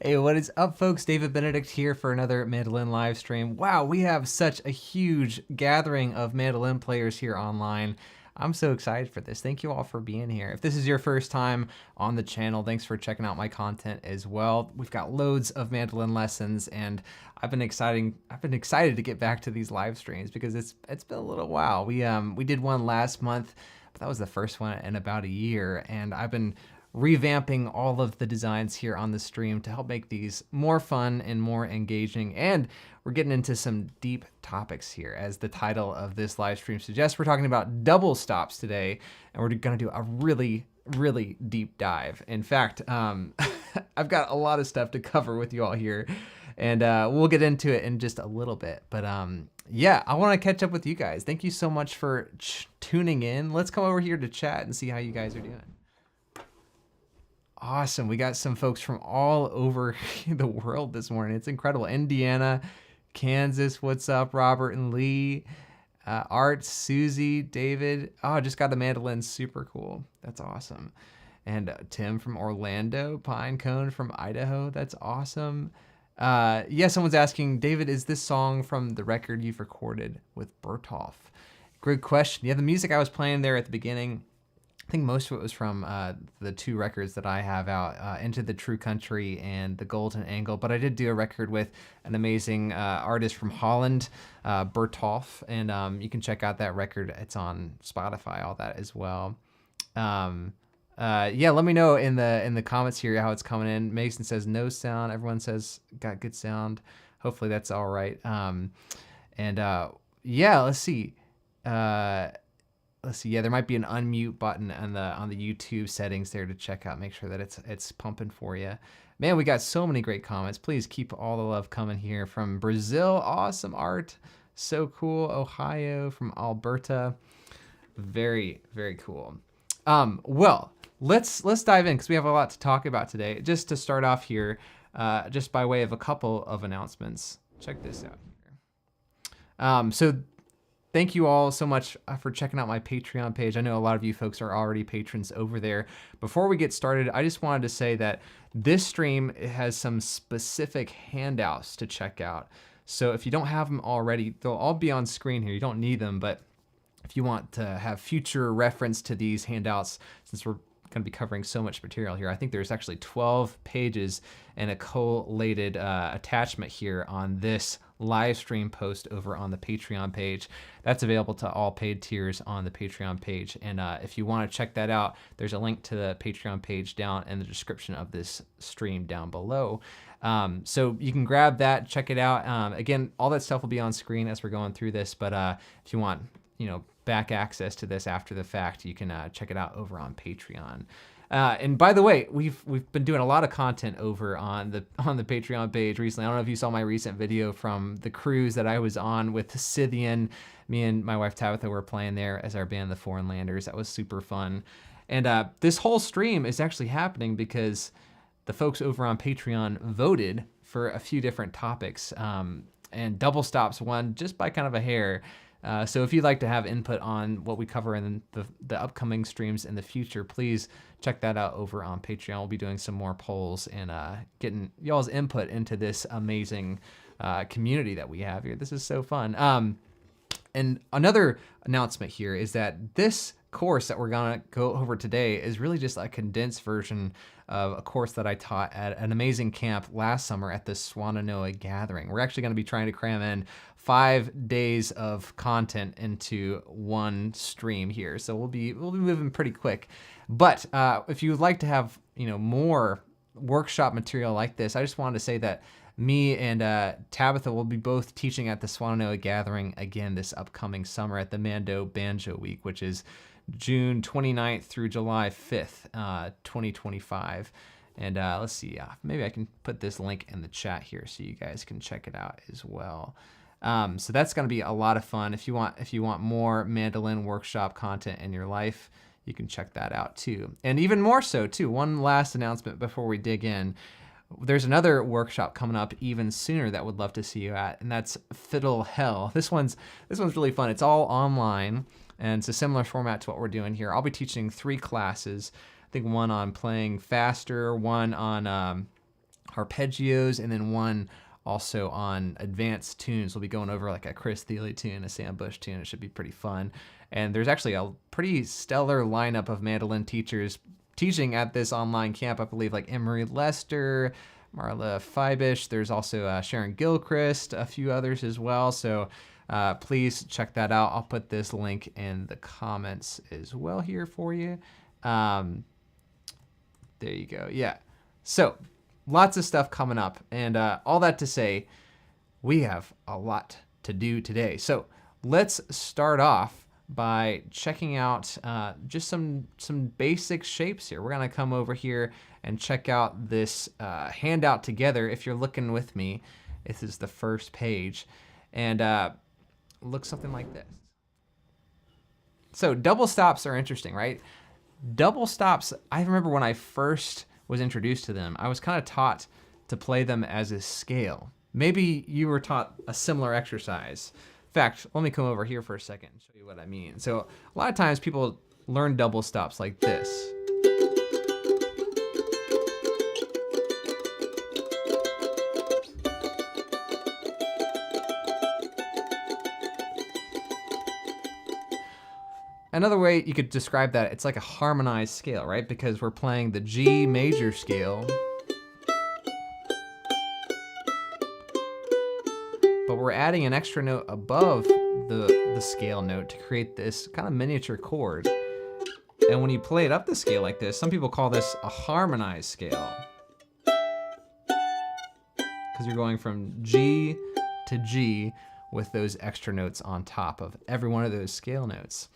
Hey, what is up, folks? David Benedict here for another Mandolin live stream. Wow, we have such a huge gathering of mandolin players here online. I'm so excited for this. Thank you all for being here. If this is your first time on the channel, thanks for checking out my content as well. We've got loads of mandolin lessons, and I've been excited to get back to these live streams because it's been a little while. We did one last month, but that was the first one in about a year, and I've been revamping all of the designs here on the stream to help make these more fun and more engaging. And we're getting into some deep topics here. As the title of this live stream suggests, we're talking about double stops today, and we're gonna do a really, really deep dive. In fact, I've got a lot of stuff to cover with you all here, and we'll get into it in just a little bit. But yeah, I wanna catch up with you guys. Thank you so much for tuning in. Let's come over here to chat and see how you guys are doing. Awesome. We got some folks from all over the world this morning. It's incredible. Indiana, Kansas, what's up? Robert and Lee, Art, Susie, David. Oh, just got the mandolin. Super cool. That's awesome. And Tim from Orlando, Pine Cone from Idaho. That's awesome. Yeah, someone's asking, David, is this song from the record you've recorded with Bertolf? Great question. Yeah, the music I was playing there at the beginning, I think most of it was from the two records that I have out, Into the True Country and The Golden Angle, but I did do a record with an amazing artist from Holland, Bertolf, and you can check out that record. It's on Spotify, all that as well. Yeah, let me know in the comments here how it's coming in. Mason says no sound. Everyone says got good sound. Hopefully that's all right. Yeah, let's see. Let's see. Yeah, there might be an unmute button on the YouTube settings there to check out. Make sure that it's pumping for you. Man, we got so many great comments. Please keep all the love coming here from Brazil. Awesome art, so cool. Ohio, from Alberta, very, very cool. Well, let's dive in because we have a lot to talk about today. Just to start off here, just by way of a couple of announcements. Check this out here. So thank you all so much for checking out my Patreon page. I know a lot of you folks are already patrons over there. Before we get started, I just wanted to say that this stream has some specific handouts to check out. So if you don't have them already, they'll all be on screen here. You don't need them, but if you want to have future reference to these handouts, since we're going to be covering so much material here, I think there's actually 12 pages and a collated attachment here on this live stream post over on the Patreon page. That's available to all paid tiers on the Patreon page. And if you want to check that out, there's a link to the Patreon page down in the description of this stream down below. So you can grab that, check it out. Again, all that stuff will be on screen as we're going through this, but if you want, back access to this after the fact, you can check it out over on Patreon. And by the way, we've been doing a lot of content over on the Patreon page recently. I don't know if you saw my recent video from the cruise that I was on with Scythian. Me and my wife Tabitha were playing there as our band, the Foreign Landers. That was super fun. And this whole stream is actually happening because the folks over on Patreon voted for a few different topics and double stops won just by kind of a hair. So if you'd like to have input on what we cover in the upcoming streams in the future, please check that out over on Patreon. We'll be doing some more polls and getting y'all's input into this amazing community that we have here. This is so fun. And another announcement here is that this course that we're gonna go over today is really just a condensed version of a course that I taught at an amazing camp last summer at the Swannanoa Gathering. We're actually gonna be trying to cram in 5 days of content into one stream here. So we'll be moving pretty quick. But if you would like to have, more workshop material like this, I just wanted to say that me and Tabitha will be both teaching at the Swannanoa Gathering again this upcoming summer at the Mando Banjo Week, which is June 29th through July 5th, 2025. And let's see, maybe I can put this link in the chat here so you guys can check it out as well. So that's going to be a lot of fun. If you want more mandolin workshop content in your life, you can check that out too. And even more so too, one last announcement before we dig in. There's another workshop coming up even sooner that would love to see you at, and that's Fiddle Hell. This one's really fun. It's all online, and it's a similar format to what we're doing here. I'll be teaching 3 classes. I think one on playing faster, one on arpeggios, and then one also on advanced tunes. We'll be going over like a Chris Thile tune, a Sam Bush tune. It should be pretty fun. And there's actually a pretty stellar lineup of mandolin teachers teaching at this online camp. I believe like Emery Lester, Marla Fibish. There's also Sharon Gilchrist, a few others as well. So please check that out. I'll put this link in the comments as well here for you. There you go. Yeah. So lots of stuff coming up, and all that to say, we have a lot to do today. So let's start off by checking out just some basic shapes here. We're gonna come over here and check out this handout together. If you're looking with me, this is the first page, and looks something like this. So double stops are interesting, right? Double stops, I remember when I first was introduced to them, I was kind of taught to play them as a scale. Maybe you were taught a similar exercise. In fact, let me come over here for a second and show you what I mean. So a lot of times people learn double stops like this. Another way you could describe that, it's like a harmonized scale, right? Because we're playing the G major scale, but we're adding an extra note above the scale note to create this kind of miniature chord. And when you play it up the scale like this, some people call this a harmonized scale, because you're going from G to G with those extra notes on top of every one of those scale notes.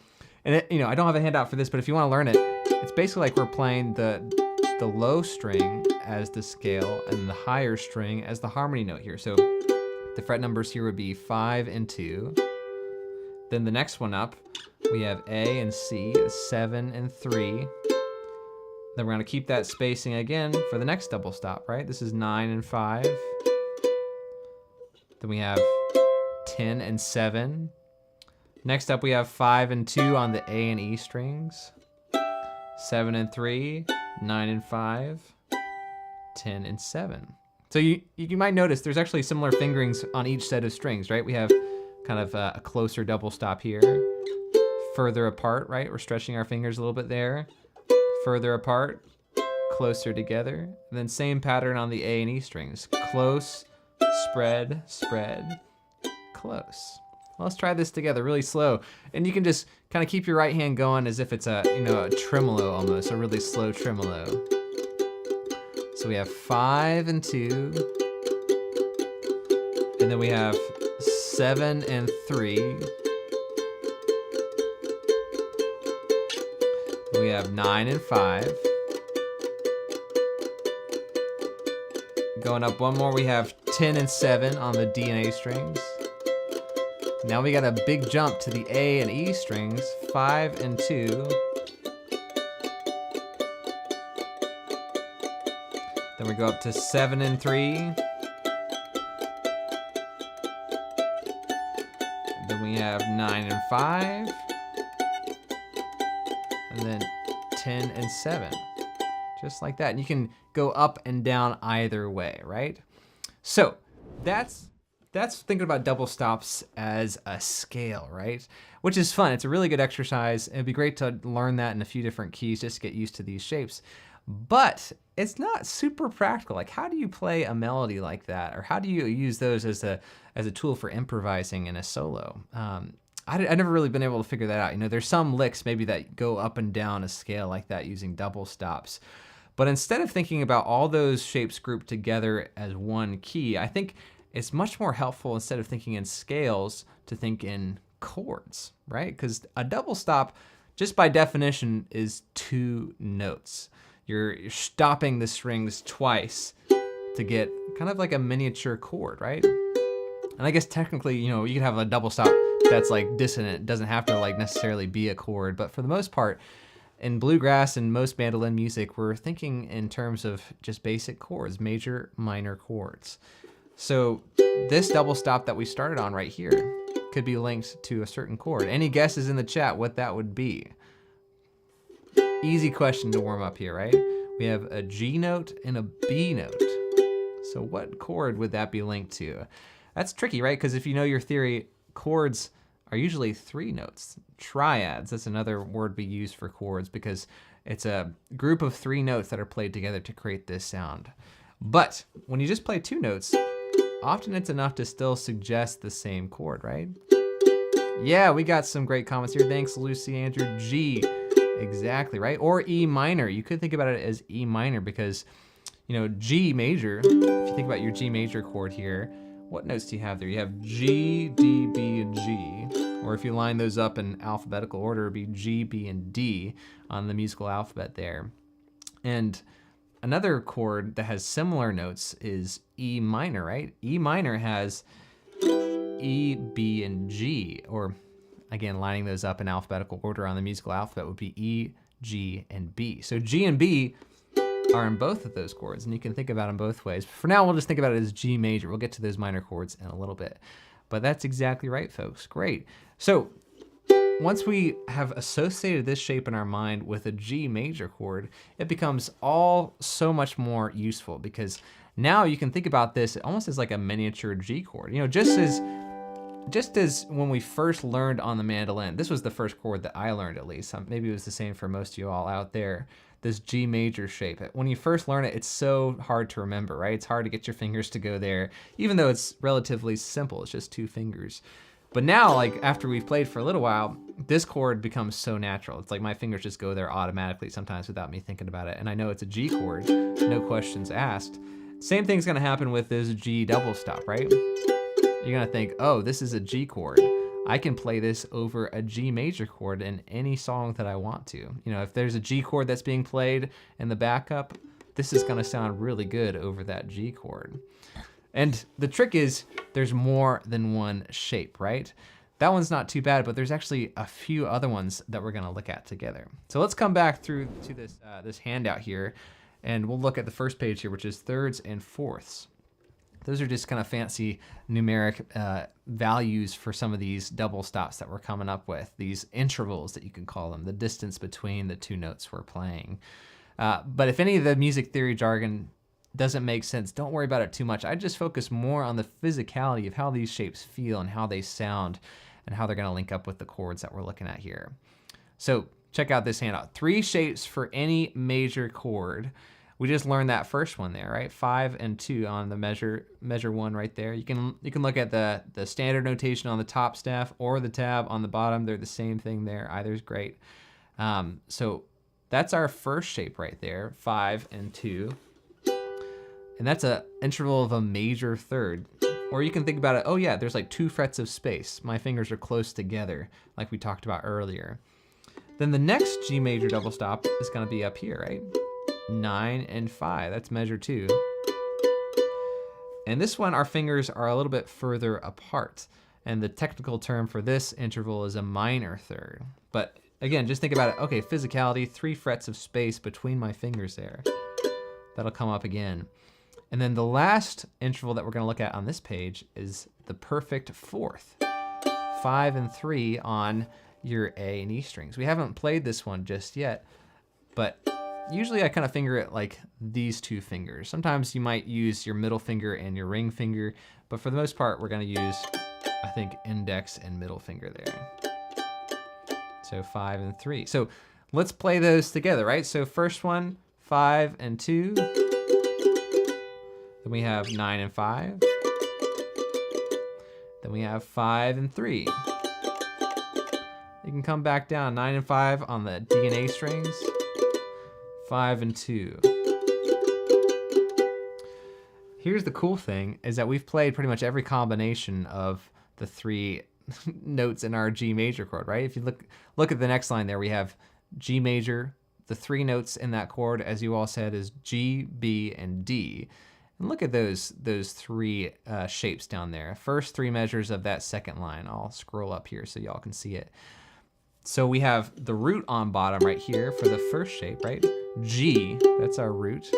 And I don't have a handout for this, but if you want to learn it, it's basically like we're playing the low string as the scale and the higher string as the harmony note here. So the fret numbers here would be 5 and 2. Then the next one up, we have A and C, 7 and 3. Then we're gonna keep that spacing again for the next double stop, right? This is 9 and 5. Then we have 10 and 7. Next up, we have 5 and 2 on the A and E strings. 7 and 3, 9 and 5, 10 and 7. So you might notice there's actually similar fingerings on each set of strings, right? We have kind of a closer double stop here. Further apart, right? We're stretching our fingers a little bit there. Further apart, closer together. And then same pattern on the A and E strings. Close, spread, spread, close. Let's try this together really slow. And you can just kind of keep your right hand going as if it's a tremolo almost, a really slow tremolo. So we have 5 and 2. And then we have 7 and 3. We have 9 and 5. Going up one more, we have 10 and 7 on the D and A strings. Now we got a big jump to the A and E strings, 5 and 2. Then we go up to 7 and 3. Then we have 9 and 5. And then 10 and 7. Just like that. And you can go up and down either way, right? So that's thinking about double stops as a scale, right? Which is fun. It's a really good exercise. It'd be great to learn that in a few different keys just to get used to these shapes. But it's not super practical. Like, how do you play a melody like that? Or how do you use those as a tool for improvising in a solo? I've never really been able to figure that out. You know, there's some licks maybe that go up and down a scale like that using double stops. But instead of thinking about all those shapes grouped together as one key, I think it's much more helpful, instead of thinking in scales, to think in chords, right? Because a double stop, just by definition, is 2 notes. You're stopping the strings twice to get kind of like a miniature chord, right? And I guess technically, you know, you can have a double stop that's like dissonant. It doesn't have to like necessarily be a chord, but for the most part, in bluegrass and most mandolin music, we're thinking in terms of just basic chords, major, minor chords. So this double stop that we started on right here could be linked to a certain chord. Any guesses in the chat what that would be? Easy question to warm up here, right? We have a G note and a B note. So what chord would that be linked to? That's tricky, right? Because if you know your theory, chords are usually 3 notes. Triads, that's another word we use for chords, because it's a group of 3 notes that are played together to create this sound. But when you just play 2 notes, often it's enough to still suggest the same chord, right? Yeah, we got some great comments here. Thanks, Lucy Andrew. G, exactly, right? Or E minor. You could think about it as E minor because, you know, G major, if you think about your G major chord here, what notes do you have there? You have G, D, B, and G. Or if you line those up in alphabetical order, it'd be G, B, and D on the musical alphabet there. And another chord that has similar notes is E minor, right? E minor has E, B, and G. Or again, lining those up in alphabetical order on the musical alphabet would be E, G, and B. So G and B are in both of those chords, and you can think about them both ways. For now, we'll just think about it as G major. We'll get to those minor chords in a little bit. But that's exactly right, folks. Great. So once we have associated this shape in our mind with a G major chord, it becomes all so much more useful, because now you can think about this almost as like a miniature G chord. You know, just as when we first learned on the mandolin, this was the first chord that I learned, at least. Maybe it was the same for most of you all out there. This G major shape. When you first learn it, it's so hard to remember, right? It's hard to get your fingers to go there, even though it's relatively simple. It's just 2 fingers. But now, like after we've played for a little while, this chord becomes so natural. It's like my fingers just go there automatically sometimes without me thinking about it. And I know it's a G chord, no questions asked. Same thing's gonna happen with this G double stop, right? You're gonna think, oh, this is a G chord. I can play this over a G major chord in any song that I want to. You know, if there's a G chord that's being played in the backup, this is gonna sound really good over that G chord. And the trick is there's more than one shape, right? That one's not too bad, but there's actually a few other ones that we're gonna look at together. So let's come back through to this handout here, and we'll look at the first page here, which is thirds and fourths. Those are just kind of fancy numeric values for some of these double stops that we're coming up with, these intervals that you can call them, the distance between the 2 notes we're playing. But if any of the music theory jargon doesn't make sense, don't worry about it too much. I just focus more on the physicality of how these shapes feel and how they sound and how they're gonna link up with the chords that we're looking at here. So check out this handout. 3 shapes for any major chord. We just learned that first one there, right? 5 and 2 on the measure 1 right there. You can look at the standard notation on the top staff or the tab on the bottom. They're the same thing there. Either's great. So that's our first shape right there, 5 and 2. And that's an interval of a major third. Or you can think about it, oh yeah, there's like 2 frets of space. My fingers are close together, like we talked about earlier. Then the next G major double stop is gonna be up here, right? 9 and 5, that's measure 2. And this one, our fingers are a little bit further apart. And the technical term for this interval is a minor third. But again, just think about it. Okay, physicality, 3 frets of space between my fingers there. That'll come up again. And then the last interval that we're gonna look at on this page is the perfect fourth. 5 and 3 on your A and E strings. We haven't played this one just yet, but usually I kind of finger it like these two fingers. Sometimes you might use your middle finger and your ring finger, but for the most part, we're gonna use, I think, index and middle finger there. So 5 and 3. So let's play those together, right? So first one, 5 and 2. Then we have 9 and 5. Then we have 5 and 3. You can come back down, 9 and 5 on the D and A strings, 5 and 2. Here's the cool thing, is that we've played pretty much every combination of the 3 notes in our G major chord, right? If you look at the next line there, we have G major. The 3 notes in that chord, as you all said, is G, B, and D. And look at those 3 shapes down there. First 3 measures of that second line. I'll scroll up here so y'all can see it. So we have the root on bottom right here for the first shape, right? G, that's our root.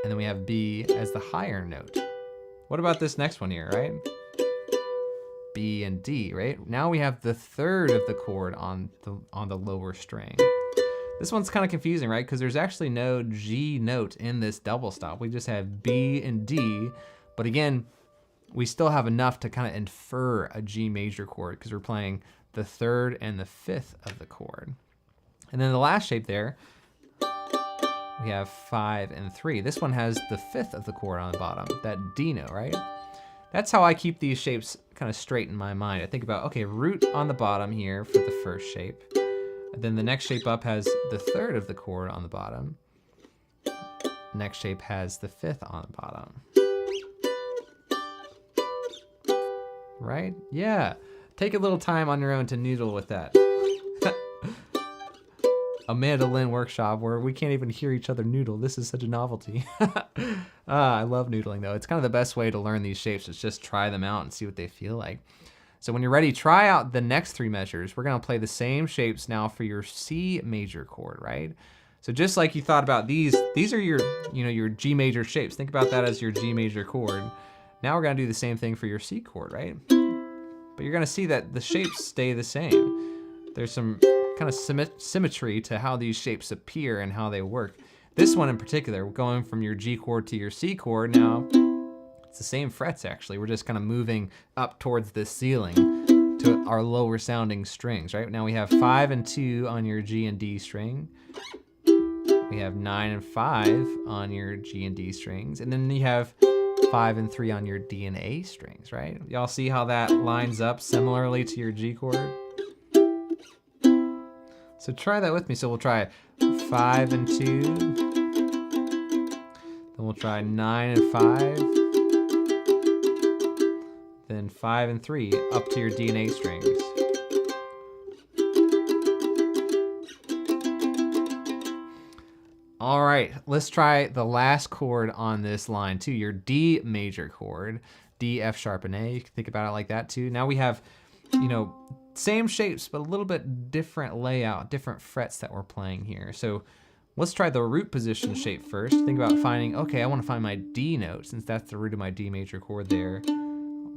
And then we have B as the higher note. What about this next one here, right? B and D, right? Now we have the third of the chord on the lower string. This one's kind of confusing, right? Because there's actually no G note in this double stop. We just have B and D, but again, we still have enough to kind of infer a G major chord because we're playing the third and the fifth of the chord. And then the last shape there, we have 5 and 3. This one has the fifth of the chord on the bottom, that D note, right? That's how I keep these shapes kind of straight in my mind. I think about, okay, root on the bottom here for the first shape. And then the next shape up has the third of the chord on the bottom. Next shape has the fifth on the bottom. Right? Yeah. Take a little time on your own to noodle with that. A mandolin workshop where we can't even hear each other noodle. This is such a novelty. I love noodling though. It's kind of the best way to learn these shapes is just try them out and see what they feel like. So when you're ready, try out the next 3 measures. We're gonna play the same shapes now for your C major chord, right? So just like you thought about these are your, your G major shapes. Think about that as your G major chord. Now we're gonna do the same thing for your C chord, right? But you're gonna see that the shapes stay the same. There's some kind of symmetry to how these shapes appear and how they work. This one in particular, going from your G chord to your C chord, now it's the same frets actually. We're just kind of moving up towards the ceiling to our lower sounding strings, right? Now we have 5 and 2 on your G and D string. We have 9 and 5 on your G and D strings. And then you have 5 and 3 on your D and A strings, right? Y'all see how that lines up similarly to your G chord? So try that with me. So we'll try 5 and 2. Then we'll try 9 and 5. Then 5 and 3 up to your D and A strings. All right, let's try the last chord on this line too, your D major chord, D, F sharp, and A. You can think about it like that too. Now we have, same shapes, but a little bit different layout, different frets that we're playing here. So let's try the root position shape first. Think about finding, okay, I want to find my D note since that's the root of my D major chord there.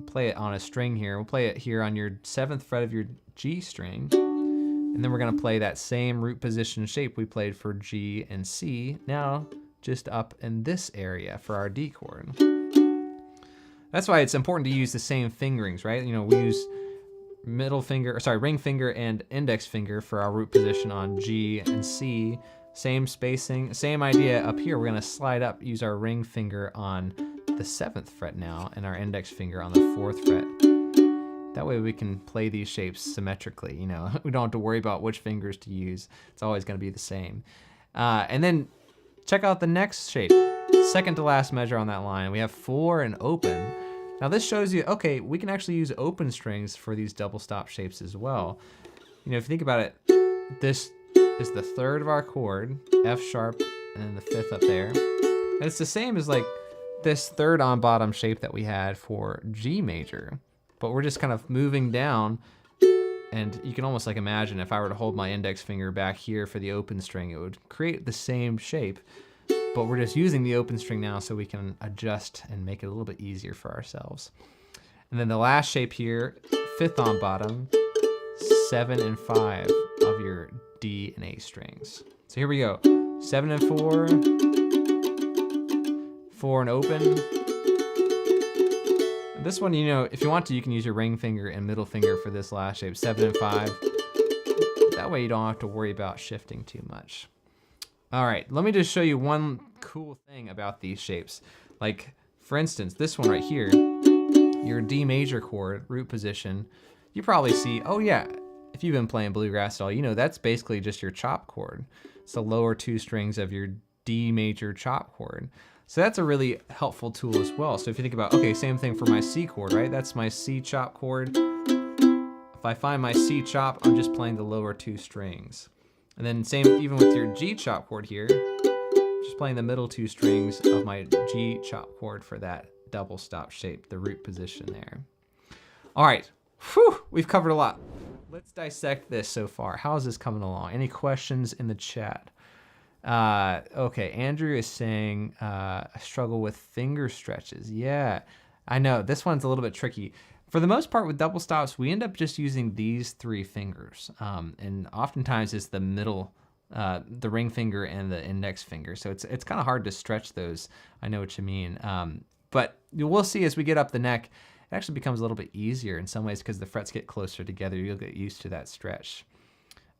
Play it on a string here. We'll play it here on your 7th fret of your G string. And then we're gonna play that same root position shape we played for G and C, now just up in this area for our D chord. That's why it's important to use the same fingerings, right? We use ring finger and index finger for our root position on G and C. Same spacing, same idea up here. We're gonna slide up, use our ring finger on the 7th fret now, and our index finger on the 4th fret. That way we can play these shapes symmetrically, We don't have to worry about which fingers to use. It's always gonna be the same. And then check out the next shape. Second to last measure on that line. We have 4 and open. Now this shows you, okay, we can actually use open strings for these double stop shapes as well. If you think about it, this is the 3rd of our chord, F sharp, and then the 5th up there. And it's the same as like this 3rd on bottom shape that we had for G major. But we're just kind of moving down, and you can almost like imagine if I were to hold my index finger back here for the open string, it would create the same shape, but we're just using the open string now so we can adjust and make it a little bit easier for ourselves. And then the last shape here, fifth on bottom, 7 and 5 of your D and A strings. So here we go. 7 and 4, 4 and open. And this one, you know, if you want to, you can use your ring finger and middle finger for this last shape, 7 and 5. That way you don't have to worry about shifting too much. All right, let me just show you one cool thing about these shapes. Like, for instance, this one right here, your D major chord, root position, you probably see, oh yeah, if you've been playing bluegrass at all, you know that's basically just your chop chord. It's the lower 2 strings of your D major chop chord. So that's a really helpful tool as well. So if you think about, okay, same thing for my C chord, right? That's my C chop chord. If I find my C chop, I'm just playing the lower 2 strings. And then same even with your G chop chord here, just playing the middle 2 strings of my G chop chord for that double stop shape, the root position there. All right, whew, we've covered a lot. Let's dissect this so far. How is this coming along? Any questions in the chat? Okay, Andrew is saying, I struggle with finger stretches. Yeah, I know, this one's a little bit tricky. For the most part with double stops, we end up just using these 3 fingers. And oftentimes it's the middle, the ring finger and the index finger. So it's kind of hard to stretch those. I know what you mean. But we'll see as we get up the neck, it actually becomes a little bit easier in some ways because the frets get closer together. You'll get used to that stretch.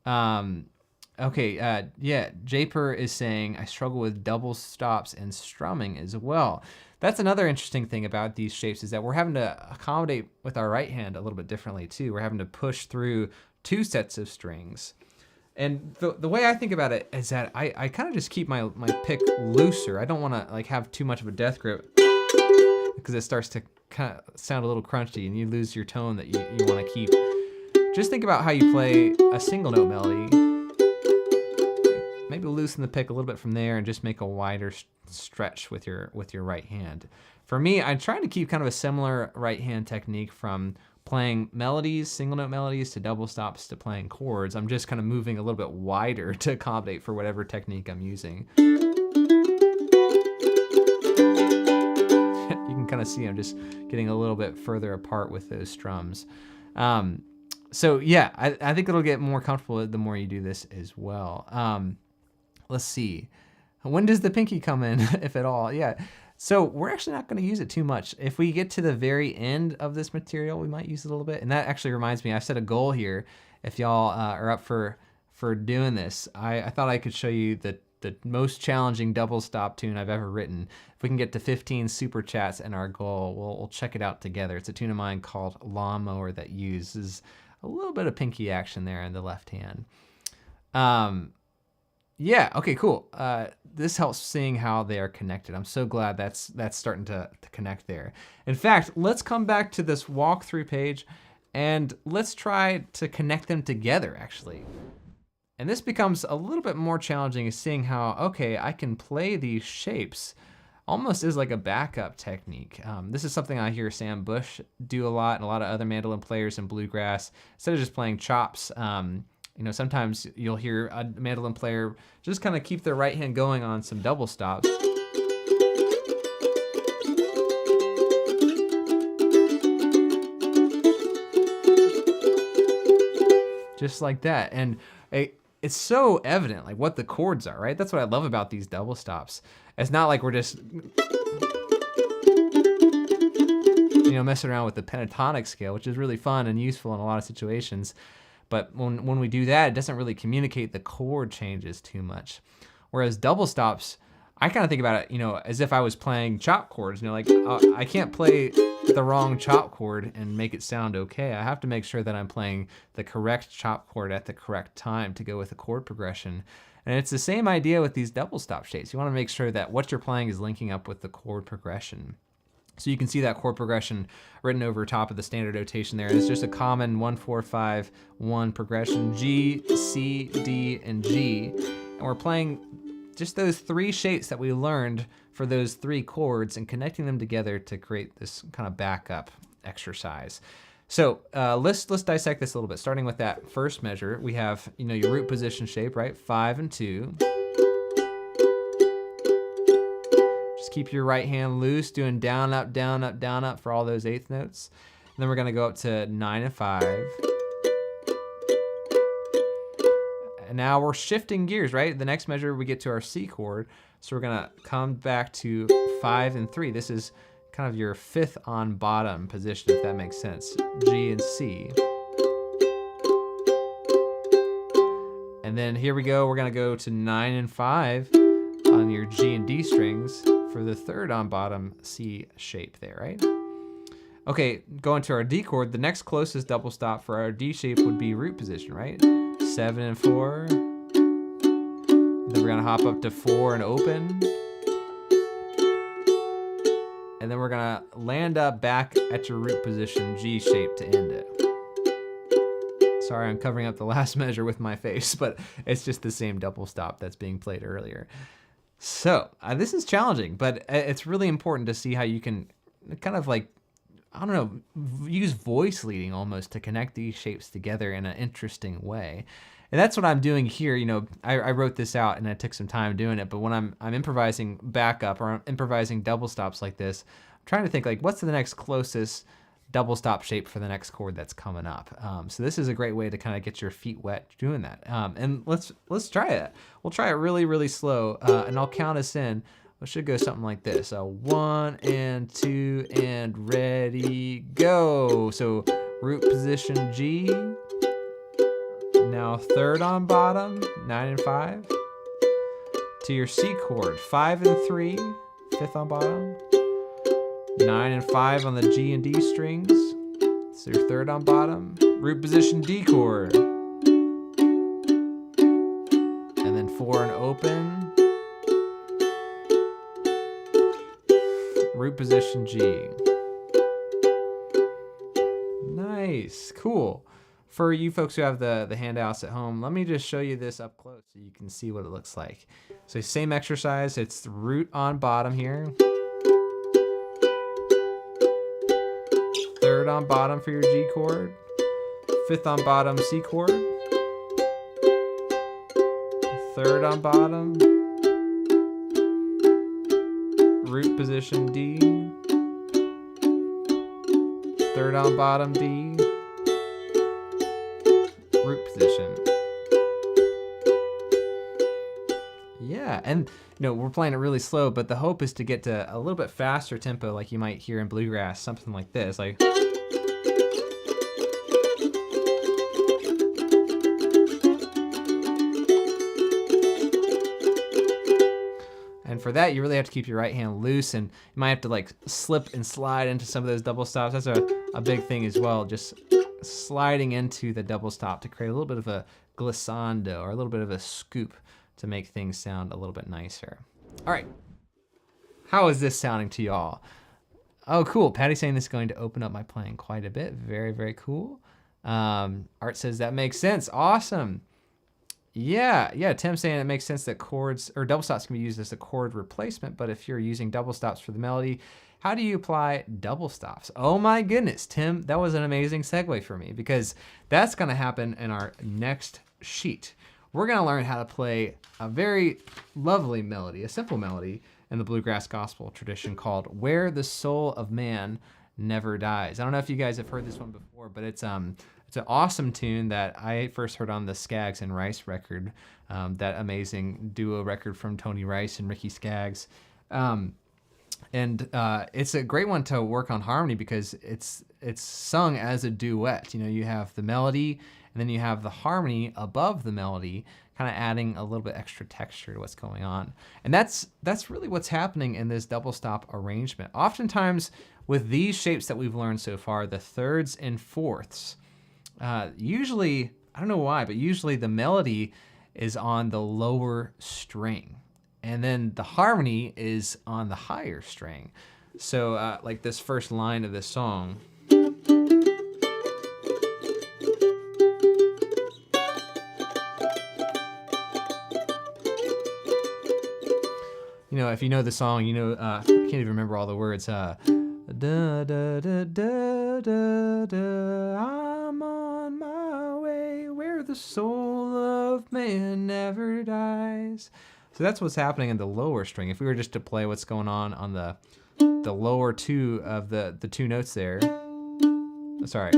Okay, yeah, Japer is saying, I struggle with double stops and strumming as well. That's another interesting thing about these shapes is that we're having to accommodate with our right hand a little bit differently too. We're having to push through 2 sets of strings. And the way I think about it is that I kind of just keep my pick looser. I don't want to like have too much of a death grip because it starts to kind of sound a little crunchy and you lose your tone that you want to keep. Just think about how you play a single note melody. Maybe loosen the pick a little bit from there and just make a wider stretch with your right hand. For me, I'm trying to keep kind of a similar right hand technique from playing melodies, single note melodies, to double stops to playing chords. I'm just kind of moving a little bit wider to accommodate for whatever technique I'm using. You can kind of see I'm just getting a little bit further apart with those strums. So yeah, I think it'll get more comfortable the more you do this as well. Let's see. When does the pinky come in, if at all? Yeah. So we're actually not going to use it too much. If we get to the very end of this material, we might use it a little bit. And that actually reminds me, I set a goal here. If y'all are up for doing this, I thought I could show you the most challenging double stop tune I've ever written. If we can get to 15 super chats in our goal, we'll check it out together. It's a tune of mine called Lawnmower that uses a little bit of pinky action there in the left hand. Yeah, okay, cool. This helps seeing how they are connected. I'm so glad that's starting to connect there. In fact, let's come back to this walkthrough page and let's try to connect them together actually. And this becomes a little bit more challenging is seeing how, okay, I can play these shapes almost as like a backup technique. This is something I hear Sam Bush do a lot and a lot of other mandolin players in bluegrass. Instead of just playing chops, you know, sometimes you'll hear a mandolin player just kind of keep their right hand going on some double stops. Just like that. And it's so evident like what the chords are, right? That's what I love about these double stops. It's not like we're just, you know, messing around with the pentatonic scale, which is really fun and useful in a lot of situations. But when we do that, it doesn't really communicate the chord changes too much. Whereas double stops, I kind of think about it, you know, as if I was playing chop chords. You know, like I can't play the wrong chop chord and make it sound okay. I have to make sure that I'm playing the correct chop chord at the correct time to go with the chord progression. And it's the same idea with these double stop shapes. You want to make sure that what you're playing is linking up with the chord progression. So you can see that chord progression written over top of the standard notation there. It's just a common 1-4-5-1 progression, G, C, D, and G. And we're playing just those 3 shapes that we learned for those 3 chords and connecting them together to create this kind of backup exercise. So let's dissect this a little bit. Starting with that first measure, we have, you know, your root position shape, right? 5 and 2. Keep your right hand loose, doing down, up, down, up, down, up for all those 8th notes. then we're gonna go up to 9 and 5. And now we're shifting gears, right? The next measure we get to our C chord. So we're gonna come back to 5 and 3. This is kind of your 5th on bottom position, if that makes sense. G and C. And then here we go, we're gonna go to 9 and 5 on your G and D strings for the 3rd on bottom C shape there, right? Okay, going to our D chord, the next closest double stop for our D shape would be root position, right? 7 and 4. Then we're gonna hop up to 4 and open. And then we're gonna land up back at your root position, G shape, to end it. Sorry, I'm covering up the last measure with my face, but it's just the same double stop that's being played earlier. So this is challenging, but it's really important to see how you can kind of like, I don't know, use voice leading almost to connect these shapes together in an interesting way. And that's what I'm doing here. You know, I wrote this out and I took some time doing it, but when I'm improvising backup or I'm improvising double stops like this, I'm trying to think like, what's the next closest double stop shape for the next chord that's coming up. So this is a great way to kind of get your feet wet doing that. And let's try it. We'll try it really, really slow, and I'll count us in. It should go something like this. 1 and 2 and ready, go. So root position G. Now 3rd on bottom, 9 and 5. To your C chord, 5 and 3, 5th on bottom. 9 and 5 on the G and D strings. So your 3rd on bottom. Root position D chord. And then 4 and open. Root position G. Nice, cool. For you folks who have the handouts at home, let me just show you this up close so you can see what it looks like. So same exercise, it's the root on bottom here. 3rd on bottom for your G chord. 5th on bottom C chord. 3rd on bottom. Root position D. 3rd on bottom D. Root position. Yeah, and you know, we're playing it really slow, but the hope is to get to a little bit faster tempo like you might hear in bluegrass, something like this, like. And for that, you really have to keep your right hand loose, and you might have to like slip and slide into some of those double stops. That's a big thing as well, just sliding into the double stop to create a little bit of a glissando or a little bit of a scoop to make things sound a little bit nicer. All right, how is this sounding to y'all? Oh, cool. Patty's saying this is going to open up my playing quite a bit. Very, very cool. Art says that makes sense. Awesome. Yeah, Tim's saying it makes sense that chords or double stops can be used as a chord replacement, but if you're using double stops for the melody, how do you apply double stops? Oh my goodness, Tim, that was an amazing segue for me because that's gonna happen in our next sheet. We're gonna learn how to play a very lovely melody, a simple melody in the bluegrass gospel tradition called Where the Soul of Man Never Dies. I don't know if you guys have heard this one before, but it's an awesome tune that I first heard on the Skaggs and Rice record, that amazing duo record from Tony Rice and Ricky Skaggs. And it's a great one to work on harmony because it's sung as a duet. You know, you have the melody and then you have the harmony above the melody, kind of adding a little bit extra texture to what's going on. And that's really what's happening in this double stop arrangement. Oftentimes with these shapes that we've learned so far, the thirds and fourths, usually, I don't know why, but usually the melody is on the lower string. And then the harmony is on the higher string. So like this first line of this song. You know, if you know the song, you know, I can't even remember all the words. Da, da, da, da, da, da, I'm on my way where the soul of man never dies. So that's what's happening in the lower string. If we were just to play what's going on the lower two of the two notes there. Sorry.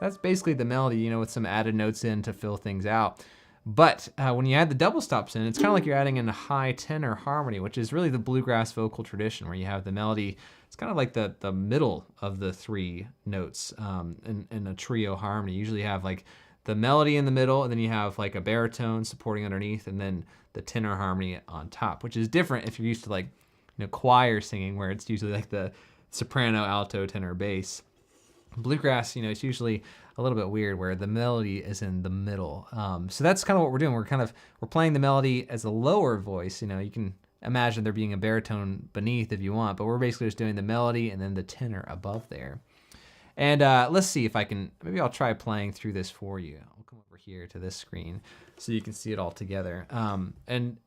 That's basically the melody, you know, with some added notes in to fill things out. But when you add the double stops in, it's kind of like you're adding in a high tenor harmony, which is really the bluegrass vocal tradition, where you have the melody. It's kind of like the middle of the three notes in a trio harmony. You usually have like the melody in the middle, and then you have like a baritone supporting underneath, and then the tenor harmony on top, which is different if you're used to like, you know, choir singing, where it's usually like the soprano, alto, tenor, bass. Bluegrass, you know, it's usually a little bit weird where the melody is in the middle. So that's kind of what we're doing. We're playing the melody as a lower voice. You know, you can imagine there being a baritone beneath if you want, but we're basically just doing the melody and then the tenor above there. And let's see if I can, maybe I'll try playing through this for you. I'll come over here to this screen so you can see it all together. And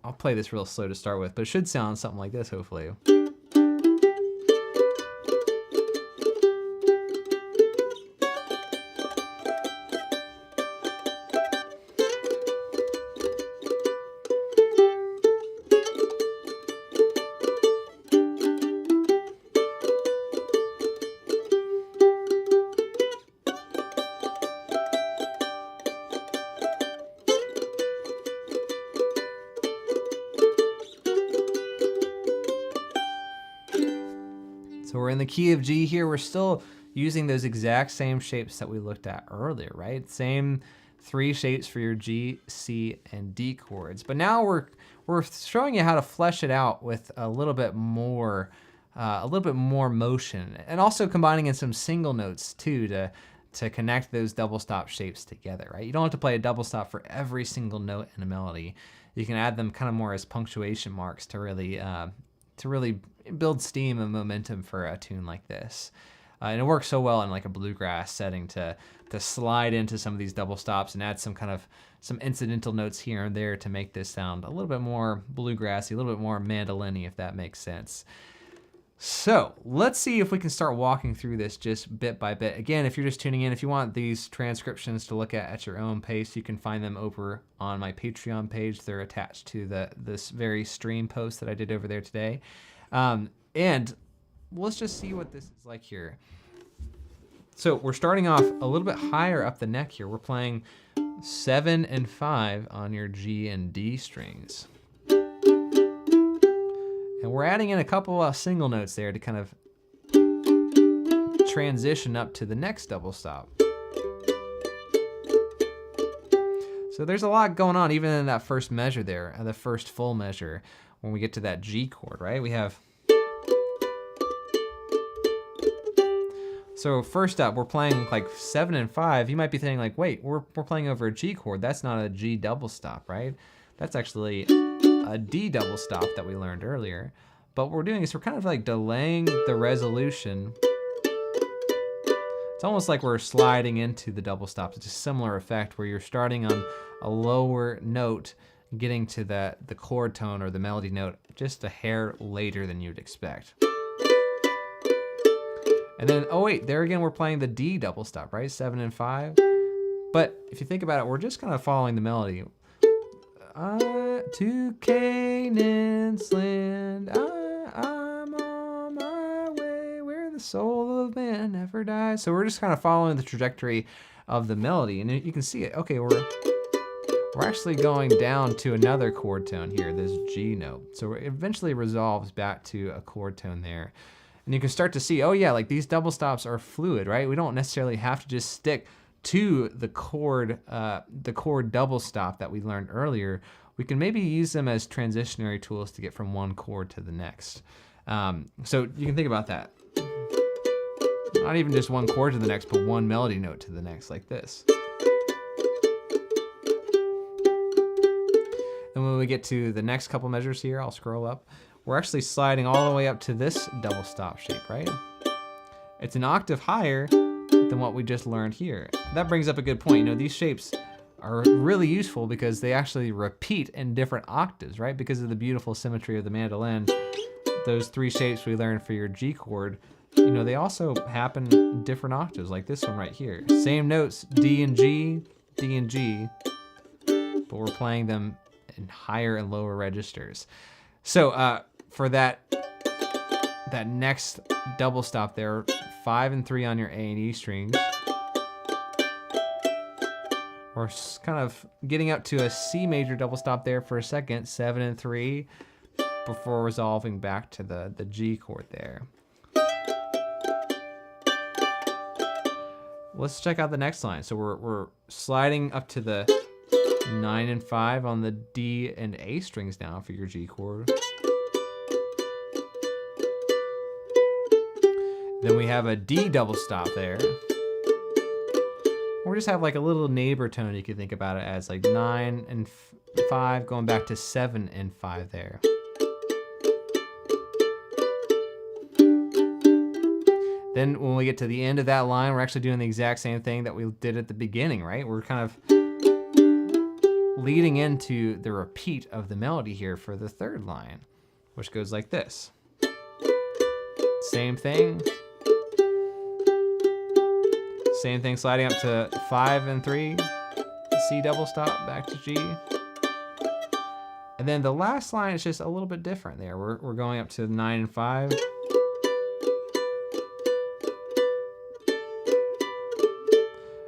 I'll play this real slow to start with, but it should sound something like this, hopefully. So we're in the key of G here. We're still using those exact same shapes that we looked at earlier, right? Same three shapes for your G, C, and D chords. But now we're showing you how to flesh it out with a little bit more motion, and also combining in some single notes too to connect those double stop shapes together, right? You don't have to play a double stop for every single note in a melody. You can add them kind of more as punctuation marks to really build steam and momentum for a tune like this. And it works so well in like a bluegrass setting to slide into some of these double stops and add some incidental notes here and there to make this sound a little bit more bluegrassy, a little bit more mandolin-y, if that makes sense. So let's see if we can start walking through this just bit by bit. Again, if you're just tuning in, if you want these transcriptions to look at your own pace, you can find them over on my Patreon page. They're attached to this very stream post that I did over there today. And let's just see what this is like here. So we're starting off a little bit higher up the neck here. We're playing 7 and 5 on your G and D strings. And we're adding in a couple of single notes there to kind of transition up to the next double stop. So there's a lot going on even in that first measure there, the first full measure, when we get to that G chord, right? We have... So first up, we're playing like 7 and 5. You might be thinking like, wait, we're playing over a G chord. That's not a G double stop, right? That's actually a D double stop that we learned earlier. But what we're doing is we're kind of like delaying the resolution. It's almost like we're sliding into the double stops. It's a similar effect where you're starting on a lower note, getting to the chord tone or the melody note just a hair later than you'd expect. And then, oh wait, there again, we're playing the D double stop, right? 7 and 5. But if you think about it, we're just kind of following the melody. To Canaan's land, I'm on my way, where the soul of man never dies. So we're just kind of following the trajectory of the melody, and you can see it. Okay, we're actually going down to another chord tone here, this G note. So it eventually resolves back to a chord tone there. And you can start to see, oh yeah, like these double stops are fluid, right? We don't necessarily have to just stick to the chord double stop that we learned earlier. We can maybe use them as transitionary tools to get from one chord to the next. So you can think about that. Not even just one chord to the next, but one melody note to the next, like this. And when we get to the next couple measures here, I'll scroll up. We're actually sliding all the way up to this double stop shape, right? It's an octave higher than what we just learned here. That brings up a good point. You know, these shapes are really useful because they actually repeat in different octaves, right? Because of the beautiful symmetry of the mandolin, those three shapes we learned for your G chord, you know, they also happen in different octaves, like this one right here. Same notes, D and G, but we're playing them in higher and lower registers. So for that next double stop there, 5 and 3 on your A and E strings. We're kind of getting up to a C major double stop there for a second, 7 and 3, before resolving back to the G chord there. Let's check out the next line. So we're sliding up to the 9 and 5 on the D and A strings now for your G chord. Then we have a D double stop there. Or just have like a little neighbor tone. You could think about it as like 9 and 5 going back to 7 and 5 there. Then when we get to the end of that line, we're actually doing the exact same thing that we did at the beginning, right? We're kind of leading into the repeat of the melody here for the third line, which goes like this. Same thing. Same thing, sliding up to 5 and 3, C double stop, back to G. And then the last line is just a little bit different there. We're going up to 9 and 5.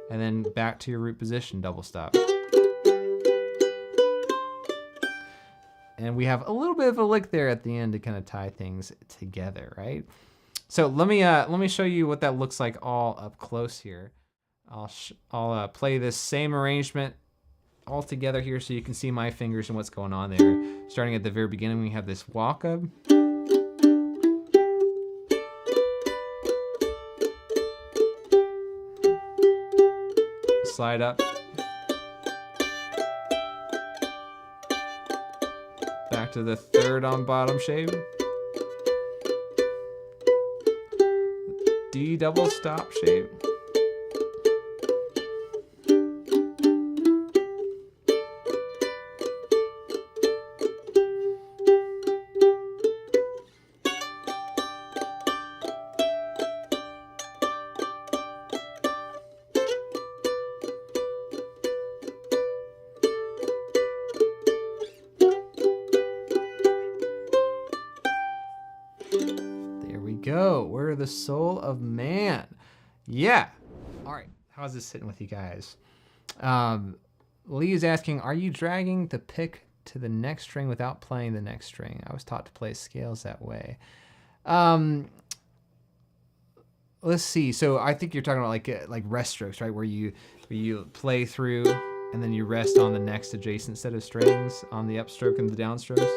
And then back to your root position, double stop. And we have a little bit of a lick there at the end to kind of tie things together, right? So let me show you what that looks like all up close here. I'll play this same arrangement all together here so you can see my fingers and what's going on there. Starting at the very beginning, we have this walk up. Slide up. Back to the third on bottom shape. D double stop shape. Go. We're the soul of man. Yeah. All right. How's this sitting with you guys? Lee is asking, are you dragging the pick to the next string without playing the next string? I was taught to play scales that way. Let's see. So I think you're talking about like rest strokes, right? Where you play through and then you rest on the next adjacent set of strings on the upstroke and the downstrokes.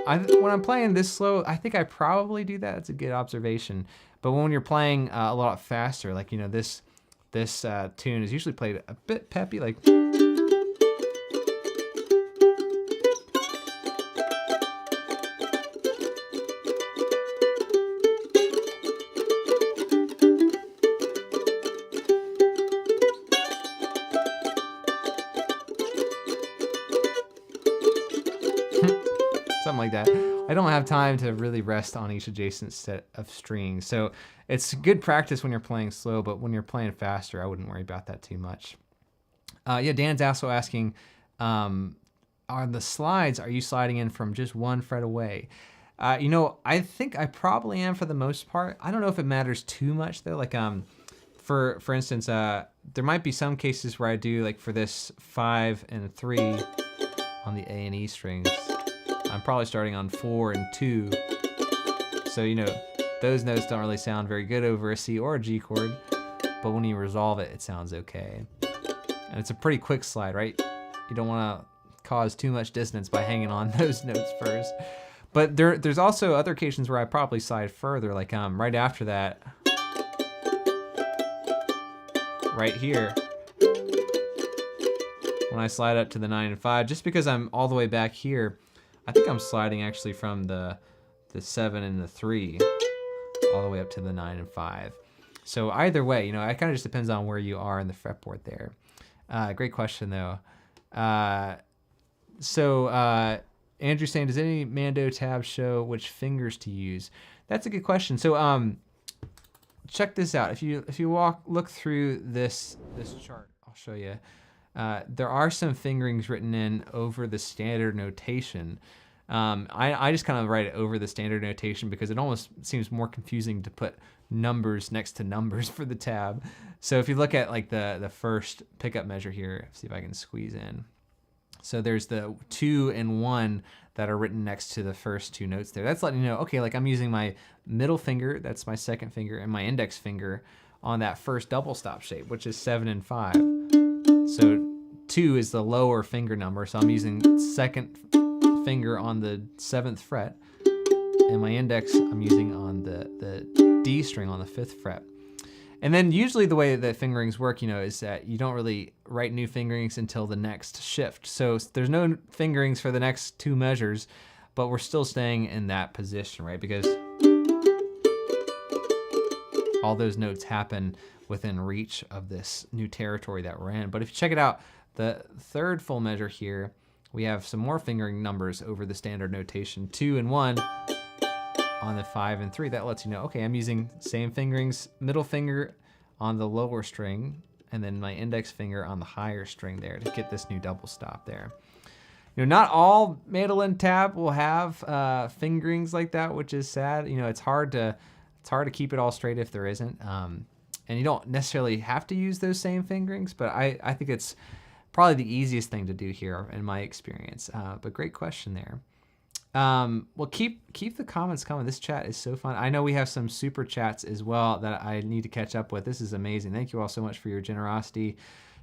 When I'm playing this slow, I think I probably do that. It's a good observation. But when you're playing a lot faster, like, you know, this tune is usually played a bit peppy, like. Something like that. I don't have time to really rest on each adjacent set of strings. So it's good practice when you're playing slow, but when you're playing faster, I wouldn't worry about that too much. Yeah, Dan's also asking, on the slides, are you sliding in from just one fret away? You know, I think I probably am for the most part. I don't know if it matters too much though. Like, for instance, there might be some cases where I do, like for this 5 and 3 on the A and E strings, I'm probably starting on 4 and 2. So, you know, those notes don't really sound very good over a C or a G chord, but when you resolve it, it sounds okay. And it's a pretty quick slide, right? You don't want to cause too much dissonance by hanging on those notes first. But there's also other occasions where I probably slide further, like right after that, right here, when I slide up to the 9 and 5, just because I'm all the way back here, I think I'm sliding actually from the 7 and the 3 all the way up to the 9 and 5. So either way, you know, it kind of just depends on where you are in the fretboard there. Great question though. Andrew's saying, does any Mando tab show which fingers to use? That's a good question. So check this out. If you look through this chart, I'll show you. there are some fingerings written in over the standard notation. I just kind of write it over the standard notation because it almost seems more confusing to put numbers next to numbers for the tab. So if you look at like the first pickup measure here, see if I can squeeze in. So there's the 2 and 1 that are written next to the first 2 notes there. That's letting you know, okay, like I'm using my middle finger, that's my second finger, and my index finger on that first double stop shape, which is 7 and 5. So 2 is the lower finger number, so I'm using second finger on the 7th fret, and my index I'm using on the D string on the 5th fret. And then usually the way that fingerings work, is that you don't really write new fingerings until the next shift. So there's no fingerings for the next 2 measures, but we're still staying in that position, right? Because all those notes happen within reach of this new territory that we're in. But if you check it out, the third full measure here, we have some more fingering numbers over the standard notation, 2 and 1 on the 5 and 3. That lets you know, okay, I'm using same fingerings, middle finger on the lower string, and then my index finger on the higher string there to get this new double stop there. Not all mandolin tab will have fingerings like that, which is sad. It's hard to keep it all straight if there isn't. And you don't necessarily have to use those same fingerings, but I think it's probably the easiest thing to do here in my experience. But great question there. Well, keep the comments coming. This chat is so fun. I know we have some super chats as well that I need to catch up with. This is amazing. Thank you all so much for your generosity.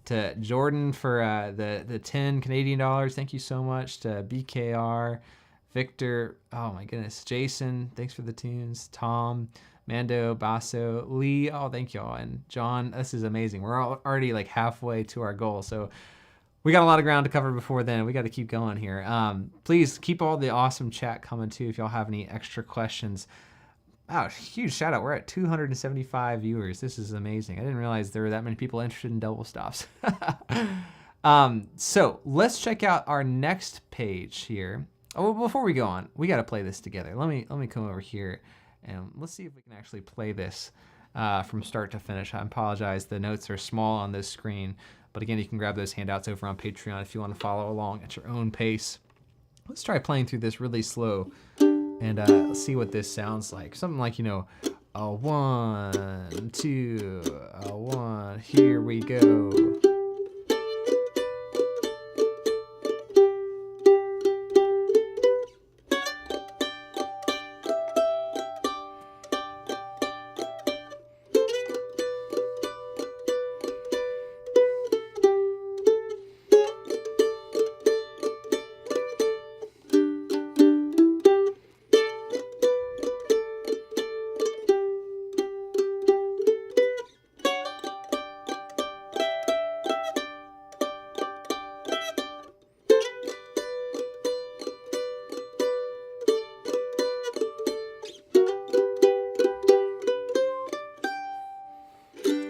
To Jordan for the 10 Canadian dollars. Thank you so much. To BKR, Victor, oh my goodness, Jason, thanks for the tunes. Tom, Mando, Basso, Lee, oh thank y'all. And John, this is amazing. We're already like halfway to our goal. So we got a lot of ground to cover before then. We got to keep going here. Please keep all the awesome chat coming too if y'all have any extra questions. Wow, huge shout out. We're at 275 viewers. This is amazing. I didn't realize there were that many people interested in double stops. So let's check out our next page here. Oh, before we go on, we got to play this together. Let me come over here and let's see if we can actually play this from start to finish. I apologize. The notes are small on this screen. But again, you can grab those handouts over on Patreon if you want to follow along at your own pace. Let's try playing through this really slow and see what this sounds like. Something like, a 1, 2, a 1, here we go.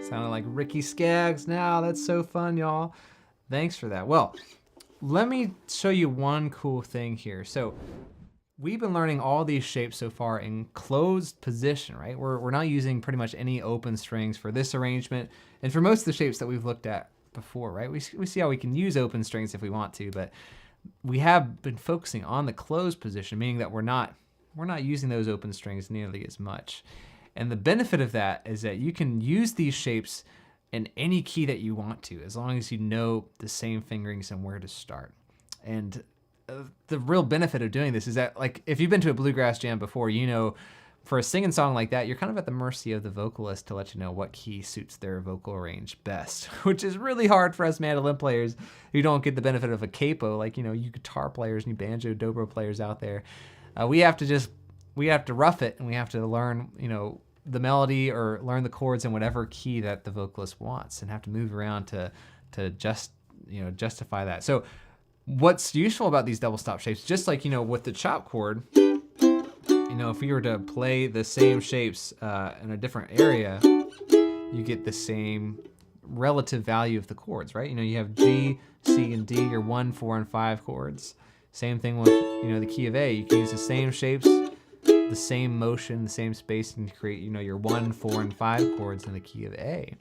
Sounded like Ricky Skaggs now. That's so fun, y'all. Thanks for that. Well, let me show you one cool thing here. So we've been learning all these shapes so far in closed position, right? We're not using pretty much any open strings for this arrangement. And for most of the shapes that we've looked at before, right? We see how we can use open strings if we want to, but we have been focusing on the closed position, meaning that we're not using those open strings nearly as much. And the benefit of that is that you can use these shapes in any key that you want to, as long as you know the same fingerings and where to start. And the real benefit of doing this is that, like, if you've been to a bluegrass jam before, for a singing song like that, you're kind of at the mercy of the vocalist to let you know what key suits their vocal range best, which is really hard for us mandolin players who don't get the benefit of a capo, like, you guitar players and you banjo, dobro players out there. We have to rough it, and we have to learn, the melody or learn the chords in whatever key that the vocalist wants, and have to move around to justify that. So what's useful about these double stop shapes, just like, with the chop chord, if we were to play the same shapes in a different area, you get the same relative value of the chords, right? You have G, C, and D, your 1, 4, and 5 chords. Same thing with, the key of A. You can use the same shapes, the same motion, the same spacing to create, your 1, 4, and 5 chords in the key of A.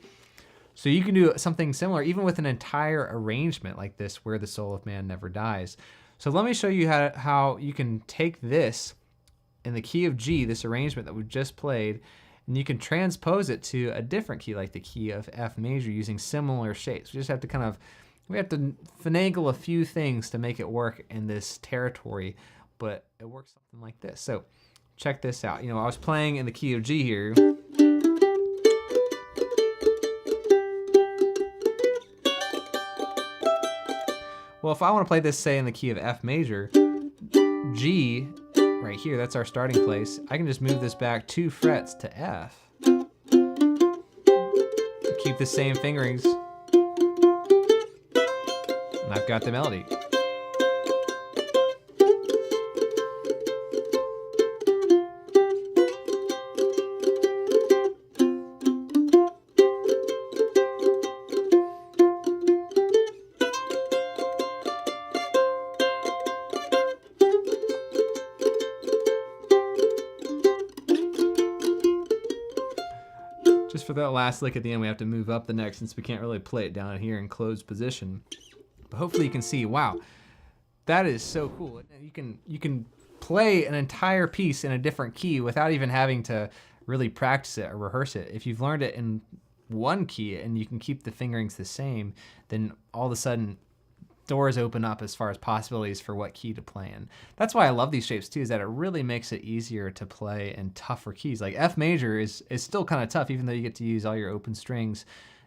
So you can do something similar even with an entire arrangement like this where the soul of man never dies. So let me show you how you can take this in the key of G, this arrangement that we just played, and you can transpose it to a different key like the key of F major using similar shapes. We just have to we have to finagle a few things to make it work in this territory, but it works something like this. So check this out. I was playing in the key of G here. Well, if I want to play this, say, in the key of F major, G, right here, that's our starting place. I can just move this back 2 frets to F. Keep the same fingerings. And I've got the melody. Just for that last lick at the end, we have to move up the neck since we can't really play it down here in closed position. But hopefully you can see, wow, that is so cool. You can play an entire piece in a different key without even having to really practice it or rehearse it. If you've learned it in one key and you can keep the fingerings the same, then all of a sudden doors open up as far as possibilities for what key to play in. That's why I love these shapes too, is that it really makes it easier to play in tougher keys. Like F major is still kind of tough, even though you get to use all your open strings.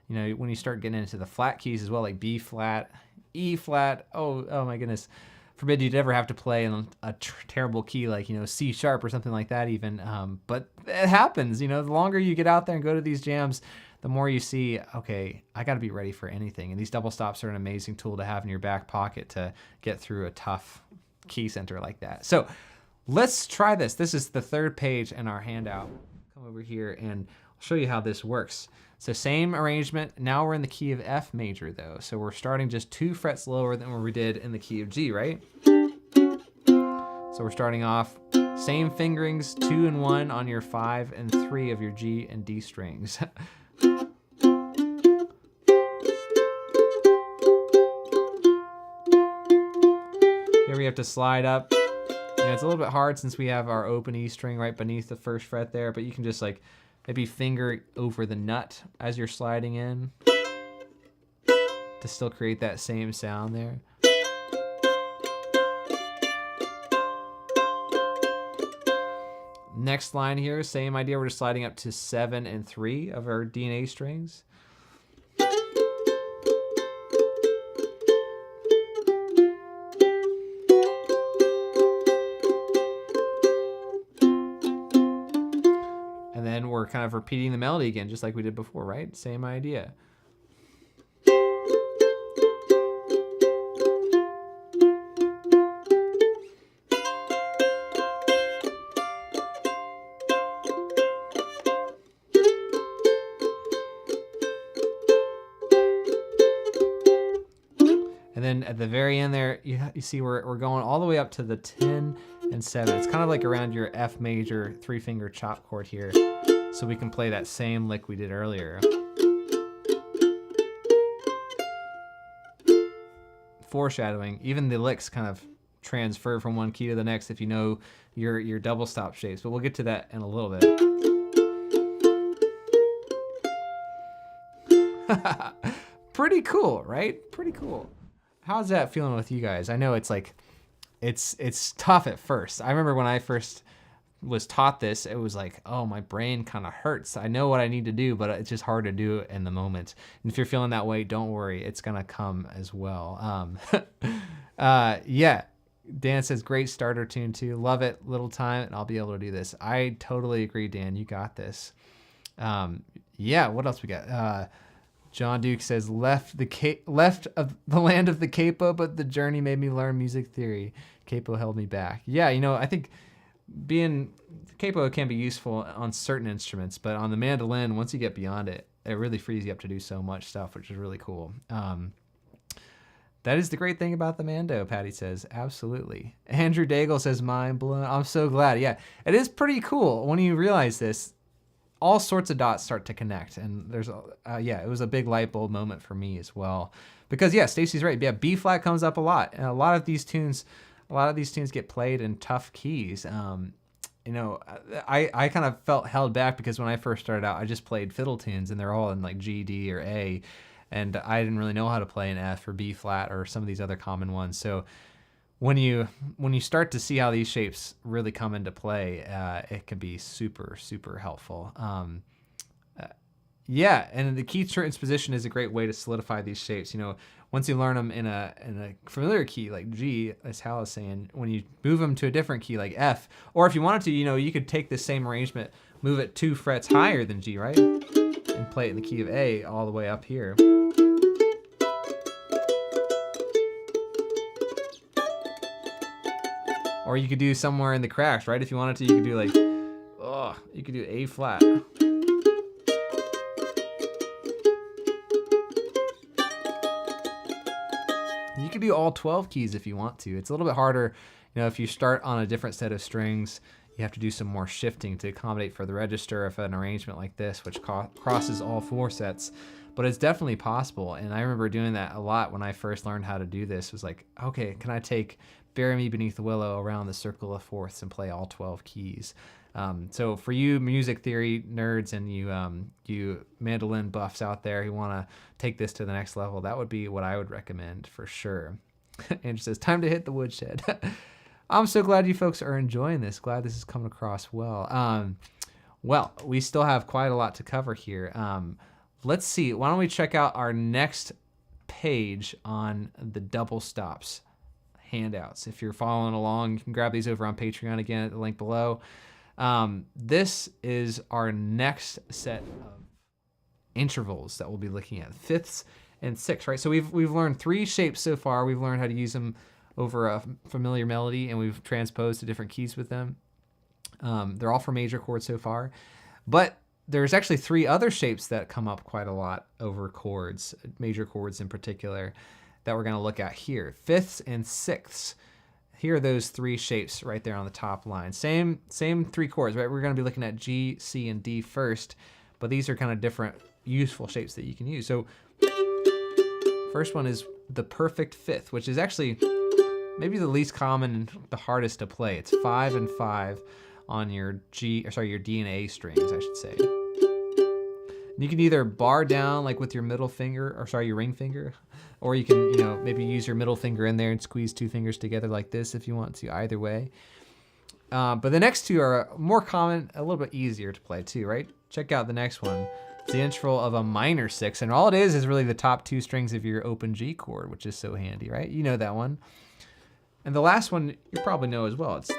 When you start getting into the flat keys as well, like B flat, E flat, oh my goodness. Forbid you'd ever have to play in a terrible key like, C sharp or something like that even. But it happens, the longer you get out there and go to these jams, the more you see, okay, I got to be ready for anything. And these double stops are an amazing tool to have in your back pocket to get through a tough key center like that. So let's try this. This is the 3rd page in our handout. Come over here and I'll show you how this works. So same arrangement. Now we're in the key of F major though. So we're starting just 2 frets lower than what we did in the key of G, right? So we're starting off same fingerings, 2 and 1 on your 5 and 3 of your G and D strings. Here we have to slide up. It's a little bit hard since we have our open E string right beneath the 1st fret there, but you can just maybe finger over the nut as you're sliding in to still create that same sound there. Next line here, same idea. We're just sliding up to 7 and 3 of our D and A strings. And then we're kind of repeating the melody again, just like we did before, right? Same idea. And then at the very end there, you see we're going all the way up to the 10 and 7. It's kind of like around your F major 3-finger chop chord here. So we can play that same lick we did earlier. Foreshadowing, even the licks kind of transfer from one key to the next if you know your double stop shapes, but we'll get to that in a little bit. Pretty cool, right? Pretty cool. How's that feeling with you guys? I know it's tough at first. I remember when I first was taught this, it was like, oh, my brain kind of hurts. I know what I need to do, but it's just hard to do it in the moment. And if you're feeling that way, don't worry, it's gonna come as well. Yeah, Dan says great starter tune too. Love it, little time, and I'll be able to do this. I totally agree, Dan. You got this. Yeah, what else we got? John Duke says left of the land of the capo, but the journey made me learn music theory. Capo held me back. Yeah, I think capo can be useful on certain instruments, but on the mandolin, once you get beyond it, it really frees you up to do so much stuff, which is really cool. That is the great thing about the mando, Patty says. Absolutely. Andrew Daigle says mind blown. I'm so glad. Yeah, it is pretty cool when you realize this. all sorts of dots start to connect. And there's, yeah, it was a big light bulb moment for me as well. Because yeah, Stacy's right. Yeah, B flat comes up a lot. And a lot of these tunes get played in tough keys. You know, I kind of felt held back because when I first started out, I just played fiddle tunes and they're all in like G, D, or A. And I didn't really know how to play an F or B flat or some of these other common ones. So when you start to see how these shapes really come into play, it can be super, super helpful. Yeah, and the key transposition is a great way to solidify these shapes. You know, once you learn them in a familiar key like G, as Hal is saying, when you move them to a different key like F, or if you wanted to, you know, you could take the same arrangement, move it 2 frets higher than G, right? And play it in the key of A all the way up here. Or you could do somewhere in the crash, right? If you wanted to, you could do like, you could do A flat. You can do all 12 keys if you want to. It's a little bit harder, you know, if you start on a different set of strings, you have to do some more shifting to accommodate for the register of an arrangement like this, which crosses all 4 sets. But it's definitely possible, and I remember doing that a lot when I first learned how to do this. It was like, okay, can I take Bury Me Beneath the Willow around the circle of fourths and play all 12 keys? So for you music theory nerds and you mandolin buffs out there who want to take this to the next level, that would be what I would recommend for sure. Andrew says, time to hit the woodshed. I'm so glad you folks are enjoying this. Glad this is coming across well. Well, we still have quite a lot to cover here. Let's see. Why don't we check out our next page on the double stops handouts. If you're following along, you can grab these over on Patreon again at the link below. This is our next set of intervals that we'll be looking at, fifths and sixths, right? So we've learned 3 shapes so far. We've learned how to use them over a familiar melody, and we've transposed to different keys with them. They're all for major chords so far, but there's actually 3 other shapes that come up quite a lot over chords, major chords in particular, that we're going to look at here. Fifths and sixths. Here are those 3 shapes right there on the top line. Same 3 chords, right? We're going to be looking at G, C, and D first, but these are kind of different useful shapes that you can use. So first one is the perfect fifth, which is actually maybe the least common and the hardest to play. It's 5 and 5 on your your D and A strings, I should say. And you can either bar down like with your middle finger, your ring finger, or you can, you know, maybe use your middle finger in there and squeeze 2 fingers together like this if you want to, either way. But the next 2 are more common, a little bit easier to play too, right? Check out the next one. It's the interval of a minor 6, and all it is really the top 2 strings of your open G chord, which is so handy, right? You know that one. And the last one you probably know as well. It's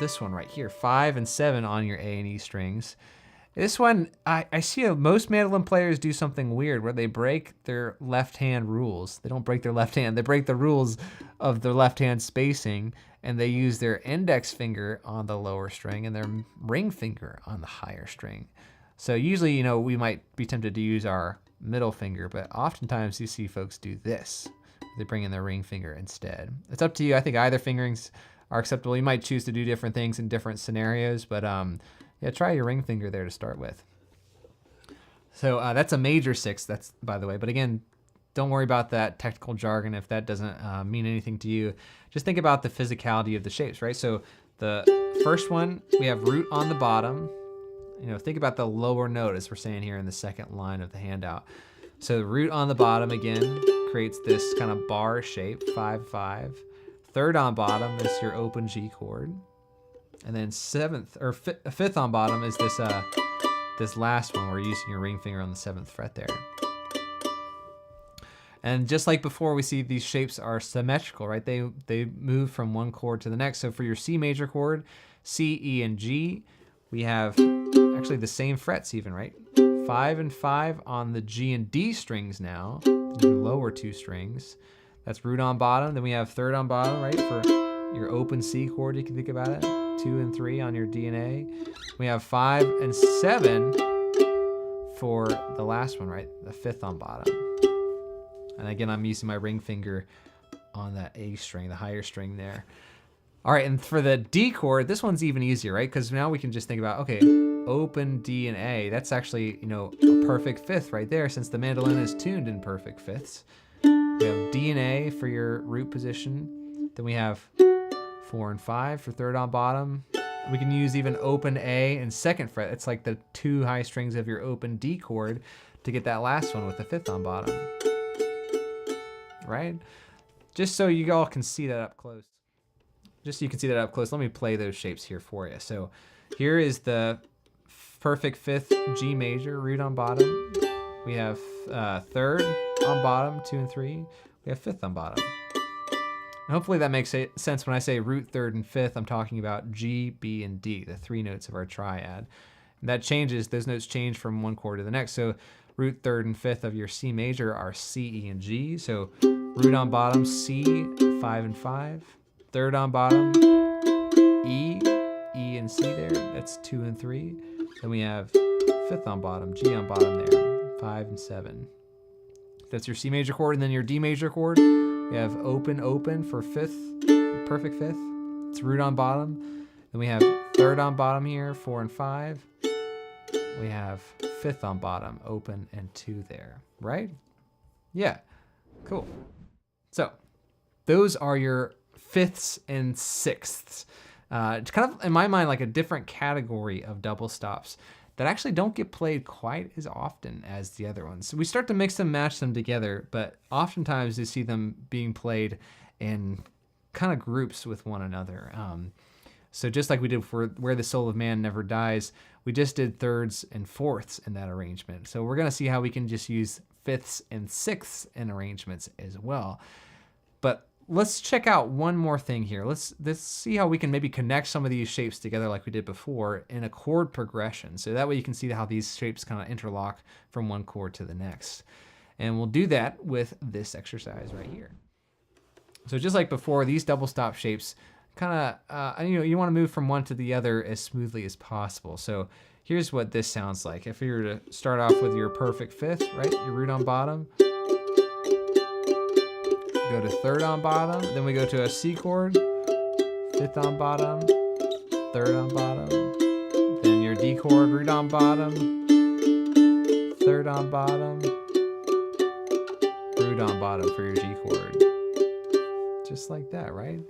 this one right here, 5 and 7 on your A and E strings. This one, I see most mandolin players do something weird where they break their left hand rules. They don't break their left hand, they break the rules of their left hand spacing, and they use their index finger on the lower string and their ring finger on the higher string. So usually, you know, we might be tempted to use our middle finger, but oftentimes you see folks do this. They bring in their ring finger instead. It's up to you. I think either fingerings are acceptable. You might choose to do different things in different scenarios, but yeah, try your ring finger there to start with. So that's a major 6, that's by the way. But again, don't worry about that technical jargon if that doesn't mean anything to you. Just think about the physicality of the shapes, right? So the first one, we have root on the bottom. You know, think about the lower note as we're saying here in the second line of the handout. So root on the bottom again creates this kind of bar shape, 5-5. Third on bottom is your open G chord. And then fifth on bottom is this this last one. We're using your ring finger on the 7th fret there. And just like before, we see these shapes are symmetrical, right? They move from one chord to the next. So for your C major chord, C, E, and G, we have actually the same frets even, right? 5 and 5 on the G and D strings now, the lower 2 strings. That's root on bottom. Then we have third on bottom, right? For your open C chord, you can think about it. 2 and 3 on your D and A. We have 5 and 7 for the last one, right? The 5th on bottom. And again, I'm using my ring finger on that A string, the higher string there. All right, and for the D chord, this one's even easier, right? Because now we can just think about, okay, open D and A. That's actually, you know, a perfect fifth right there, since the mandolin is tuned in perfect fifths. We have D and A for your root position. Then we have 4 and 5 for third on bottom. We can use even open A and second fret. It's like the 2 high strings of your open D chord to get that last one with the fifth on bottom. Right? Just so you all can see that up close. Just so you can see that up close, let me play those shapes here for you. So here is the perfect fifth G major, root on bottom. We have third on bottom, 2 and 3. We have fifth on bottom. And hopefully that makes sense. When I say root, third, and fifth, I'm talking about G, B, and D, the 3 notes of our triad. And that changes, those notes change from one chord to the next. So root, third, and fifth of your C major are C, E, and G. So root on bottom, C, 5 and 5. Third on bottom, E, E and C there, that's 2 and 3. Then we have fifth on bottom, G on bottom there, 5 and 7. That's your C major chord, and then your D major chord. We have open, open for fifth, perfect fifth. It's root on bottom. Then we have third on bottom here, 4 and 5. We have fifth on bottom, open and 2 there, right? Yeah, cool. So those are your fifths and sixths. It's kind of, in my mind, like a different category of double stops that actually don't get played quite as often as the other ones. So we start to mix them, match them together, but oftentimes you see them being played in kind of groups with one another. So just like we did for Where the Soul of Man Never Dies, we just did thirds and fourths in that arrangement. So we're gonna see how we can just use fifths and sixths in arrangements as well. But let's check out one more thing here. Let's see how we can maybe connect some of these shapes together like we did before in a chord progression. So that way you can see how these shapes kind of interlock from one chord to the next. And we'll do that with this exercise right here. So just like before, these double stop shapes kind of, you want to move from one to the other as smoothly as possible. So here's what this sounds like. If you were to start off with your perfect fifth, right? Your root on bottom. Go to third on bottom, then we go to a C chord, fifth on bottom, third on bottom, then your D chord, root on bottom, third on bottom, root on bottom for your G chord. Just like that, right?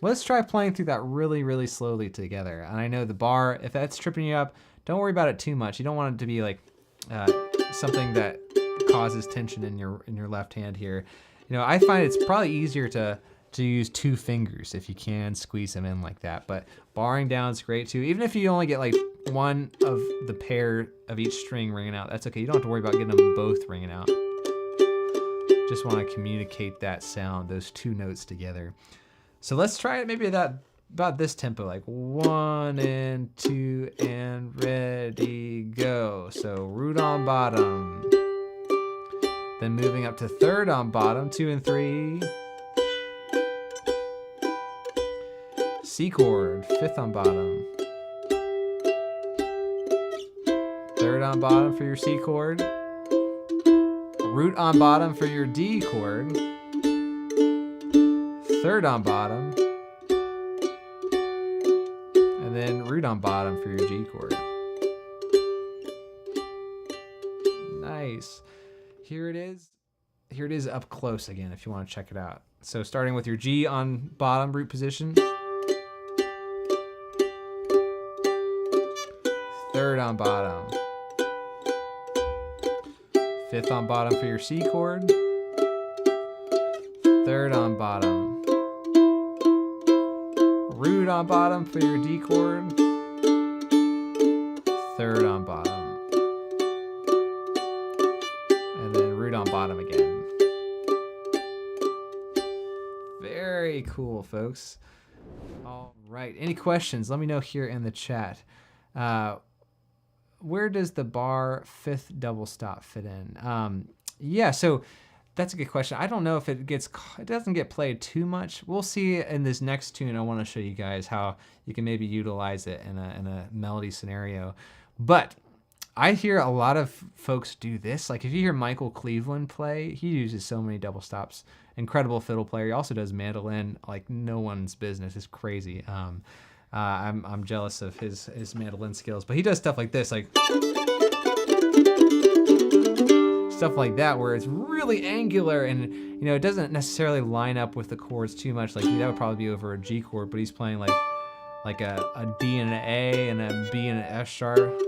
Let's try playing through that really, really slowly together. And I know the bar, if that's tripping you up, don't worry about it too much. You don't want it to be like something that causes tension in your left hand here. You know, I find it's probably easier to use 2 fingers if you can squeeze them in like that. But barring down is great too. Even if you only get like one of the pair of each string ringing out, that's okay. You don't have to worry about getting them both ringing out. Just want to communicate that sound, those 2 notes together. So let's try it maybe about this tempo, like 1 and 2 and ready, go. So root on bottom. Then moving up to third on bottom, 2 and 3. C chord, fifth on bottom. Third on bottom for your C chord. Root on bottom for your D chord. Third on bottom. And then root on bottom for your G chord. Nice. Here it is. Here it is up close again if you want to check it out. So starting with your G on bottom root position. Third on bottom. Fifth on bottom for your C chord. Third on bottom. Root on bottom for your D chord. Third on bottom. And then root on bottom again. Very cool, folks. All right, any questions? Let me know here in the chat. Where does the bar fifth double stop fit in? Yeah, so that's a good question. I don't know if it doesn't get played too much. We'll see in this next tune. I want to show you guys how you can maybe utilize it in a melody scenario. But I hear a lot of folks do this. Like if you hear Michael Cleveland play, he uses so many double stops. Incredible fiddle player. He also does mandolin like no one's business. It's crazy. I'm jealous of his mandolin skills, but he does stuff like this, like stuff like that, where it's really angular and it doesn't necessarily line up with the chords too much. Like that would probably be over a G chord, but he's playing like a D and an A and a B and an F sharp.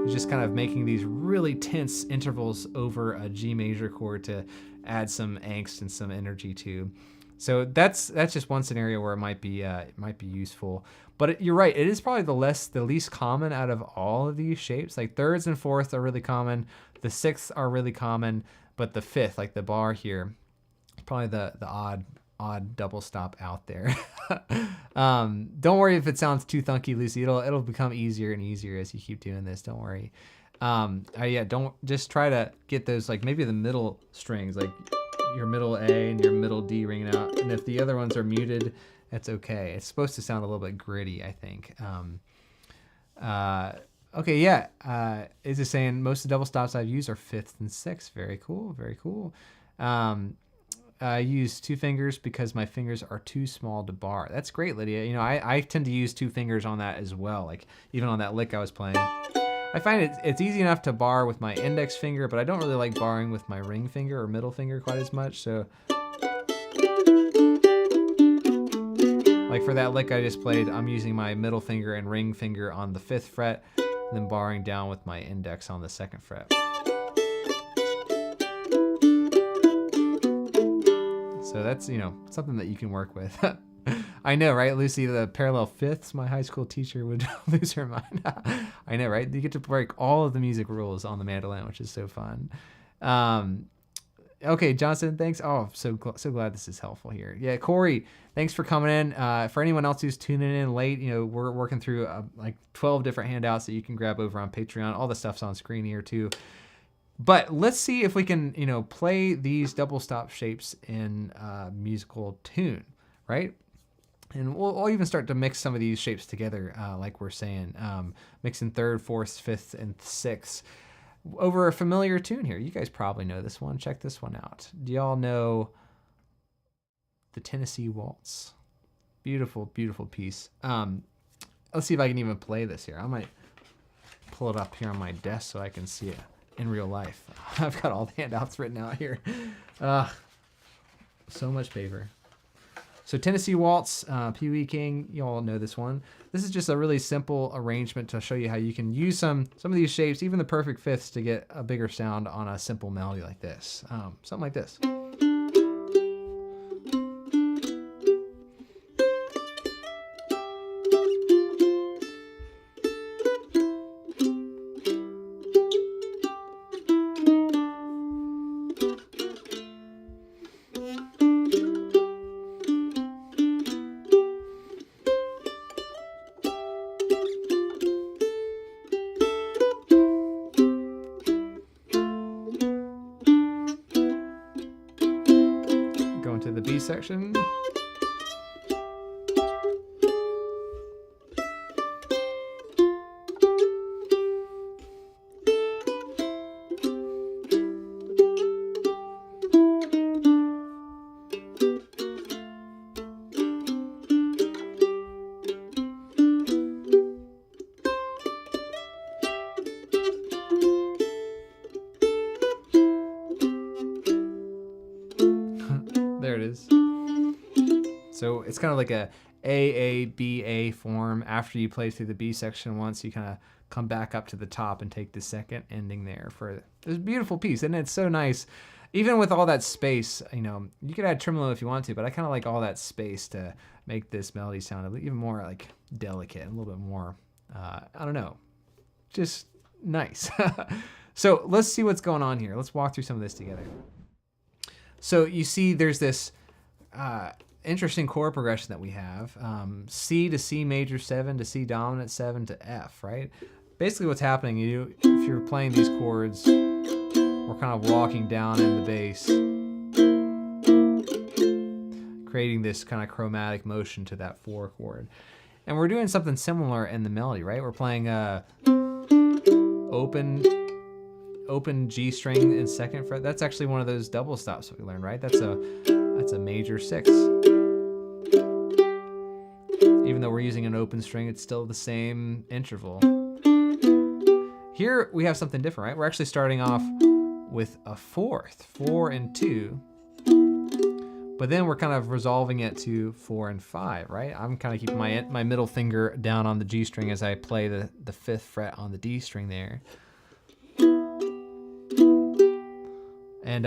He's just kind of making these really tense intervals over a G major chord to add some angst and some energy to. So that's just one scenario where it might be useful. But you're right, it is probably the least common out of all of these shapes. Like thirds and fourths are really common, the sixths are really common, but the fifth, like the bar here, probably the odd double stop out there. Don't worry if it sounds too thunky, Lucy. It'll become easier and easier as you keep doing this. Don't worry. Yeah, don't just try to get those, like maybe the middle strings, like your middle A and your middle D ringing out. And if the other ones are muted, that's okay. It's supposed to sound a little bit gritty, I think. Okay, yeah. It's just saying most of the double stops I've used are fifths and sixths. Very cool, very cool. I use 2 fingers because my fingers are too small to bar. That's great, Lydia. I tend to use 2 fingers on that as well. Like even on that lick I was playing. I find it's easy enough to bar with my index finger, but I don't really like barring with my ring finger or middle finger quite as much. So like for that lick I just played, I'm using my middle finger and ring finger on the 5th fret, and then barring down with my index on the 2nd fret. So that's, something that you can work with. I know, right, Lucy? The parallel fifths, my high school teacher would lose her mind. I know, right? You get to break all of the music rules on the mandolin, which is so fun. Okay, Johnson, thanks. Oh, so glad this is helpful here. Yeah, Corey, thanks for coming in. For anyone else who's tuning in late, we're working through like 12 different handouts that you can grab over on Patreon. All the stuff's on screen here too. But let's see if we can, play these double stop shapes in musical tune, right? And we'll even start to mix some of these shapes together, like we're saying, mixing 3rd, 4th, 5th, and 6th over a familiar tune here. You guys probably know this one. Check this one out. Do y'all know the Tennessee Waltz? Beautiful, beautiful piece. Let's see if I can even play this here. I might pull it up here on my desk so I can see it in real life. I've got all the handouts written out here. So much paper. So Tennessee Waltz, Pee Wee King, you all know this one. This is just a really simple arrangement to show you how you can use some of these shapes, even the perfect fifths, to get a bigger sound on a simple melody like this. Something like this. To the B section. There it is. So it's kind of like a A, form. After you play through the B section once, you kind of come back up to the top and take the second ending there for this beautiful piece. And it's so nice. Even with all that space, you could add tremolo if you want to, but I kind of like all that space to make this melody sound even more like delicate, a little bit more, I don't know, just nice. So let's see what's going on here. Let's walk through some of this together. So you see there's this interesting chord progression that we have. C to C major 7 to C dominant 7 to F, right? Basically what's happening, if you're playing these chords, we're kind of walking down in the bass, creating this kind of chromatic motion to that 4 chord. And we're doing something similar in the melody, right? We're playing open G string in 2nd fret. That's actually one of those double stops that we learned, right? That's a major 6. even though we're using an open string, it's still the same interval. Here we have something different, right? We're actually starting off with a fourth, 4 and 2. But then we're kind of resolving it to 4 and 5, right? I'm kind of keeping my middle finger down on the G string as I play the 5th fret on the D string there. And,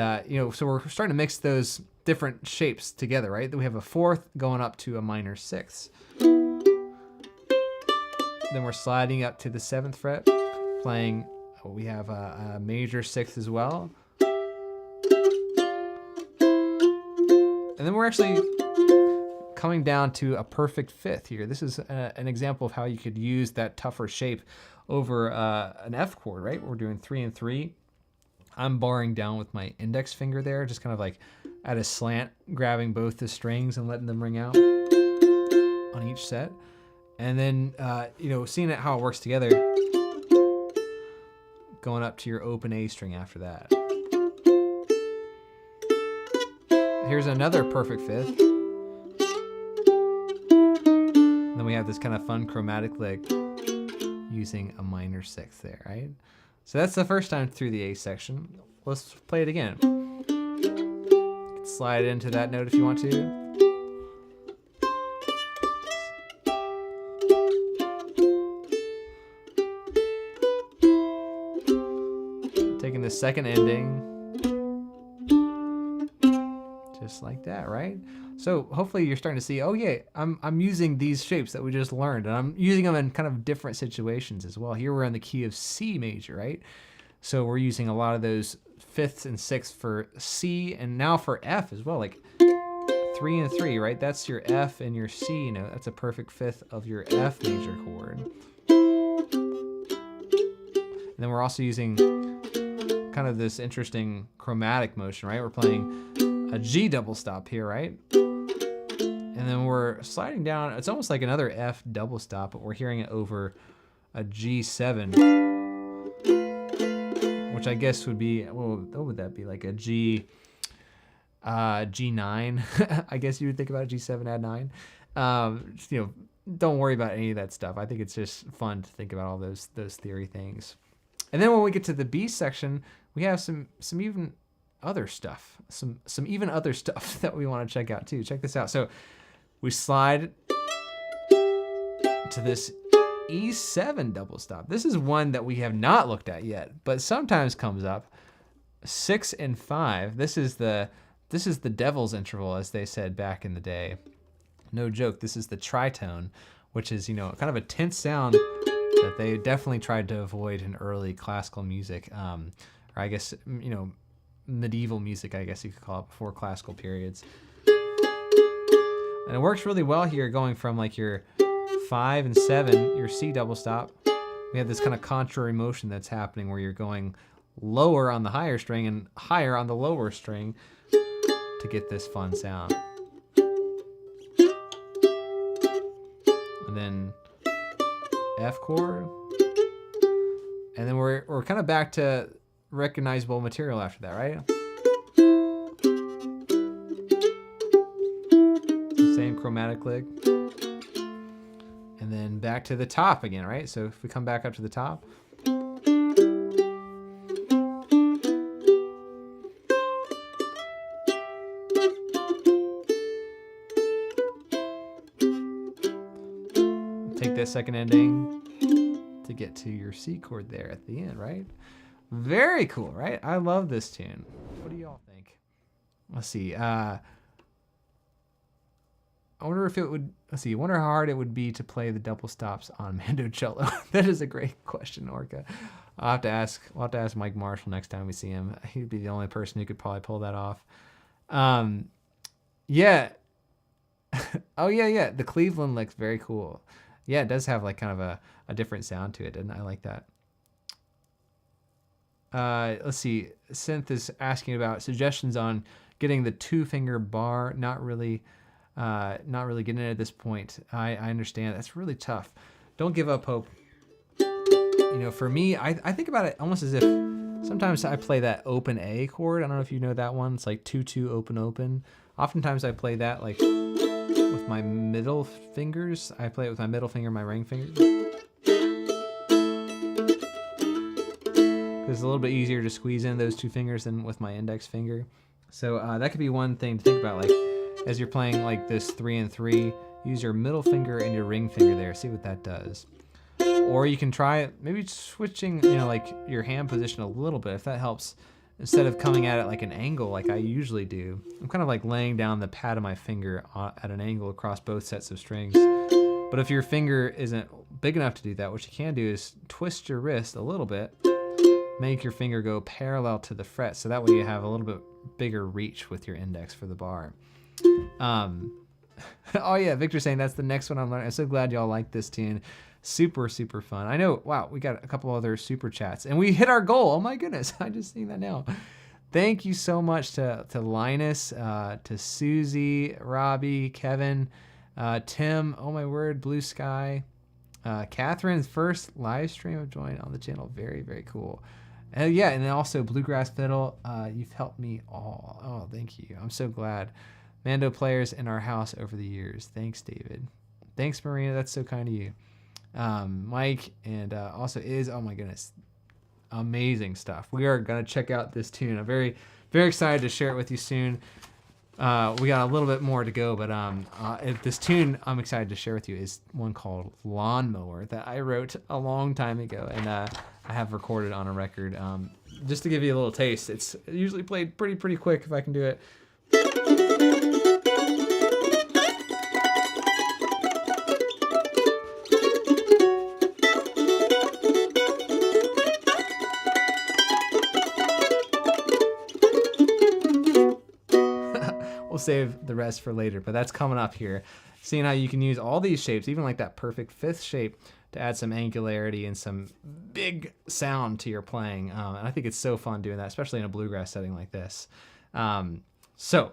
so we're starting to mix those different shapes together, right? Then we have a 4th going up to a minor 6th. Then we're sliding up to the 7th fret, playing, we have a major 6th as well. And then we're actually coming down to a perfect 5th here. This is an example of how you could use that tougher shape over an F chord, right? We're doing 3 and 3. I'm barring down with my index finger there, just kind of like at a slant, grabbing both the strings and letting them ring out on each set. And then, seeing how it works together, going up to your open A string after that. Here's another perfect 5th. And then we have this kind of fun chromatic lick using a minor 6th there, right? So that's the first time through the A section. Let's play it again. You can slide into that note if you want to. Taking the second ending. Just like that, right? So hopefully you're starting to see, oh yeah, I'm using these shapes that we just learned, and I'm using them in kind of different situations as well. Here we're in the key of C major, right? So we're using a lot of those 5ths and 6ths for C, and now for F as well, like 3 and 3, right? That's your F and your C note. That's a perfect 5th of your F major chord. And then we're also using kind of this interesting chromatic motion, right? We're playing a G double stop here, right? And then we're sliding down. It's almost like another F double stop, but we're hearing it over a G7, which I guess would be, well, what would that be? Like a G9. I guess you would think about G7 add 9. Don't worry about any of that stuff. I think it's just fun to think about all those theory things. And then when we get to the B section, we have some even other stuff, some even other stuff that we want to check out too. Check this out. So we slide to this E7 double stop. This is one that we have not looked at yet, but sometimes comes up. 6 and 5. This is the devil's interval, as they said back in the day. No joke. This is the tritone, which is kind of a tense sound that they definitely tried to avoid in early classical music, or I guess medieval music, I guess you could call it, before classical periods. And it works really well here, going from like your 5 and 7, your C double stop. We have this kind of contrary motion that's happening where you're going lower on the higher string and higher on the lower string to get this fun sound. And then F chord. And then we're kind of back to recognizable material after that, right? Same chromatic lick. And then back to the top again, right? So if we come back up to the top. Take that second ending to get to your C chord there at the end, right? Very cool, right? I love this tune. What do y'all think? Let's see. I wonder if it would, I wonder how hard it would be to play the double stops on Mandocello. That is a great question, Orca. We'll have to ask Mike Marshall next time we see him. He'd be the only person who could probably pull that off. Yeah. Oh, yeah. The Cleveland lick's very cool. Yeah, it does have like kind of a different sound to it, doesn't it? I like that. Let's see. Synth is asking about suggestions on getting the 2-finger bar. Not really getting it at this point. I understand. That's really tough. Don't give up hope. For me, I think about it almost as if sometimes I play that open A chord. I don't know if you know that one. It's like 2-2 open open. Oftentimes I play that like with with my middle fingers. I play it with my middle finger and my ring finger. It's a little bit easier to squeeze in those two fingers than with my index finger. So that could be one thing to think about, like as you're playing like this 3 and 3, use your middle finger and your ring finger there, see what that does. Or you can try maybe switching, you know, like your hand position a little bit, if that helps. Instead of coming at it like an angle like I usually do, I'm kind of like laying down the pad of my finger at an angle across both sets of strings. But if your finger isn't big enough to do that, what you can do is twist your wrist a little bit, make your finger go parallel to the fret, so that way you have a little bit bigger reach with your index for the bar. Oh yeah, Victor's saying that's the next one I'm learning. I'm so glad y'all like this tune. Super, super fun. I know, wow, we got a couple other super chats and we hit our goal. Oh my goodness, I just seen that now. Thank you so much to Linus, to Susie, Robbie, Kevin, Tim, oh my word, Blue Sky, Catherine's first live stream of join on the channel. Very, very cool. Yeah, and then also Bluegrass Fiddle, you've helped me all. Oh, thank you. I'm so glad. Mando players in our house over the years. Thanks, David. Thanks, Marina. That's so kind of you. Mike, and also oh my goodness, amazing stuff. We are gonna check out this tune. I'm very, very excited to share it with you soon. We got a little bit more to go, but this tune I'm excited to share with you is one called Lawnmower that I wrote a long time ago, and I have recorded on a record. Just to give you a little taste, it's usually played pretty quick if I can do it. We'll save the rest for later, but that's coming up here. Seeing how you can use all these shapes, even like that perfect fifth shape, to add some angularity and some big sound to your playing. And I think it's so fun doing that, especially in a bluegrass setting like this. So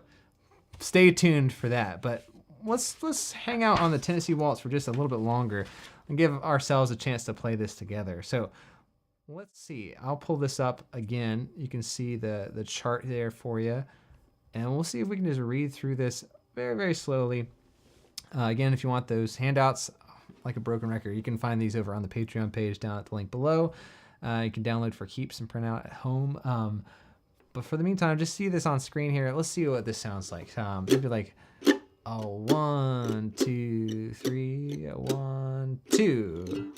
stay tuned for that. But let's hang out on the Tennessee Waltz for just a little bit longer and give ourselves a chance to play this together. So let's see. I'll pull this up again. You can see the chart there for you. And we'll see if we can just read through this very, very slowly. Again, if you want those handouts, like a broken record, you can find these over on the Patreon page down at the link below. You can download for keeps and print out at home. But for the meantime, just see this on screen here. Let's see what this sounds like. Maybe like a 1, 2, 3, 1, 2.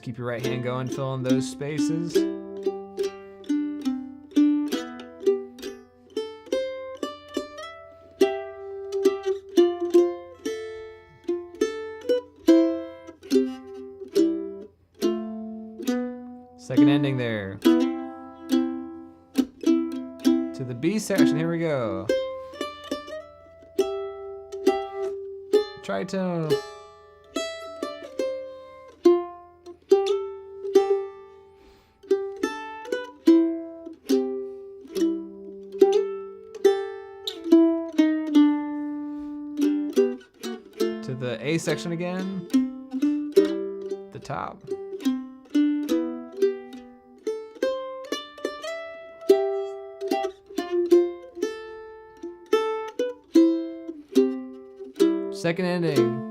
Keep your right hand going, fill in those spaces. Second ending there. To the B section, here we go. Tritone. The A section again, the top. Second ending.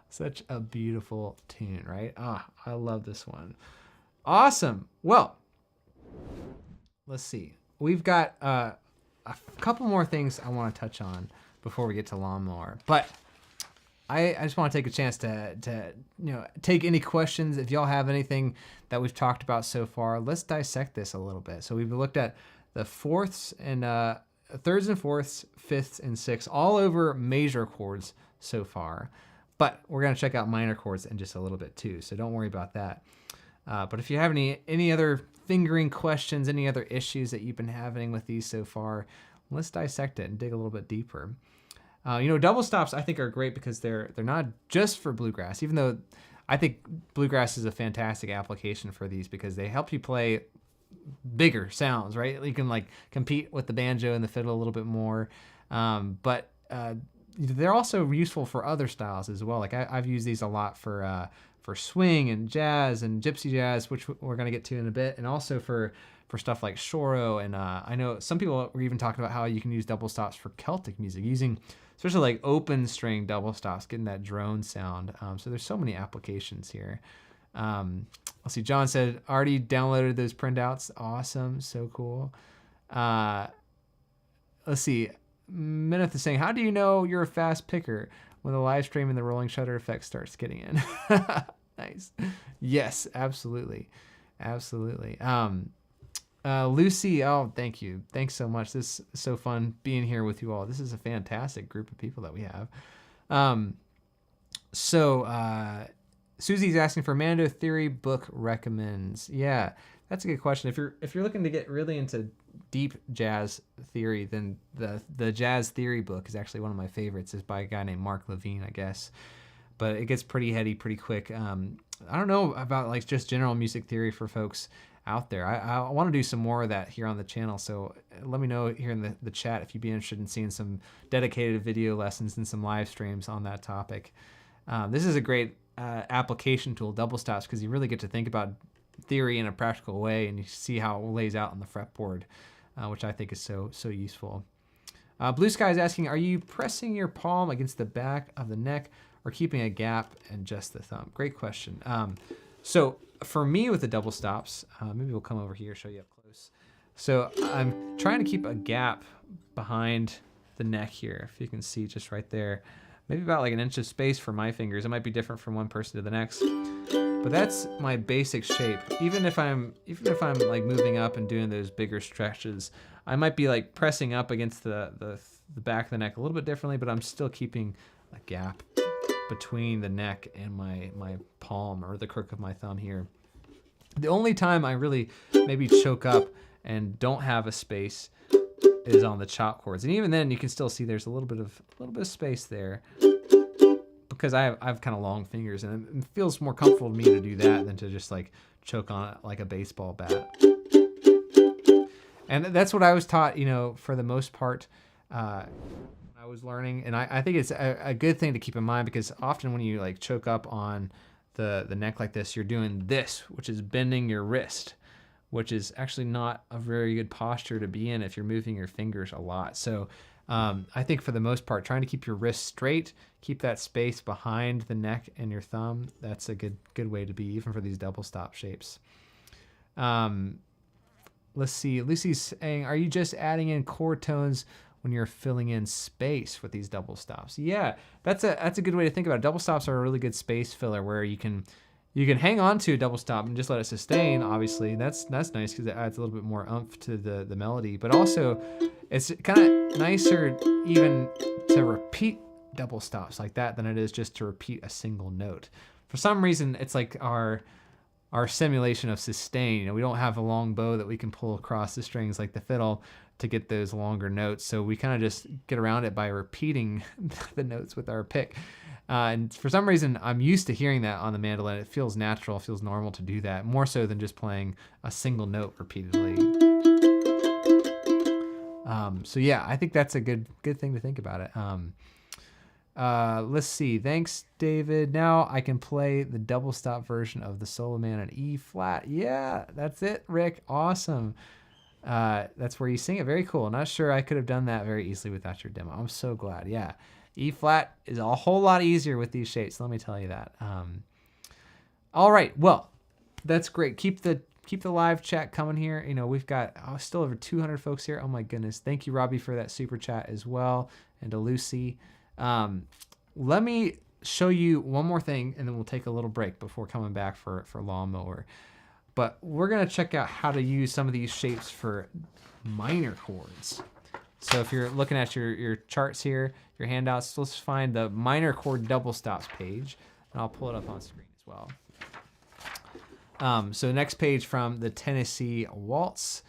Such a beautiful tune, right? I love this one. Awesome. Well, let's see. We've got a couple more things I want to touch on before we get to Lawnmower. But I just want to take a chance to take any questions. If y'all have anything that we've talked about so far, let's dissect this a little bit. So we've looked at the fourths and thirds and fourths, fifths and sixths, all over major chords so far. But we're going to check out minor chords in just a little bit too, so don't worry about that. But if you have any other fingering questions, any other issues that you've been having with these so far, let's dissect it and dig a little bit deeper. Double stops I think are great because they're not just for bluegrass, even though I think bluegrass is a fantastic application for these because they help you play bigger sounds, right? You can like compete with the banjo and the fiddle a little bit more, but they're also useful for other styles as well. Like I've used these a lot for swing and jazz and gypsy jazz, which we're gonna get to in a bit, and also for stuff like choro. And I know some people were even talking about how you can use double stops for Celtic music, using especially like open string double stops, getting that drone sound. So there's so many applications here. Let's see. John said, already downloaded those printouts. Awesome. So cool. Let's see. Mineth is saying, how do you know you're a fast picker when the live stream and the rolling shutter effect starts getting in? Nice. Yes, absolutely. Absolutely. Lucy, oh, thank you. Thanks so much. This is so fun being here with you all. This is a fantastic group of people that we have. Susie's asking for Mando Theory book recommends. Yeah, that's a good question. If you're looking to get really into deep jazz theory, then the Jazz Theory book is actually one of my favorites. It's by a guy named Mark Levine, I guess. But it gets pretty heady pretty quick. I don't know about like just general music theory for folks out there. I want to do some more of that here on the channel, so let me know here in the chat if you'd be interested in seeing some dedicated video lessons and some live streams on that topic. This is a great application tool, double stops, because you really get to think about theory in a practical way, and you see how it lays out on the fretboard, which I think is so useful. Blue Sky is asking, are you pressing your palm against the back of the neck or keeping a gap and just the thumb? Great question. So for me with the double stops, maybe we'll come over here, show you up close. So I'm trying to keep a gap behind the neck here, if you can see just right there. Maybe about like an inch of space for my fingers. It might be different from one person to the next, but that's my basic shape. Even if I'm like moving up and doing those bigger stretches, I might be like pressing up against the back of the neck a little bit differently, but I'm still keeping a gap between the neck and my palm or the crook of my thumb here. The only time I really maybe choke up and don't have a space is on the chop chords, and even then you can still see there's a little bit of space there because I have kind of long fingers, and it feels more comfortable to me to do that than to just like choke on it like a baseball bat. And that's what I was taught, for the most part. I was learning, and I think it's a good thing to keep in mind, because often when you like choke up on the neck like this, you're doing this, which is bending your wrist, which is actually not a very good posture to be in if you're moving your fingers a lot. So I think for the most part, trying to keep your wrist straight, keep that space behind the neck and your thumb, that's a good way to be, even for these double stop shapes. Let's see, Lucy's saying, are you just adding in chord tones when you're filling in space with these double stops? Yeah, that's a good way to think about it. Double stops are a really good space filler where you can hang on to a double stop and just let it sustain. Obviously, that's nice because it adds a little bit more oomph to the melody. But also, it's kind of nicer even to repeat double stops like that than it is just to repeat a single note. For some reason, it's like our simulation of sustain. We don't have a long bow that we can pull across the strings like the fiddle to get those longer notes. So we kind of just get around it by repeating the notes with our pick. And for some reason, I'm used to hearing that on the mandolin. It feels natural, it feels normal to do that, more so than just playing a single note repeatedly. So yeah, I think that's a good thing to think about it. Let's see. Thanks, David. Now I can play the double stop version of the Solo Man in E flat. Yeah, that's it, Rick. Awesome. That's where you sing it. Very cool. Not sure I could have done that very easily without your demo. I'm so glad. Yeah. E flat is a whole lot easier with these shapes. Let me tell you that. All right. Well, that's great. Keep the live chat coming here. We've got still over 200 folks here. Oh my goodness. Thank you, Robbie, for that super chat as well. And to Lucy. Let me show you one more thing, and then we'll take a little break before coming back for lawnmower. But we're going to check out how to use some of these shapes for minor chords. So if you're looking at your charts here, your handouts, let's find the minor chord double stops page, and I'll pull it up on screen as well. So next page from the Tennessee Waltz,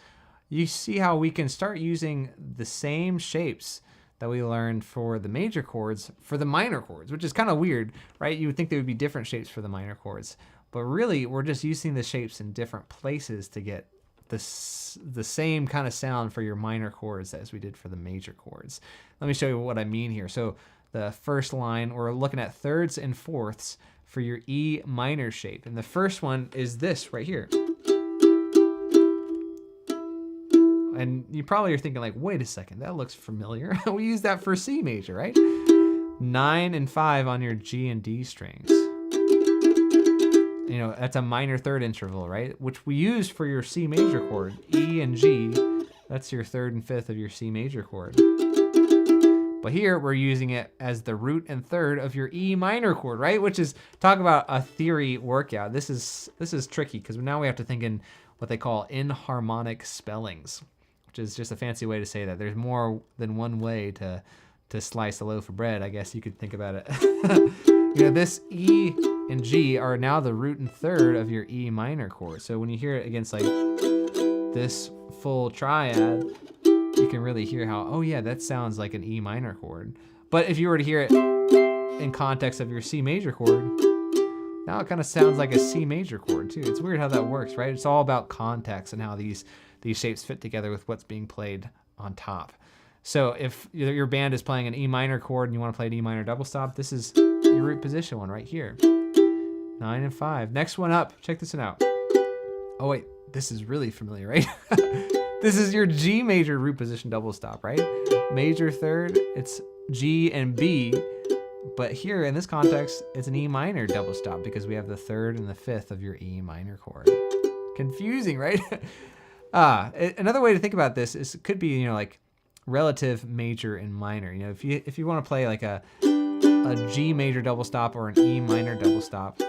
you see how we can start using the same shapes that we learned for the major chords for the minor chords, which is kind of weird, right? You would think there would be different shapes for the minor chords, but really we're just using the shapes in different places to get the same kind of sound for your minor chords as we did for the major chords. Let me show you what I mean here. So the first line, we're looking at thirds and fourths for your E minor shape. And the first one is this right here. And you probably are thinking like, wait a second, that looks familiar. We use that for C major, right? 9 and 5 on your G and D strings. You know, that's a minor third interval, right? Which we use for your C major chord. E and G, that's your third and fifth of your C major chord. But here we're using it as the root and third of your E minor chord, right? Which is, talk about a theory workout. This is tricky because now we have to think in what they call inharmonic spellings, which is just a fancy way to say that there's more than one way to slice a loaf of bread, I guess you could think about it. You know, this E and G are now the root and third of your E minor chord. So when you hear it against like this full triad, you can really hear how, oh yeah, that sounds like an E minor chord. But if you were to hear it in context of your C major chord, now it kind of sounds like a C major chord too. It's weird how that works, right? It's all about context and how these shapes fit together with what's being played on top. So if your band is playing an E minor chord and you want to play an E minor double stop, this is your root position one right here. 9 and 5. Next one up, check this one out. Oh wait, this is really familiar, right? This is your G major root position double stop, right? Major third, it's G and B, but here in this context, it's an E minor double stop because we have the third and the fifth of your E minor chord. Confusing, right? Another way to think about this is, it could be, you know, like relative major and minor. You know, if you want to play like a G major double stop or an E minor double stop,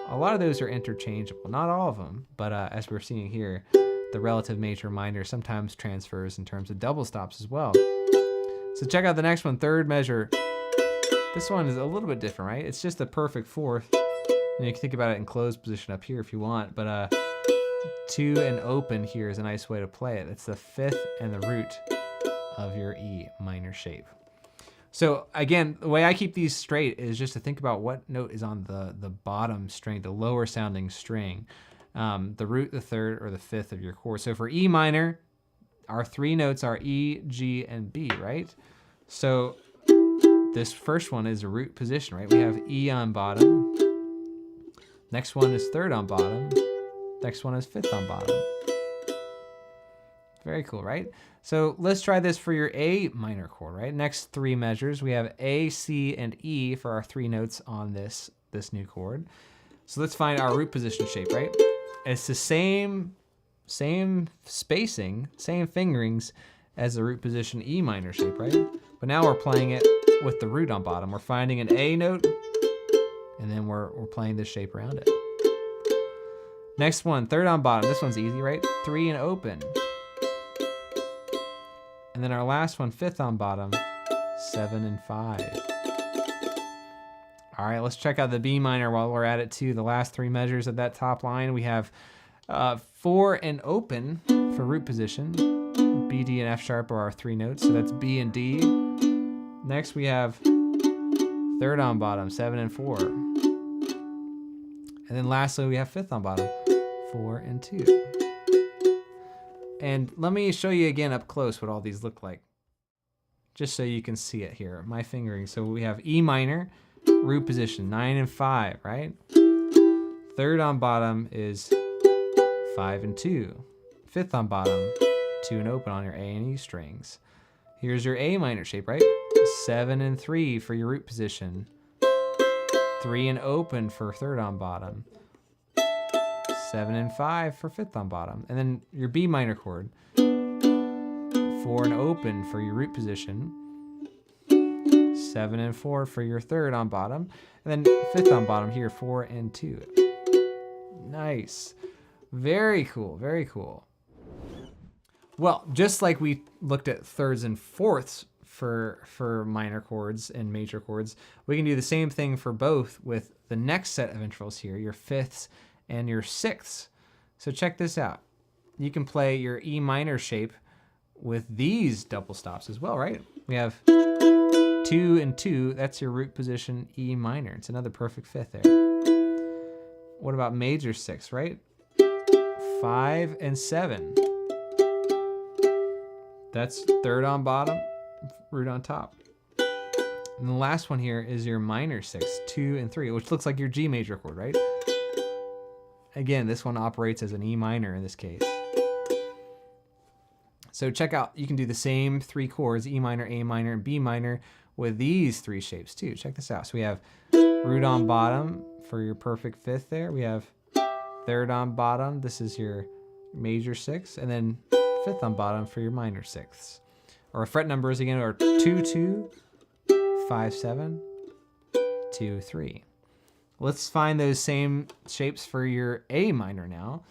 a lot of those are interchangeable. Not all of them, but as we're seeing here, the relative major minor sometimes transfers in terms of double stops as well. So check out the next one, third measure. This one is a little bit different, right? It's just the perfect fourth. And you can think about it in closed position up here if you want, but 2 and open here is a nice way to play it. It's the fifth and the root of your E minor shape. So again, the way I keep these straight is just to think about what note is on the bottom string, the lower sounding string, the root, the third, or the fifth of your chord. So for E minor, our three notes are E, G, and B, right? So this first one is a root position, right? We have E on bottom. Next one is third on bottom. Next one is fifth on bottom. Very cool, right? So let's try this for your A minor chord, right? Next three measures, we have A, C, and E for our three notes on this new chord. So let's find our root position shape, right? It's the same spacing, same fingerings as the root position E minor shape, right? But now we're playing it with the root on bottom. We're finding an A note, and then we're playing this shape around it. Next one, third on bottom. This one's easy, right? 3 and open. And then our last one, fifth on bottom, 7 and 5. All right, let's check out the B minor while we're at it too. The last three measures of that top line, we have 4 and open for root position. B, D, and F sharp are our three notes, so that's B and D. Next we have third on bottom, 7 and 4. And then lastly we have fifth on bottom, 4 and 2. And let me show you again up close what all these look like, just so you can see it here, my fingering. So we have E minor, root position, 9 and 5, right? Third on bottom is 5 and 2. Fifth on bottom, 2 and open on your A and E strings. Here's your A minor shape, right? 7 and 3 for your root position. 3 and open for third on bottom. 7 and 5 for fifth on bottom. And then your B minor chord. 4 and open for your root position. 7 and 4 for your third on bottom. And then fifth on bottom here, 4 and 2. Nice. Very cool, very cool. Well, just like we looked at thirds and fourths for minor chords and major chords, we can do the same thing for both with the next set of intervals here, your fifths and your sixths. So check this out. You can play your E minor shape with these double stops as well, right? We have 2 and 2. That's your root position E minor. It's another perfect fifth there. What about major 6, right? 5 and 7. That's third on bottom, root on top. And the last one here is your minor 6, 2 and 3, which looks like your G major chord, right? Again, this one operates as an E minor in this case. So check out, you can do the same 3 chords, E minor, A minor, and B minor, with these 3 shapes too. Check this out. So we have root on bottom for your perfect fifth there. We have third on bottom. This is your major 6, and then fifth on bottom for your minor 6ths. Our fret numbers again are 2, 2, 5, 7, 2, 3. Let's find those same shapes for your A minor now.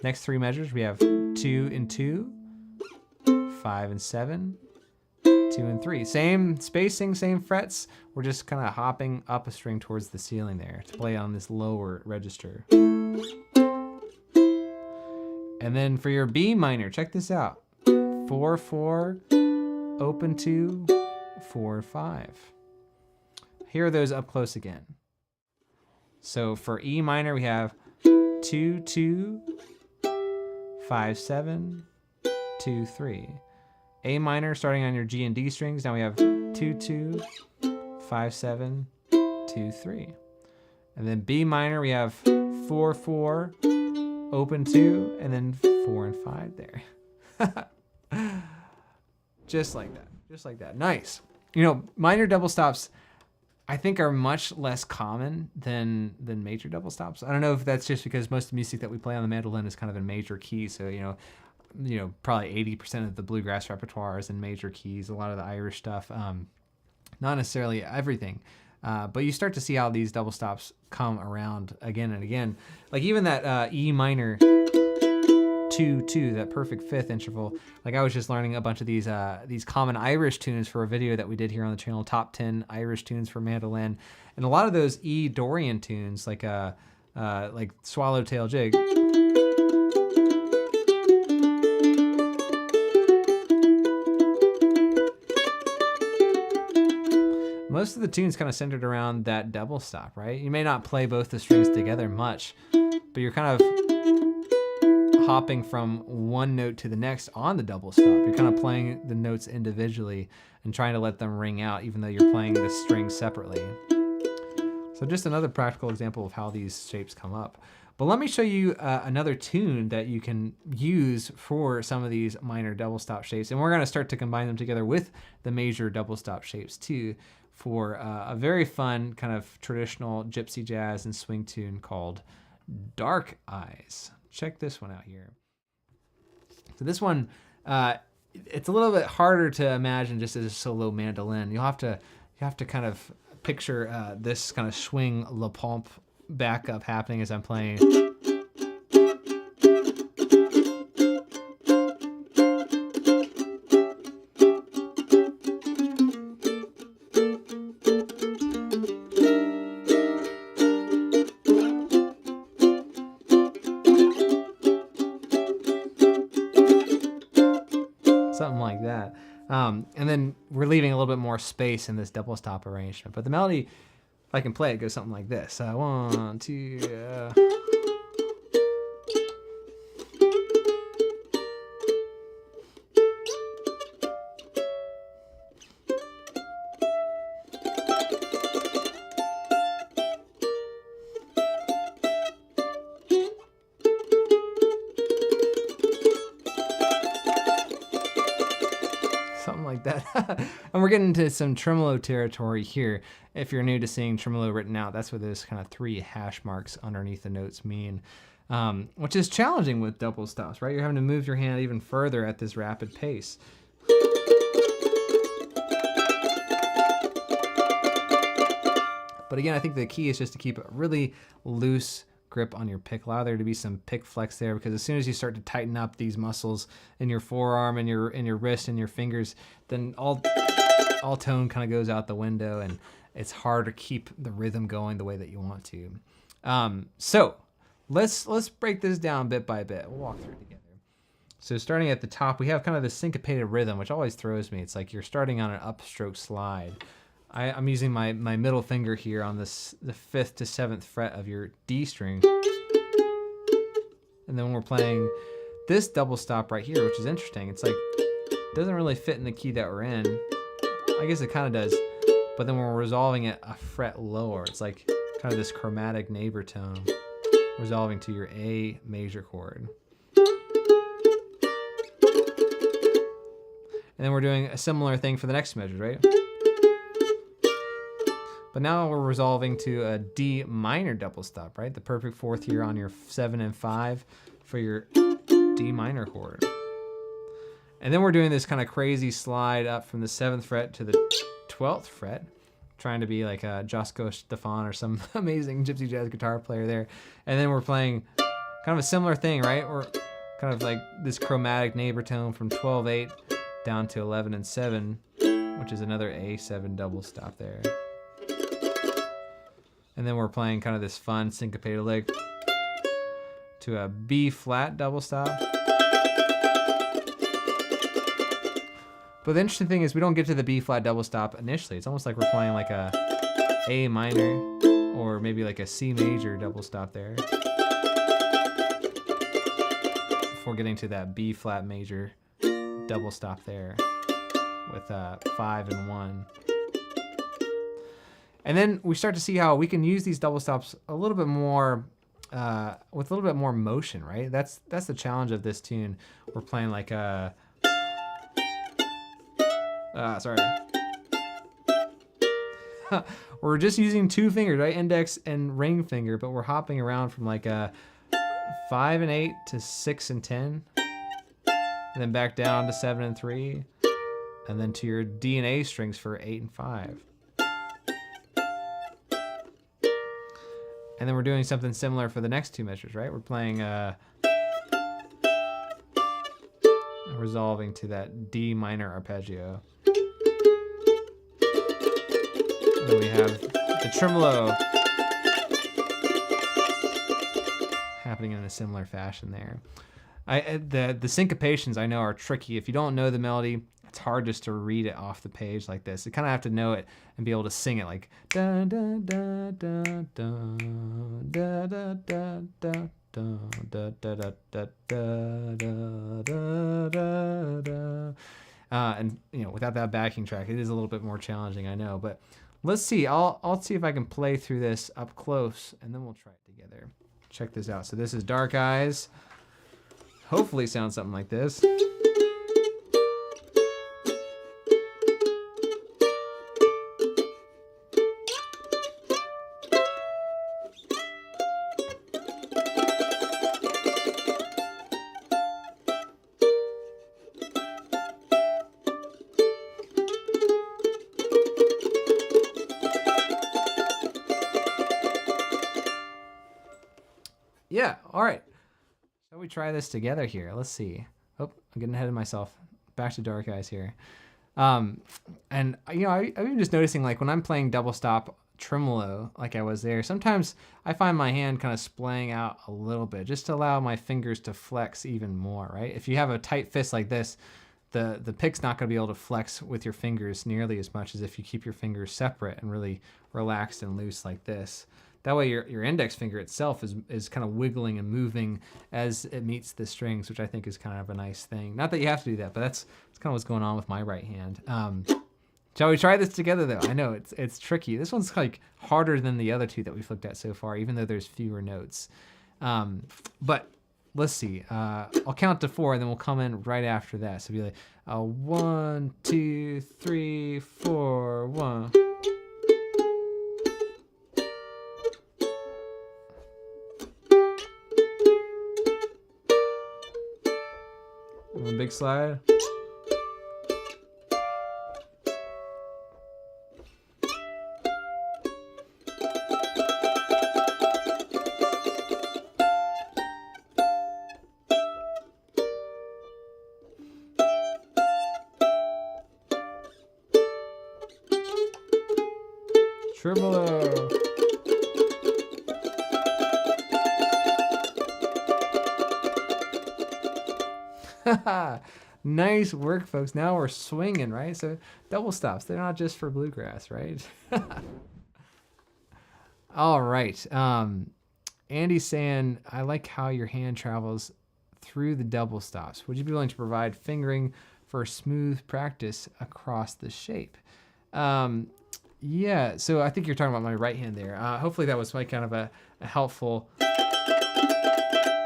Next 3 measures, we have 2 and 2, 5 and 7, 2 and 3. Same spacing, same frets. We're just kind of hopping up a string towards the ceiling there to play on this lower register. And then for your B minor, check this out. 4, 4, open 2, 4, 5. Here are those up close again. So for E minor, we have 2, 2, 5, 7, 2, 3. A minor, starting on your G and D strings. Now we have 2, 2, 5, 7, 2, 3. And then B minor, we have 4, 4, open 2, and then 4 and 5 there. Just like that. Just like that. Nice. You know, minor double stops, I think, are much less common than major double stops. I don't know if that's just because most of the music that we play on the mandolin is kind of in major keys. So, you know, probably 80% of the bluegrass repertoire is in major keys. A lot of the Irish stuff, not necessarily everything. But you start to see how these double stops come around again and again. Like even that E minor 2, 2, that perfect fifth interval. Like I was just learning a bunch of these common Irish tunes for a video that we did here on the channel, top 10 Irish tunes for mandolin. And a lot of those E Dorian tunes, like Swallowtail Jig. Most of the tunes kind of centered around that double stop, right? You may not play both the strings together much, but you're kind of hopping from one note to the next on the double stop. You're kind of playing the notes individually and trying to let them ring out, even though you're playing the strings separately. So just another practical example of how these shapes come up. But let me show you another tune that you can use for some of these minor double stop shapes. And we're going to start to combine them together with the major double stop shapes too, for a very fun kind of traditional gypsy jazz and swing tune called Dark Eyes. Check this one out here. So this one, it's a little bit harder to imagine just as a solo mandolin. You have to kind of picture this kind of swing La Pompe backup happening as I'm playing. Something like that. And then we're leaving a little bit more space in this double stop arrangement. But the melody, if I can play it, goes something like this. 1, 2... something like that. And we're getting into some tremolo territory here. If you're new to seeing tremolo written out, that's what those kind of 3 hash marks underneath the notes mean, which is challenging with double stops, right? You're having to move your hand even further at this rapid pace. But again, I think the key is just to keep a really loose grip on your pick. Allow there to be some pick flex there, because as soon as you start to tighten up these muscles in your forearm and your wrist and your fingers, then all tone kind of goes out the window, and it's hard to keep the rhythm going the way that you want to. So let's break this down bit by bit. We'll walk through it together. So starting at the top, we have kind of this syncopated rhythm, which always throws me. It's like you're starting on an upstroke slide. I'm using my middle finger here on the 5th to 7th fret of your D string. And then when we're playing this double stop right here, which is interesting, it's like, it doesn't really fit in the key that we're in. I guess it kind of does, but then when we're resolving it a fret lower, it's like kind of this chromatic neighbor tone, resolving to your A major chord. And then we're doing a similar thing for the next measures, right? But now we're resolving to a D minor double stop, right? The perfect fourth here on your 7 and 5 for your D minor chord. And then we're doing this kind of crazy slide up from the 7th fret to the 12th fret, trying to be like a Josko Stefan or some amazing gypsy jazz guitar player there. And then we're playing kind of a similar thing, right? We're kind of like this chromatic neighbor tone from 12/8 down to 11 and 7, which is another A7 double stop there. And then we're playing kind of this fun syncopated lick to a B flat double stop. But the interesting thing is we don't get to the B flat double stop initially. It's almost like we're playing like a A minor or maybe like a C major double stop there before getting to that B flat major double stop there with 5 and 1. And then we start to see how we can use these double stops a little bit more with a little bit more motion, right? That's the challenge of this tune. We're playing like a sorry. We're just using 2 fingers, right? Index and ring finger, but we're hopping around from like a 5 and 8 to 6 and 10. And then back down to 7 and 3. And then to your D and A strings for 8 and 5. And then we're doing something similar for the next 2 measures, right? We're playing resolving to that D minor arpeggio. And then we have the tremolo happening in a similar fashion there. The syncopations I know are tricky. If you don't know the melody, it's hard just to read it off the page like this. You kind of have to know it and be able to sing it like da da da da da da da da da da da da da da da da. And you know, without that backing track, it is a little bit more challenging, I know. But let's see. I'll see if I can play through this up close, and then we'll try it together. Check this out. So this is Dark Eyes. Hopefully sounds something like this. Yeah, all right. Shall we try this together here? Let's see. Oh, I'm getting ahead of myself. Back to Dark Eyes here. And, you know, I've been just noticing, like, when I'm playing double stop tremolo, like I was there, sometimes I find my hand kind of splaying out a little bit, just to allow my fingers to flex even more, right? If you have a tight fist like this, the pick's not going to be able to flex with your fingers nearly as much as if you keep your fingers separate and really relaxed and loose like this. That way your index finger itself is kind of wiggling and moving as it meets the strings, which I think is kind of a nice thing. Not that you have to do that, but that's kind of what's going on with my right hand. Shall we try this together though? I know it's tricky. This one's like harder than the other 2 that we've looked at so far, even though there's fewer notes. But let's see. I'll count to 4 and then we'll come in right after that. So it'll be like 1, 2, 3, 4, 1. One big slide. Tremolo. Nice work, folks. Now we're swinging, right? So double stops, they're not just for bluegrass, right? All right. Andy's saying, I like how your hand travels through the double stops. Would you be willing to provide fingering for smooth practice across the shape? Yeah, so I think you're talking about my right hand there. Hopefully that was like kind of a helpful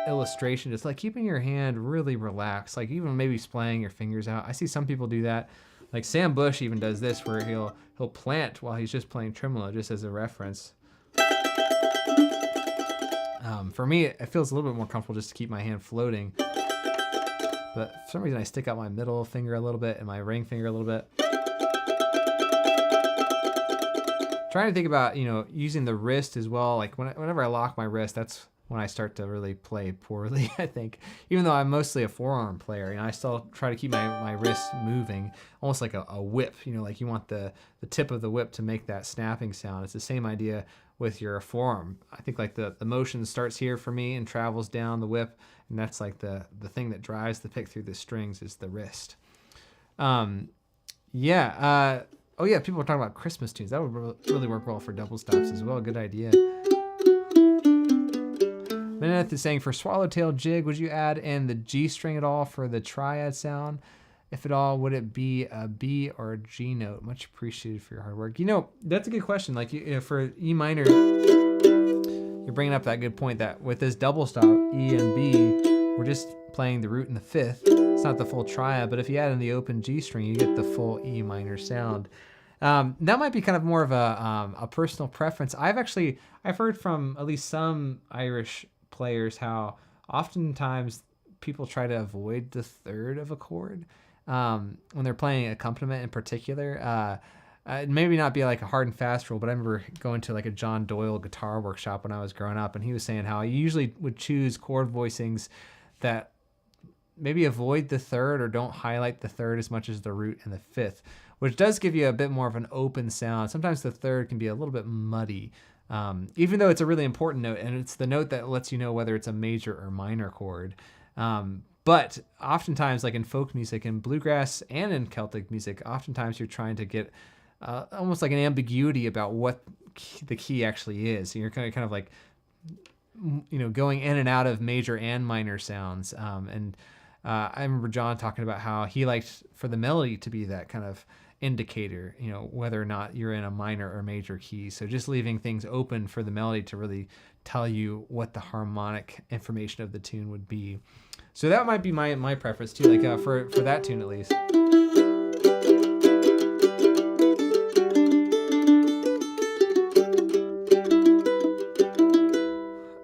illustration. It's like keeping your hand really relaxed, like even maybe splaying your fingers out. I see some people do that. Like Sam Bush even does this where he'll plant while he's just playing tremolo, just as a reference. For me, it feels a little bit more comfortable just to keep my hand floating. But for some reason, I stick out my middle finger a little bit and my ring finger a little bit. Trying to think about, using the wrist as well. Like whenever I lock my wrist, that's when I start to really play poorly, I think. Even though I'm mostly a forearm player, I still try to keep my wrist moving, almost like a whip. Like you want the tip of the whip to make that snapping sound. It's the same idea with your forearm. I think like the motion starts here for me and travels down the whip, and that's like the thing that drives the pick through the strings is the wrist. Yeah. Oh yeah, people are talking about Christmas tunes. That would really work well for double stops as well. Good idea. Benedict is saying, for swallowtail jig, would you add in the G string at all for the triad sound? If at all, would it be a B or a G note? Much appreciated for your hard work. That's a good question. Like for E minor, you're bringing up that good point that with this double stop, E and B, we're just playing the root and the fifth. It's not the full triad, but if you add in the open G string, you get the full E minor sound. That might be kind of more of a personal preference. I've heard from at least some Irish players how oftentimes people try to avoid the third of a chord when they're playing accompaniment in particular. Maybe not be like a hard and fast rule, but I remember going to like a John Doyle guitar workshop when I was growing up, and he was saying how he usually would choose chord voicings that maybe avoid the third or don't highlight the third as much as the root and the fifth, which does give you a bit more of an open sound. Sometimes the third can be a little bit muddy, even though it's a really important note, and it's the note that lets you know whether it's a major or minor chord. But oftentimes, like in folk music and bluegrass and in Celtic music, oftentimes you're trying to get almost like an ambiguity about what the key actually is. So you're kind of like, going in and out of major and minor sounds. I remember John talking about how he liked for the melody to be that kind of indicator, whether or not you're in a minor or major key. So just leaving things open for the melody to really tell you what the harmonic information of the tune would be. So that might be my preference too, like for that tune at least.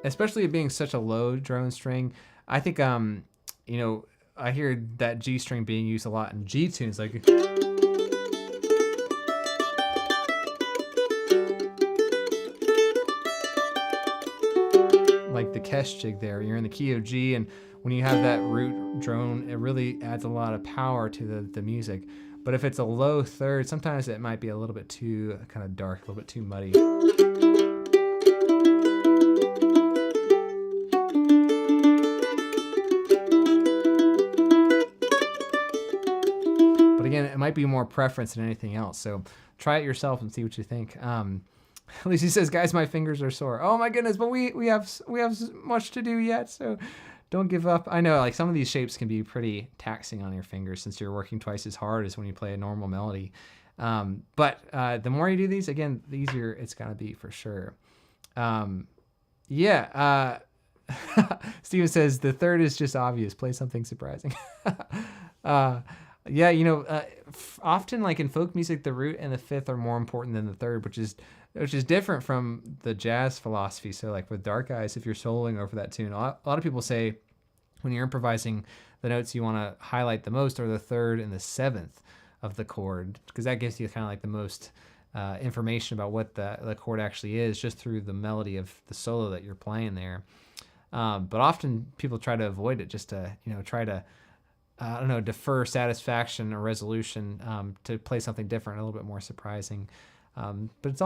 Especially it being such a low drone string, I think I hear that G string being used a lot in G tunes, like the Kesh jig there. You're in the key of G, and when you have that root drone, it really adds a lot of power to the music. But if it's a low third, sometimes it might be a little bit too kind of dark, a little bit too muddy. But again, it might be more preference than anything else. So try it yourself and see what you think. Lucy says, guys, my fingers are sore. Oh my goodness, but we have much to do yet, so don't give up. I know like some of these shapes can be pretty taxing on your fingers since you're working twice as hard as when you play a normal melody. But the more you do these, again, the easier it's gonna be for sure. Steven says the third is just obvious. Play something surprising. Often like in folk music, the root and the fifth are more important than the third, which is different from the jazz philosophy. So like with Dark Eyes, if you're soloing over that tune, a lot of people say when you're improvising, the notes you want to highlight the most are the third and the seventh of the chord, because that gives you kind of like the most information about what the chord actually is just through the melody of the solo that you're playing there. But often people try to avoid it just to, try to defer satisfaction or resolution to play something different, a little bit more surprising. But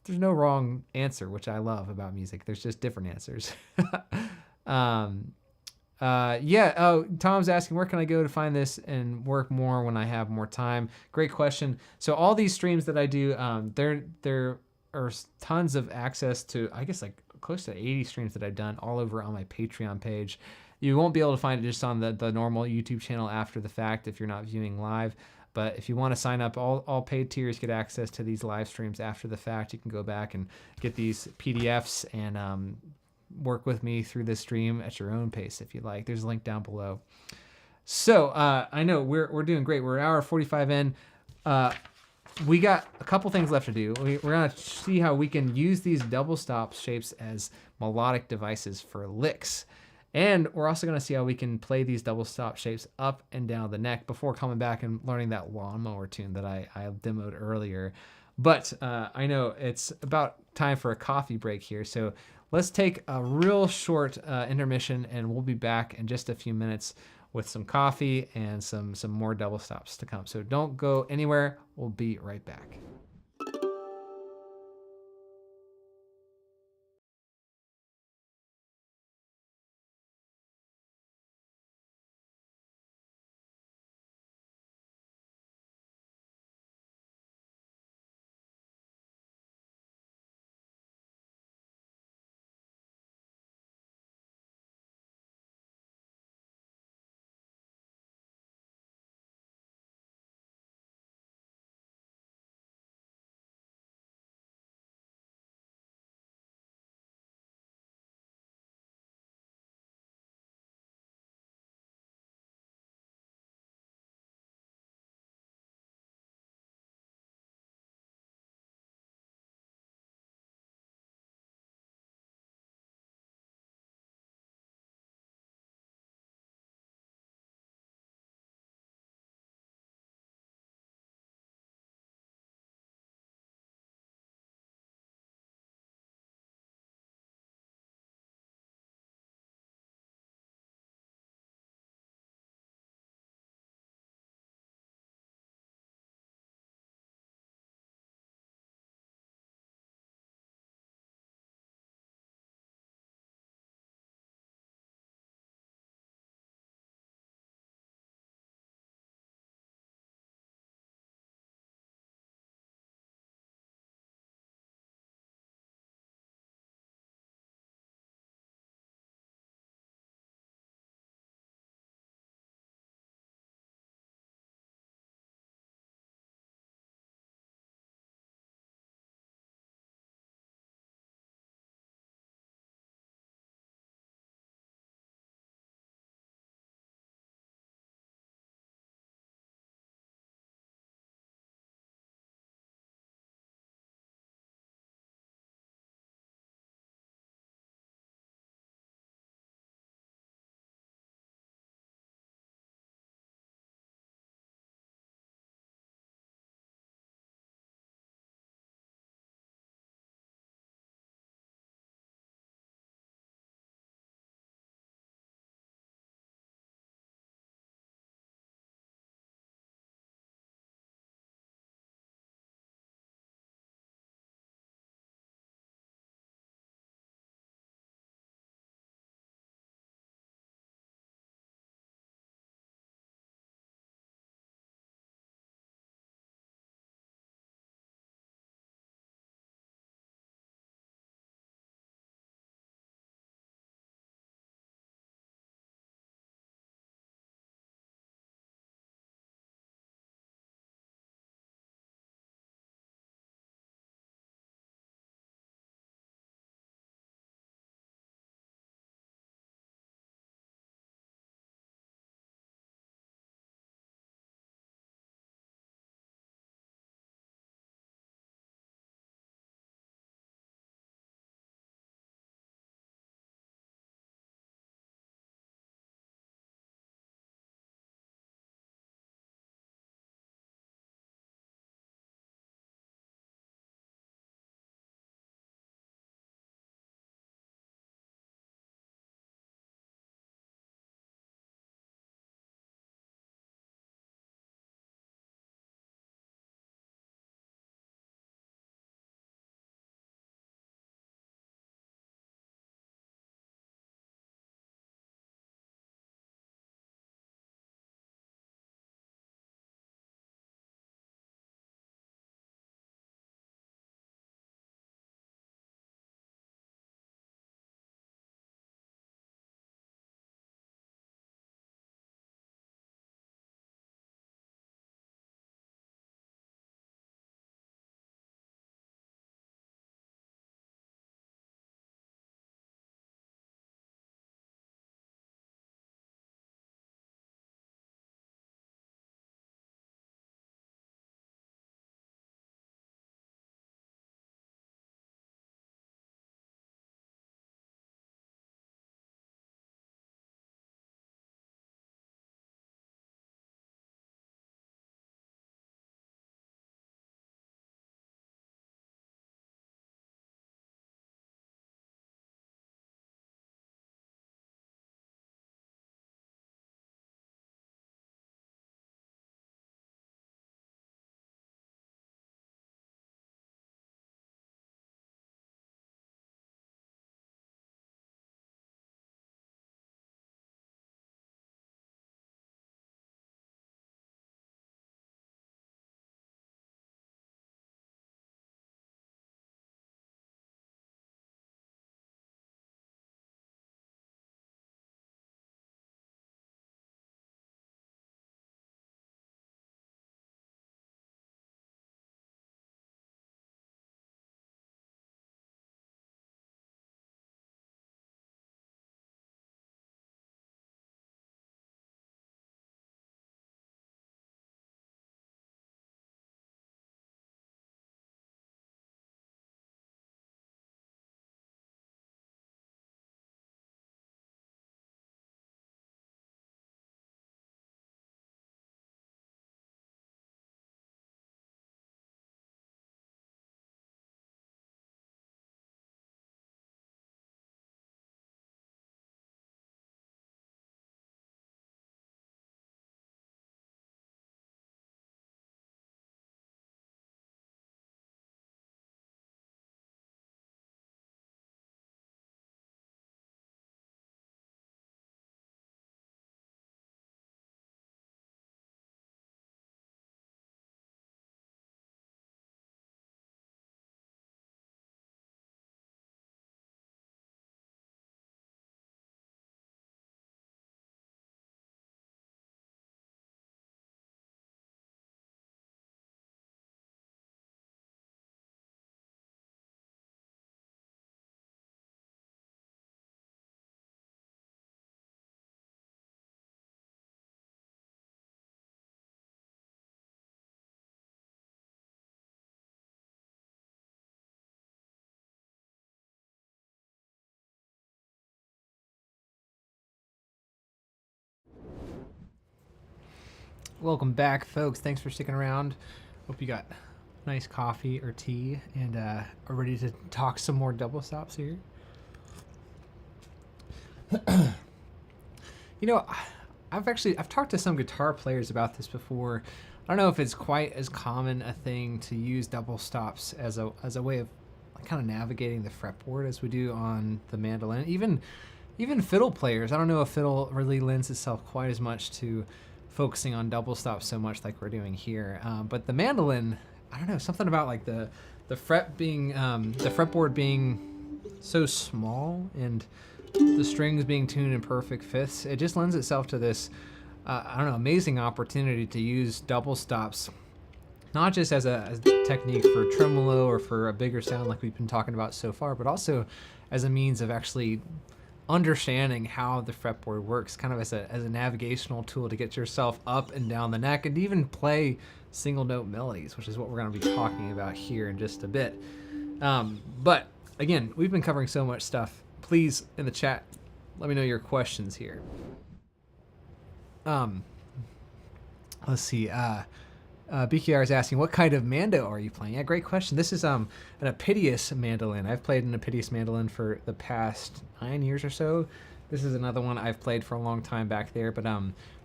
there's no wrong answer, which I love about music. There's just different answers. Yeah. Oh, Tom's asking, where can I go to find this and work more when I have more time? Great question. So all these streams that I do, there are tons of access to, I guess, like close to 80 streams that I've done all over on my Patreon page. You won't be able to find it just on the normal YouTube channel after the fact if you're not viewing live. But if you want to sign up, all paid tiers get access to these live streams after the fact. You can go back and get these PDFs and work with me through this stream at your own pace if you like. There's a link down below. So I know we're doing great. We're an hour 45 in. We got a couple things left to do. We're gonna see how we can use these double stop shapes as melodic devices for licks. And we're also gonna see how we can play these double stop shapes up and down the neck before coming back and learning that lawnmower tune that I demoed earlier. But I know it's about time for a coffee break here. So let's take a real short intermission and we'll be back in just a few minutes with some coffee and some more double stops to come. So don't go anywhere. We'll be right back. Welcome back, folks. Thanks for sticking around. Hope you got nice coffee or tea and are ready to talk some more double stops here. You know, I've talked to some guitar players about this before. I don't know if it's quite as common a thing to use double stops as a way of kind of navigating the fretboard as we do on the mandolin. Even fiddle players. I don't know if fiddle really lends itself quite as much to focusing on double stops so much like we're doing here. But the mandolin, I don't know, something about like the fretboard being so small and the strings being tuned in perfect fifths, it just lends itself to this, I don't know, amazing opportunity to use double stops, not just as a technique for tremolo or for a bigger sound like we've been talking about so far, but also as a means of actually understanding how the fretboard works, kind of as a navigational tool to get yourself up and down the neck and even play single note melodies, which is what we're going to be talking about here in just a bit. But again, we've been covering so much stuff. Please, in the chat, let me know your questions here. Let's see. BKR is asking, what kind of mando are you playing? Yeah, great question. This is an Apitius mandolin. I've played an Apitius mandolin for the past 9 years or so. This is another one I've played for a long time back there, but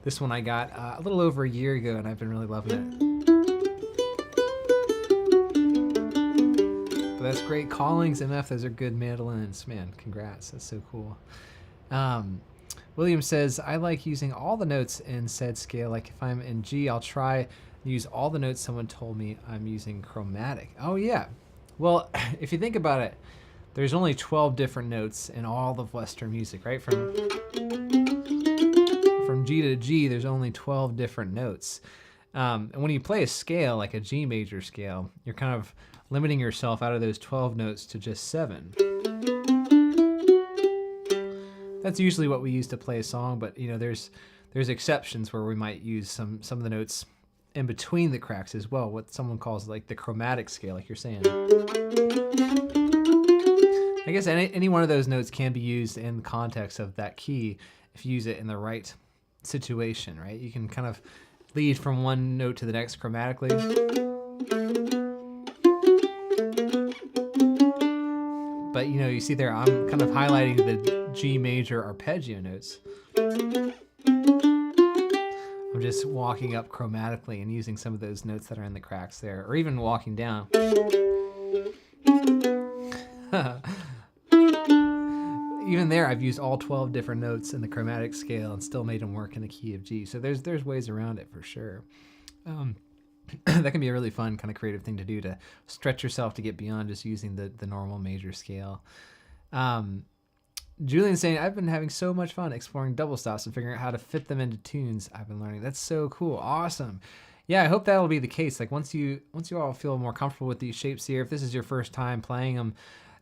this one I got a little over a year ago, and I've been really loving it. But that's great. Callings, MF, those are good mandolins. Man, congrats. That's so cool. William says, I like using all the notes in said scale. Like if I'm in G, I'll try use all the notes someone told me I'm using chromatic. Oh yeah. Well, if you think about it, there's only 12 different notes in all of Western music, right? From G to G, there's only 12 different notes. And when you play a scale, like a G major scale, you're kind of limiting yourself out of those 12 notes to just 7. That's usually what we use to play a song, but you know, there's exceptions where we might use some of the notes in between the cracks as well, what someone calls like the chromatic scale, like you're saying. I guess any one of those notes can be used in the context of that key if you use it in the right situation, right? You can kind of lead from one note to the next chromatically. But you know, you see there, I'm kind of highlighting the G major arpeggio notes. I'm just walking up chromatically and using some of those notes that are in the cracks there, or even walking down. Even there, I've used all 12 different notes in the chromatic scale and still made them work in the key of G. So there's ways around it for sure. That can be a really fun kind of creative thing to do, to stretch yourself to get beyond just using the normal major scale. Julian's saying, I've been having so much fun exploring double stops and figuring out how to fit them into tunes I've been learning. That's so cool. Awesome. Yeah, I hope that'll be the case. Like once you all feel more comfortable with these shapes here, if this is your first time playing them,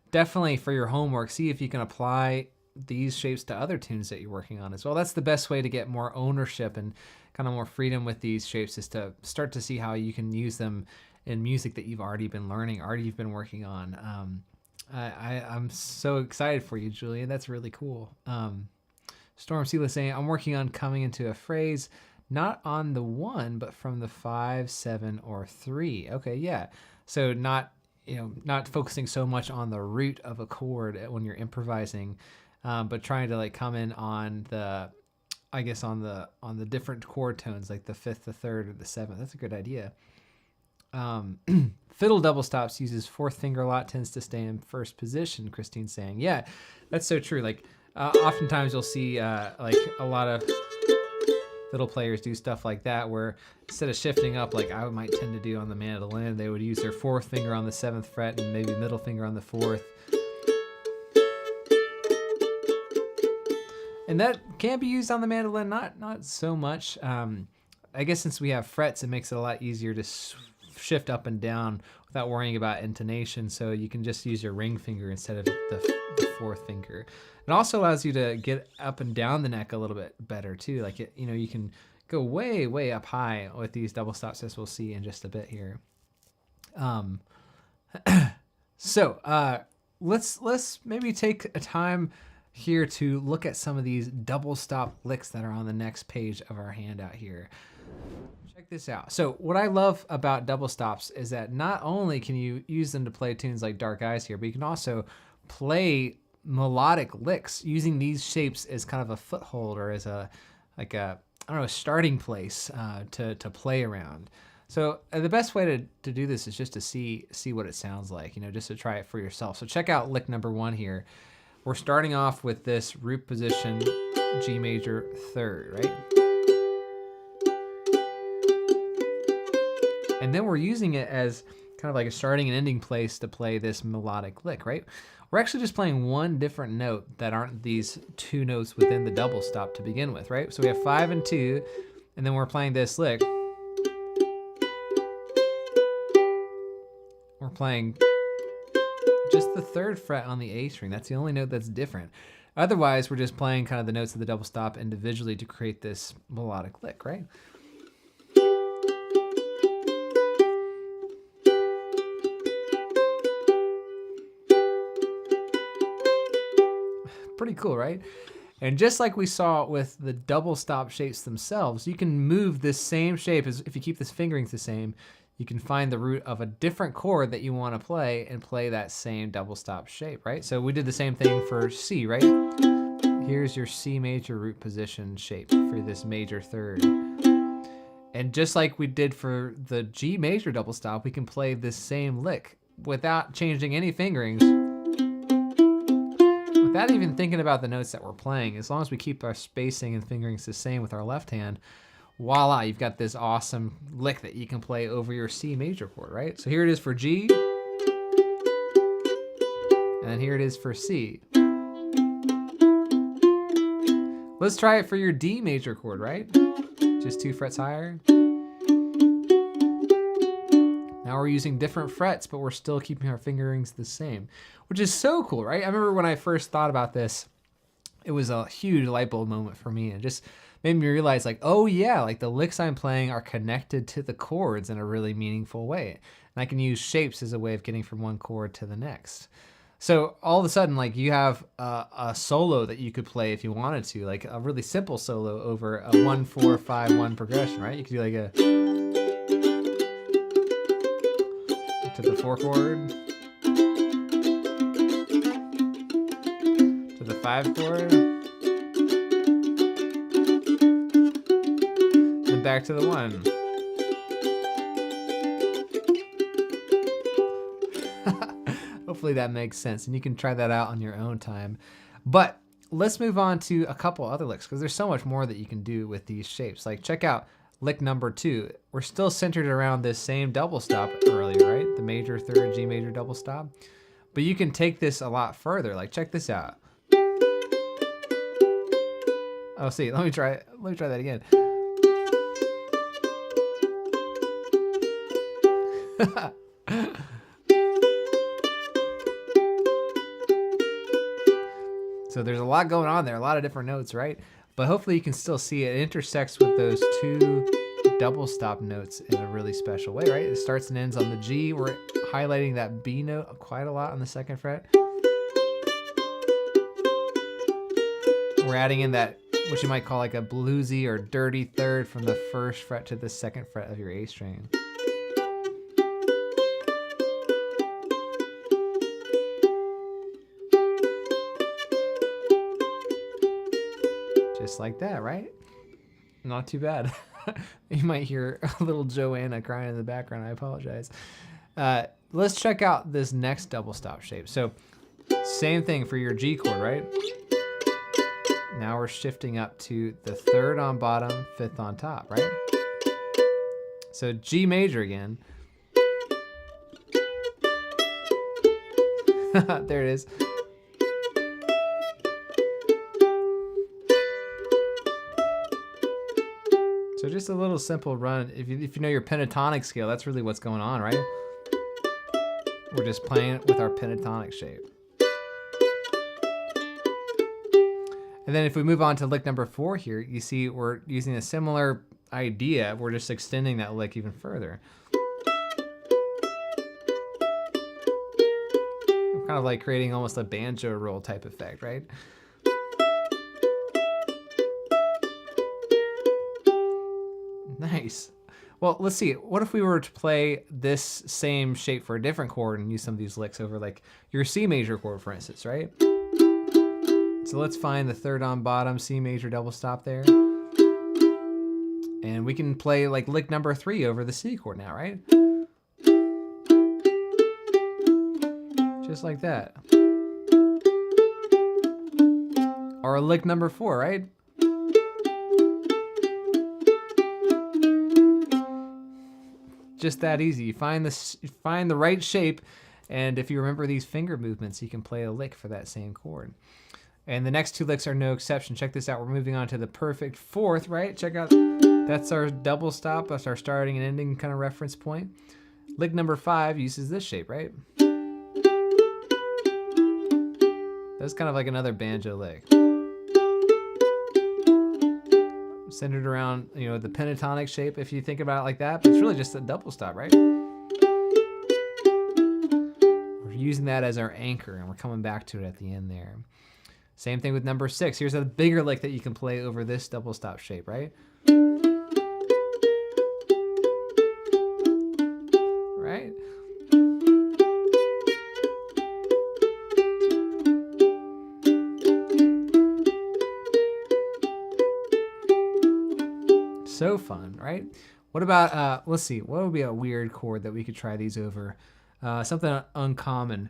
definitely for your homework, see if you can apply these shapes to other tunes that you're working on as well. That's the best way to get more ownership and kind of more freedom with these shapes, is to start to see how you can use them in music that you've already been learning, you've been working on. I'm so excited for you, Julian. That's really cool. Storm Sela saying, I'm working on coming into a phrase, not on the 1, but from the 5, 7, or 3. Okay, yeah. So not focusing so much on the root of a chord when you're improvising, but trying to like come in on the, I guess on the different chord tones, like the 5th, the 3rd, or the 7th. That's a good idea. Fiddle double stops uses 4th finger a lot, tends to stay in first position, Christine's saying. Yeah, that's so true. Like oftentimes you'll see like a lot of fiddle players do stuff like that, where instead of shifting up like I might tend to do on the mandolin, they would use their 4th finger on the 7th fret and maybe middle finger on the 4th. And that can be used on the mandolin, not so much. I guess since we have frets, it makes it a lot easier to shift up and down without worrying about intonation. So you can just use your ring finger instead of the 4th finger. It also allows you to get up and down the neck a little bit better too. Like you can go way, way up high with these double stops, as we'll see in just a bit here. So let's maybe take a time here to look at some of these double stop licks that are on the next page of our handout here. Check this out. So what I love about double stops is that not only can you use them to play tunes like Dark Eyes here, but you can also play melodic licks using these shapes as kind of a foothold or as a I don't know, a starting place to play around. So the best way to do this is just to see what it sounds like, just to try it for yourself. So check out lick number 1 here. We're starting off with this root position G major 3rd, right? And then we're using it as kind of like a starting and ending place to play this melodic lick, right? We're actually just playing one different note that aren't these 2 notes within the double stop to begin with, right? So we have 5 and 2, and then we're playing this lick. We're playing just the 3rd fret on the A string. That's the only note that's different. Otherwise, we're just playing kind of the notes of the double stop individually to create this melodic lick, right? Pretty cool, right? And just like we saw with the double stop shapes themselves, you can move this same shape as if you keep this fingerings the same, you can find the root of a different chord that you want to play and play that same double stop shape, right? So we did the same thing for C, right? Here's your C major root position shape for this major 3rd. And just like we did for the G major double stop, we can play this same lick without changing any fingerings, without even thinking about the notes that we're playing. As long as we keep our spacing and fingerings the same with our left hand, voila, you've got this awesome lick that you can play over your C major chord, right? So here it is for G, and then here it is for C. Let's try it for your D major chord, right? Just 2 frets higher. Now we're using different frets, but we're still keeping our fingerings the same, which is so cool, right? I remember when I first thought about this, it was a huge light bulb moment for me. It just made me realize, like, oh yeah, like the licks I'm playing are connected to the chords in a really meaningful way. And I can use shapes as a way of getting from one chord to the next. So all of a sudden, like, you have a solo that you could play if you wanted to, like a really simple solo over a 1-4-5-1 progression, right? You could do like a to the 4 chord, to the 5 chord, and back to the 1. Hopefully that makes sense, and you can try that out on your own time. But let's move on to a couple other licks, because there's so much more that you can do with these shapes. Like, check out lick number 2. We're still centered around this same double stop earlier, right? The major 3rd G major double stop. But you can take this a lot further. Like, check this out. Oh, see, let me try that again. So there's a lot going on there, a lot of different notes, right? But hopefully you can still see it intersects with those 2 double stop notes in a really special way, right? It starts and ends on the G. We're highlighting that B note quite a lot on the 2nd fret. We're adding in that, what you might call like a bluesy or dirty 3rd from the 1st fret to the 2nd fret of your A string. Just like that, right? Not too bad. You might hear a little Joanna crying in the background. I apologize. Let's check out this next double stop shape. So same thing for your G chord, right? Now we're shifting up to the 3rd on bottom, 5th on top, right? So G major again. There it is. So just a little simple run. If you know your pentatonic scale, that's really what's going on, right? We're just playing it with our pentatonic shape. And then if we move on to lick number 4 here, you see we're using a similar idea. We're just extending that lick even further. We're kind of like creating almost a banjo roll type effect, right? Nice. Well, let's see. What if we were to play this same shape for a different chord and use some of these licks over like your C major chord, for instance, right? So let's find the third on bottom C major double stop there. And we can play like lick number 3 over the C chord now, right? Just like that. Or lick number 4, right? Just that easy. You find the right shape, and if you remember these finger movements, you can play a lick for that same chord. And the next 2 licks are no exception. Check this out. We're moving on to the perfect 4th, right? Check out, that's our double stop. That's our starting and ending kind of reference point. Lick number 5 uses this shape, right? That's kind of like another banjo lick. Centered around, you know, the pentatonic shape, if you think about it like that, but it's really just a double stop, right? We're using that as our anchor, and we're coming back to it at the end there. Same thing with number 6. Here's a bigger lick that you can play over this double stop shape, right? Right? So fun, right? What about, let's see, what would be a weird chord that we could try these over? Something uncommon.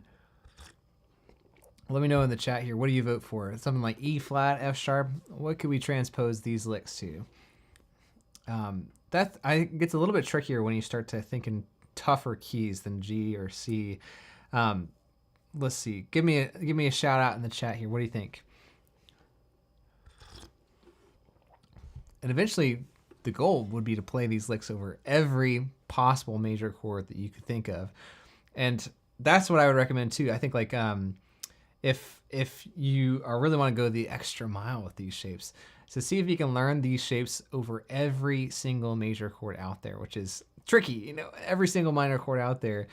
Let me know in the chat here. What do you vote for? Something like E flat, F sharp. What could we transpose these licks to? That gets a little bit trickier when you start to think in tougher keys than G or C. Let's see. Give me a shout out in the chat here. What do you think? And eventually, the goal would be to play these licks over every possible major chord that you could think of. And that's what I would recommend too. I think like if you really want to go the extra mile with these shapes, so see if you can learn these shapes over every single major chord out there, which is tricky, you know, every single minor chord out there.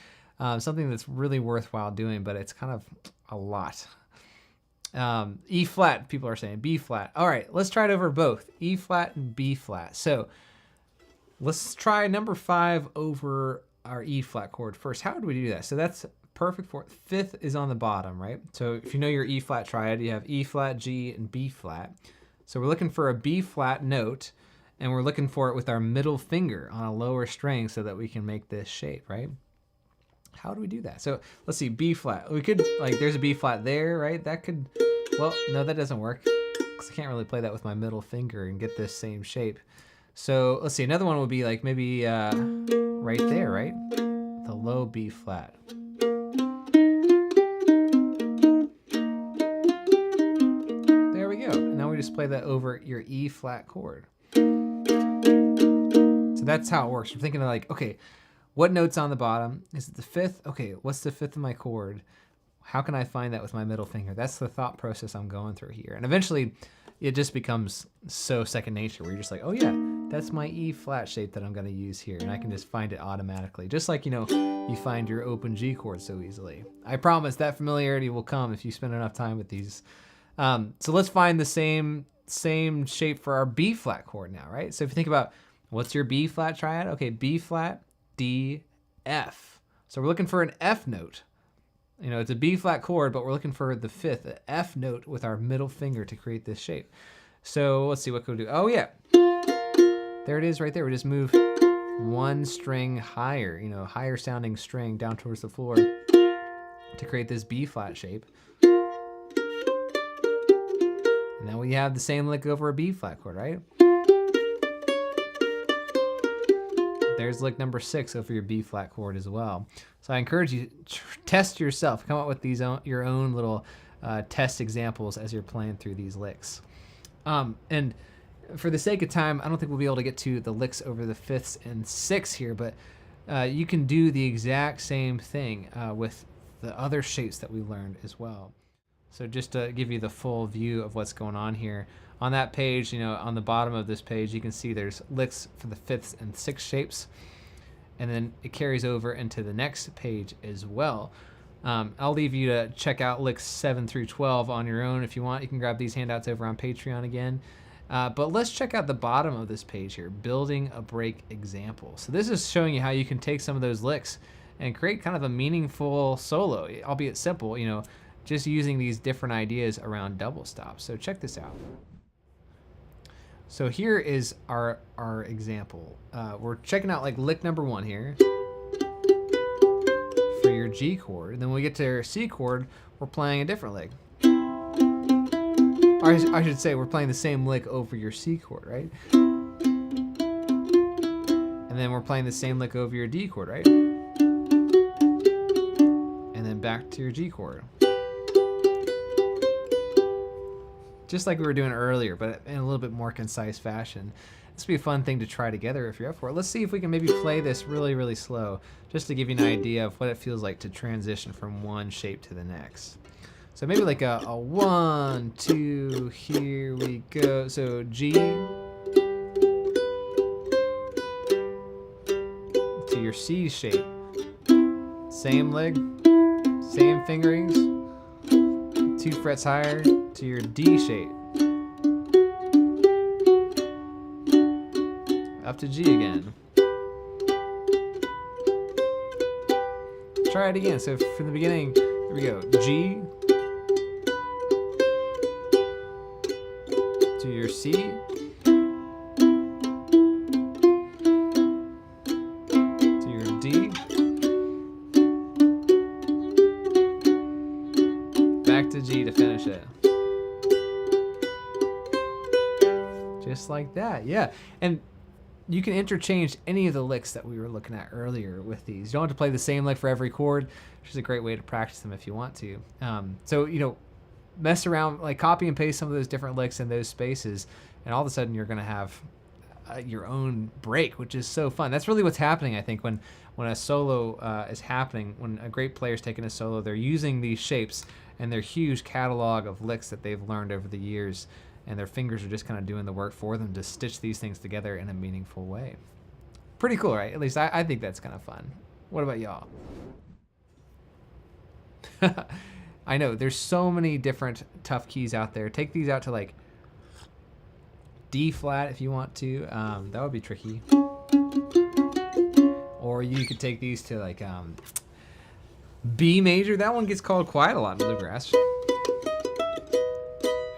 Something that's really worthwhile doing, but it's kind of a lot. E flat, people are saying B flat. All right, let's try it over both E flat and B flat. So let's try number 5 over our E flat chord first. How do we do that? So that's perfect for 5th is on the bottom, right? So if you know your E flat triad, you have E flat, G, and B flat. So we're looking for a B flat note, and we're looking for it with our middle finger on a lower string so that we can make this shape, right? How do we do that? So let's see, B flat. We could, like, there's a B flat there, right? That could, well, no, that doesn't work because I can't really play that with my middle finger and get this same shape. So let's see, another one would be like maybe right there, right? The low B flat. There we go. And now we just play that over your E flat chord. So that's how it works. We're thinking of like, okay, what note's on the bottom? Is it the 5th? Okay, what's the 5th of my chord? How can I find that with my middle finger? That's the thought process I'm going through here. And eventually, it just becomes so second nature where you're just like, oh yeah, that's my E flat shape that I'm going to use here. And I can just find it automatically. Just like, you know, you find your open G chord so easily. I promise that familiarity will come if you spend enough time with these. So let's find the same shape for our B flat chord now, right? So if you think about what's your B flat triad? Okay, B flat, D, F. So we're looking for an F note. You know, it's a B flat chord, but we're looking for the 5th, the F note with our middle finger to create this shape. So let's see, what can we do? Oh yeah, there it is right there. We just move one string higher, you know, higher sounding string down towards the floor to create this B flat shape. And then we have the same lick over a B flat chord, right? There's lick number 6 over your B flat chord as well. So I encourage you to test yourself, come up with these your own little test examples as you're playing through these licks. And for the sake of time, I don't think we'll be able to get to the licks over the 5ths and 6ths here, but you can do the exact same thing with the other shapes that we learned as well. So just to give you the full view of what's going on here, on that page, you know, on the bottom of this page, you can see there's licks for the 5ths and 6th shapes, and then it carries over into the next page as well. I'll leave you to check out licks 7 through 12 on your own if you want. You can grab these handouts over on Patreon again. But let's check out the bottom of this page here, building a break example. So this is showing you how you can take some of those licks and create kind of a meaningful solo, albeit simple, you know, just using these different ideas around double stops. So check this out. So here is our example. We're checking out like lick number 1 here for your G chord. And then when we get to our C chord, we're playing a different lick. Or I should say we're playing the same lick over your C chord, right? And then we're playing the same lick over your D chord, right? And then back to your G chord. Just like we were doing earlier, but in a little bit more concise fashion. This would be a fun thing to try together if you're up for it. Let's see if we can maybe play this really, really slow, just to give you an idea of what it feels like to transition from one shape to the next. So maybe like a 1, 2, here we go. So G to your C shape. Same leg, same fingerings, 2 frets higher to your D shape. Up to G again. Try it again. So from the beginning, here we go. G to your C. To your D. Back to G to finish it. Just like that, yeah. And you can interchange any of the licks that we were looking at earlier with these. You don't have to play the same lick for every chord, which is a great way to practice them if you want to. So, you know, mess around, like copy and paste some of those different licks in those spaces, and all of a sudden you're going to have your own break, which is so fun. That's really what's happening, I think, when a solo is happening. When a great player's taking a solo, they're using these shapes and their huge catalog of licks that they've learned over the years, and their fingers are just kind of doing the work for them to stitch these things together in a meaningful way. Pretty cool, right? At least I think that's kind of fun. What about y'all? I know, there's so many different tough keys out there. Take these out to like D flat if you want to. That would be tricky. Or you could take these to like B major. That one gets called quite a lot in bluegrass.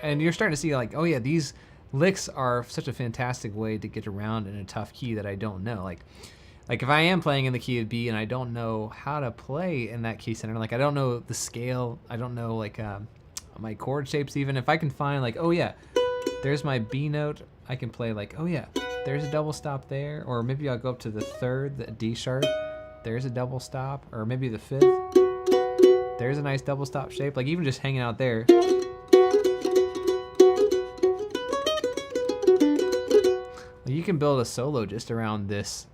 And you're starting to see like, oh yeah, these licks are such a fantastic way to get around in a tough key that I don't know. Like if I am playing in the key of B and I don't know how to play in that key center, like I don't know the scale, I don't know like my chord shapes even. If I can find like, oh yeah, there's my B note, I can play like, oh yeah, there's a double stop there. Or maybe I'll go up to the 3rd, the D sharp, there's a double stop. Or maybe the 5th, there's a nice double stop shape. Like even just hanging out there. You can build a solo just around this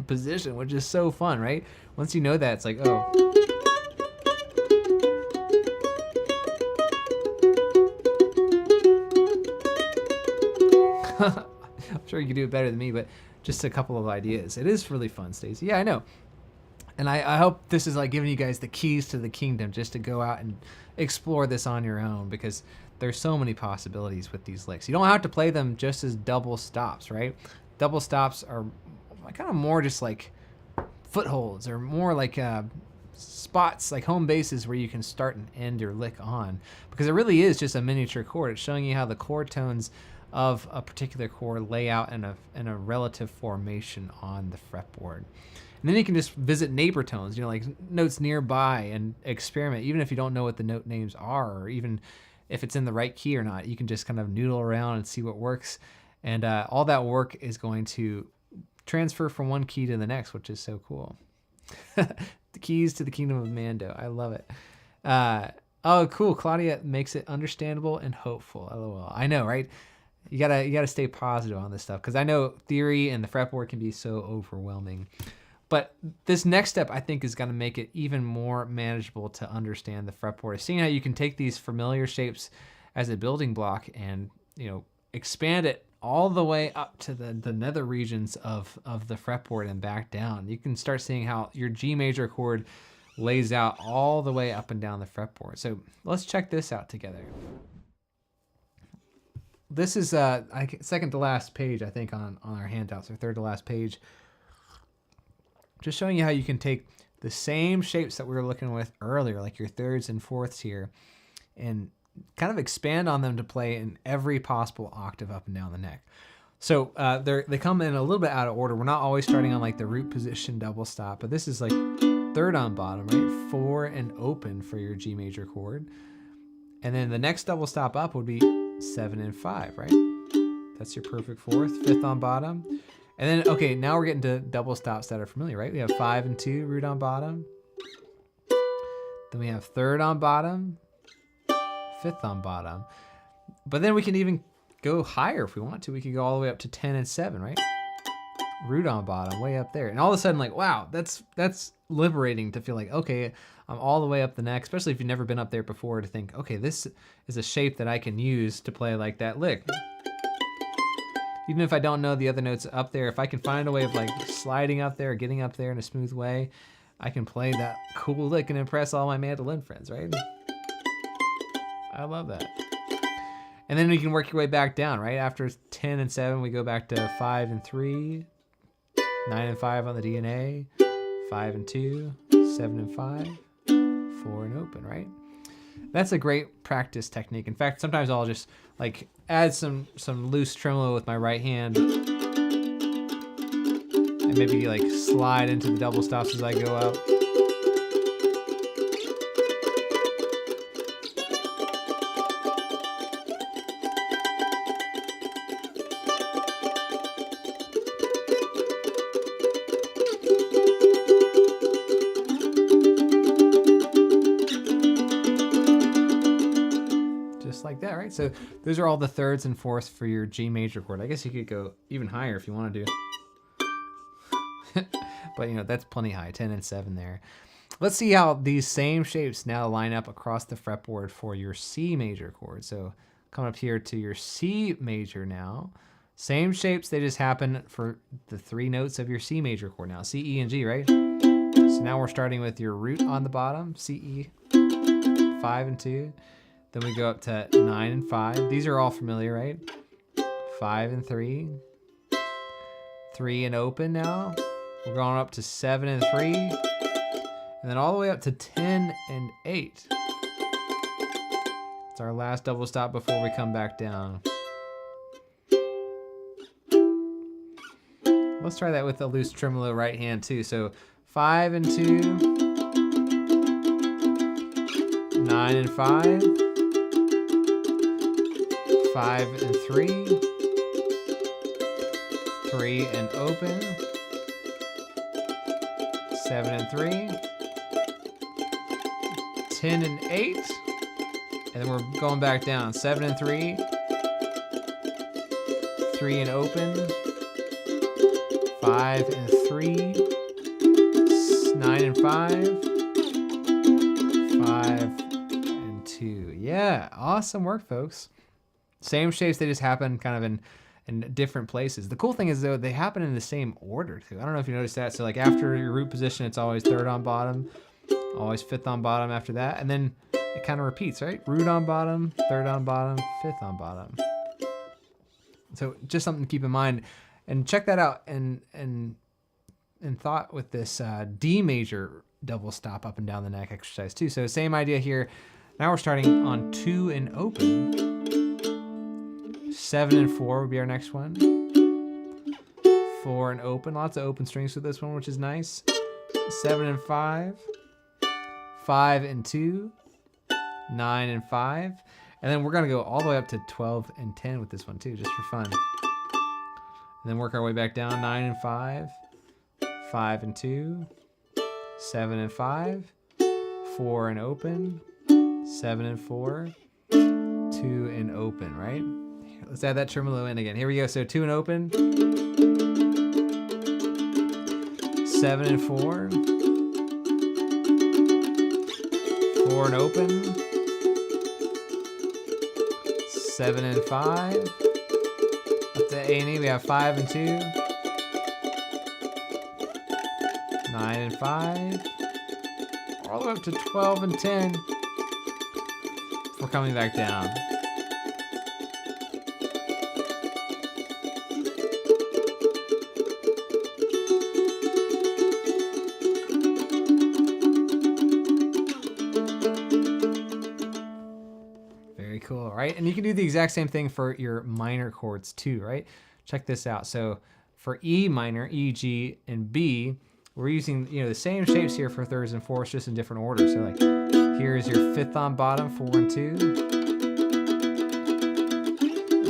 position, which is so fun, right? Once you know that, it's like, oh. I'm sure you can do it better than me, but just a couple of ideas. It is really fun, Stacey. Yeah, I know. And I hope this is like giving you guys the keys to the kingdom just to go out and explore this on your own, because there's so many possibilities with these licks. You don't have to play them just as double stops, right? Double stops are kind of more just like footholds, or more like spots, like home bases where you can start and end your lick on, because it really is just a miniature chord. It's showing you how the chord tones of a particular chord lay out in a relative formation on the fretboard. And then you can just visit neighbor tones, you know, like notes nearby, and experiment. Even if you don't know what the note names are, or even if it's in the right key or not, you can just kind of noodle around and see what works. And all that work is going to transfer from one key to the next, which is so cool. The keys to the kingdom of Mando. I love it. Oh, cool. Claudia makes it understandable and hopeful. LOL. I know, right? You gotta stay positive on this stuff, because I know theory and the fretboard can be so overwhelming. But this next step, I think, is going to make it even more manageable to understand the fretboard. Seeing how you can take these familiar shapes as a building block and, you know, expand it all the way up to the nether regions of the fretboard and back down. You can start seeing how your G major chord lays out all the way up and down the fretboard. So let's check this out together. this is second to last page, I think, on our handouts, or third to last page. Just showing you how you can take the same shapes that we were looking with earlier, like your thirds and fourths here, and kind of expand on them to play in every possible octave up and down the neck. So they come in a little bit out of order. We're not always starting on like the root position double stop, but this is like third on bottom, right? 4 and open for your G major chord. And then the next double stop up would be 7 and 5, right? That's your perfect fourth, fifth on bottom. And then, okay, now we're getting to double stops that are familiar, right? We have 5 and 2, root on bottom. Then we have third on bottom, fifth on bottom. But then we can even go higher if we want to. We can go all the way up to 10 and 7, right? Root on bottom, way up there. And all of a sudden, like, wow, that's liberating to feel like, okay, I'm all the way up the neck, especially if you've never been up there before, to think, okay, this is a shape that I can use to play like that lick. Even if I don't know the other notes up there, if I can find a way of like sliding up there, or getting up there in a smooth way, I can play that cool lick and impress all my mandolin friends, right? I love that. And then you can work your way back down, right? After 10 and 7, we go back to 5 and 3, 9 and 5 on the DNA, 5 and 2, 7 and 5, 4 and open, right? That's a great practice technique. In fact, sometimes I'll just like add some loose tremolo with my right hand and maybe like slide into the double stops as I go up. Like that, right? So those are all the thirds and fourths for your G major chord. I guess you could go even higher if you want to do. But you know, that's plenty high, 10 and 7 there. Let's see how these same shapes now line up across the fretboard for your C major chord. So come up here to your C major now. Same shapes, they just happen for the 3 notes of your C major chord now. C, E, and G, right? So now we're starting with your root on the bottom, C, E, 5 and 2. Then we go up to 9 and 5. These are all familiar, right? 5 and 3. 3 and open now. We're going up to 7 and 3. And then all the way up to 10 and 8. It's our last double stop before we come back down. Let's try that with a loose tremolo right hand too. So 5 and 2. 9 and 5. 5 and 3, 3 and open, 7 and 3, 10 and 8, and then we're going back down, 7 and 3, 3 and open, 5 and 3, 9 and 5, 5 and 2. Yeah, awesome work, folks. Same shapes, they just happen kind of in different places. The cool thing is, though, they happen in the same order, too. I don't know if you noticed that. So, like, after your root position, it's always third on bottom, always fifth on bottom after that. And then it kind of repeats, right? Root on bottom, third on bottom, fifth on bottom. So just something to keep in mind. And check that out in thought with this D major double stop up and down the neck exercise, too. So same idea here. Now we're starting on 2 and open. 7 and 4 would be our next one. 4 and open. Lots of open strings with this one, which is nice. 7 and 5. 5 and 2. 9 and 5. And then we're going to go all the way up to 12 and 10 with this one too, just for fun. And then work our way back down. 9 and 5. 5 and 2. 7 and 5. 4 and open. 7 and 4. 2 and open, right? Let's add that tremolo in again. Here we go. So 2 and open. 7 and 4. 4 and open. 7 and 5. Up to A and E, we have 5 and 2. 9 and 5. All the way up to 12 and 10. We're coming back down. right? And you can do the exact same thing for your minor chords too, right? Check this out. So for E minor, E, G, and B, we're using, you know, the same shapes here for thirds and fourths, just in different orders. So like, here's your fifth on bottom, 4 and 2.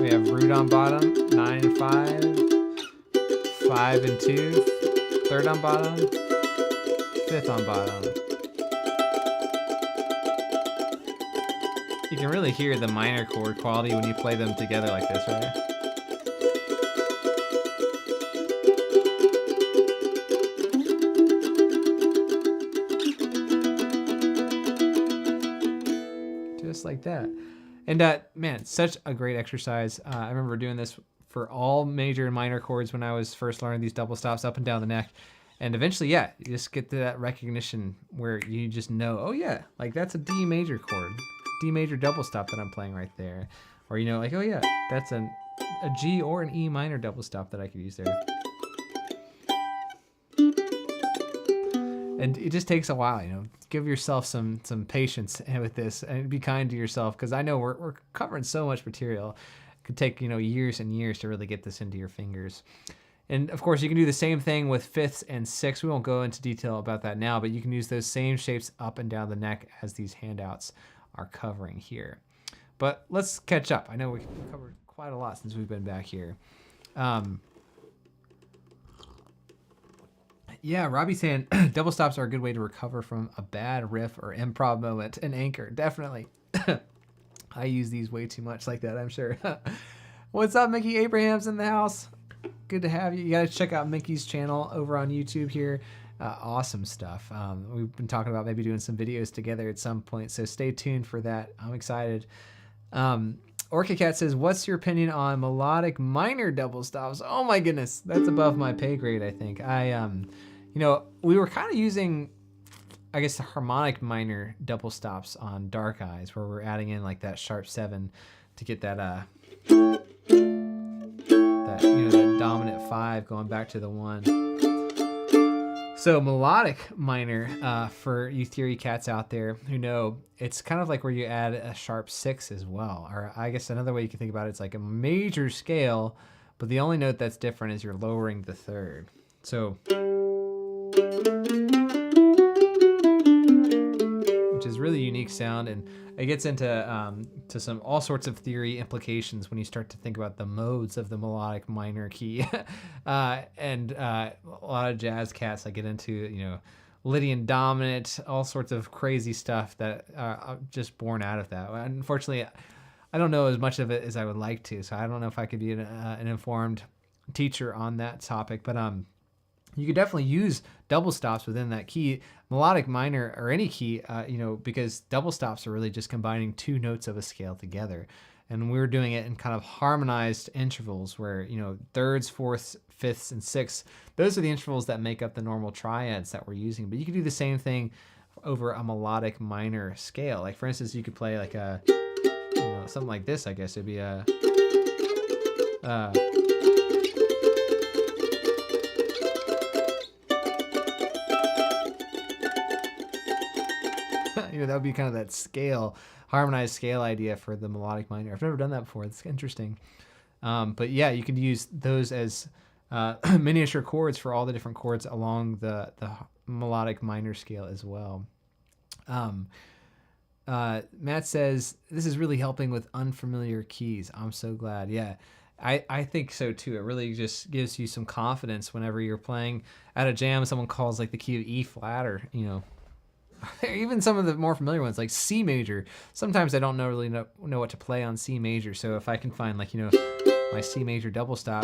We have root on bottom, 9 and 5, 5 and 2, third on bottom, fifth on bottom. You can really hear the minor chord quality when you play them together like this, right? Just like that. And man, such a great exercise. I remember doing this for all major and minor chords when I was first learning these double stops up and down the neck. And eventually, yeah, you just get to that recognition where you just know, oh yeah, like that's a D major chord, D major double stop that I'm playing right there. Or you know, like, oh yeah, that's a G or an E minor double stop that I could use there. And it just takes a while, you know. Give yourself some patience with this and be kind to yourself, because I know we're covering so much material. It could take, you know, years and years to really get this into your fingers. And of course, you can do the same thing with fifths and sixths. We won't go into detail about that now, but you can use those same shapes up and down the neck as these handouts are covering here. But let's catch up. I know we covered quite a lot since we've been back here. Yeah, Robbie's saying double stops are a good way to recover from a bad riff or improv moment. An anchor, definitely. I use these way too much like that, I'm sure. What's up, Mickey Abraham's in the house? Good to have you. You got to check out Mickey's channel over on YouTube here. Awesome stuff. We've been talking about maybe doing some videos together at some point, so stay tuned for that. I'm excited. Orchid Cat says, what's your opinion on melodic minor double stops? Oh my goodness, that's above my pay grade, I think. You know, we were kind of using, I guess, the harmonic minor double stops on Dark Eyes, where we're adding in like that sharp 7 to get that you know, that dominant 5 going back to the 1. So melodic minor, for you theory cats out there who know, it's kind of like where you add a sharp 6 as well. Or I guess another way you can think about it, it's like a major scale, but the only note that's different is you're lowering the third. So, which is really unique sound, and it gets into to some all sorts of theory implications when you start to think about the modes of the melodic minor key. And a lot of jazz cats I get into, you know, Lydian dominant, all sorts of crazy stuff that are just born out of that. Unfortunately, I don't know as much of it as I would like to, so I don't know if I could be an informed teacher on that topic, but you could definitely use double stops within that key, melodic minor or any key, you know, because double stops are really just combining 2 notes of a scale together. And we were doing it in kind of harmonized intervals where, you know, thirds, fourths, fifths, and sixths, those are the intervals that make up the normal triads that we're using. But you could do the same thing over a melodic minor scale. Like, for instance, you could play like a, you know, something like this, I guess. It'd be a... you know, that would be kind of that scale, harmonized scale idea for the melodic minor. I've never done that before. It's interesting. But yeah, you could use those as miniature chords for all the different chords along the melodic minor scale as well. Matt says, this is really helping with unfamiliar keys. I'm so glad. Yeah, I think so too. It really just gives you some confidence whenever you're playing at a jam, someone calls like the key of E flat, or, you know, even some of the more familiar ones like C major. Sometimes I don't really know what to play on C major. So if I can find, like, you know, my C major double stop,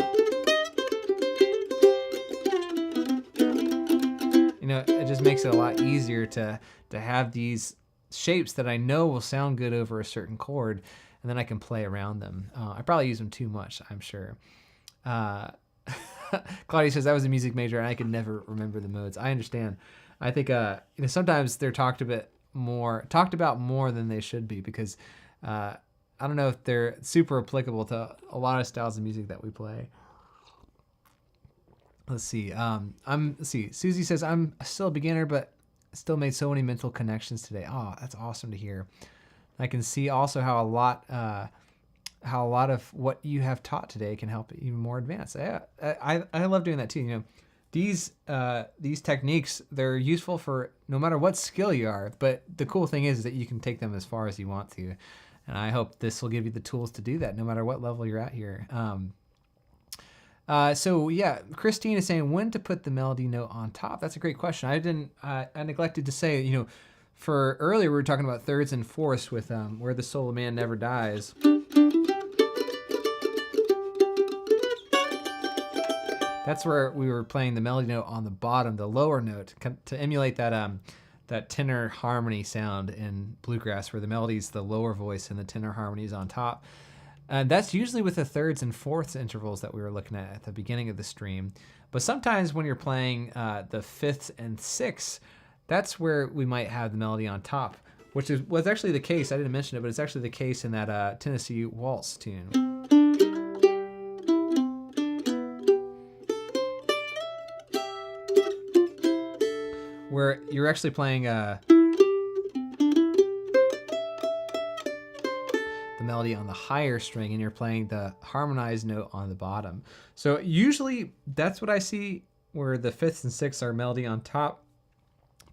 you know, it just makes it a lot easier to have these shapes that I know will sound good over a certain chord, and then I can play around them. I probably use them too much, I'm sure. Claudia says, I was a music major and I could never remember the modes. I understand. I think you know, sometimes they're talked about more than they should be, because I don't know if they're super applicable to a lot of styles of music that we play. Let's see. Let's see. Susie says, I'm still a beginner, but still made so many mental connections today. Oh, that's awesome to hear. I can see also how a lot of what you have taught today can help even more advanced. I love doing that too. You know, these techniques, they're useful for no matter what skill you are, but the cool thing is that you can take them as far as you want to. And I hope this will give you the tools to do that no matter what level you're at here. So yeah, Christine is saying when to put the melody note on top. That's a great question. I neglected to say, you know, for earlier we were talking about thirds and fourths with Where the Soul of Man Never Dies. That's where we were playing the melody note on the bottom, the lower note, to emulate that tenor harmony sound in bluegrass, where the melody's the lower voice and the tenor harmony's on top. And that's usually with the thirds and fourths intervals that we were looking at the beginning of the stream. But sometimes when you're playing the fifths and sixths, that's where we might have the melody on top, which was actually the case. I didn't mention it, but it's actually the case in that Tennessee Waltz tune, where you're actually playing the melody on the higher string and you're playing the harmonized note on the bottom. So usually that's what I see, where the fifths and sixths are melody on top,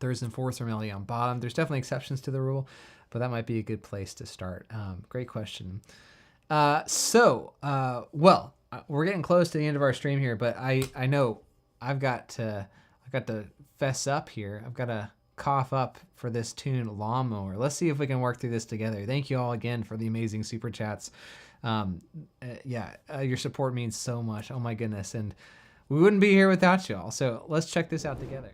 thirds and fourths are melody on bottom. There's definitely exceptions to the rule, but that might be a good place to start. Great question. Well, we're getting close to the end of our stream here, but I know I've got to fess up here. I've got to cough up for this tune, Lawnmower. Let's see if we can work through this together. Thank you all again for the amazing super chats. Your support means so much. Oh my goodness. And we wouldn't be here without y'all. So let's check this out together.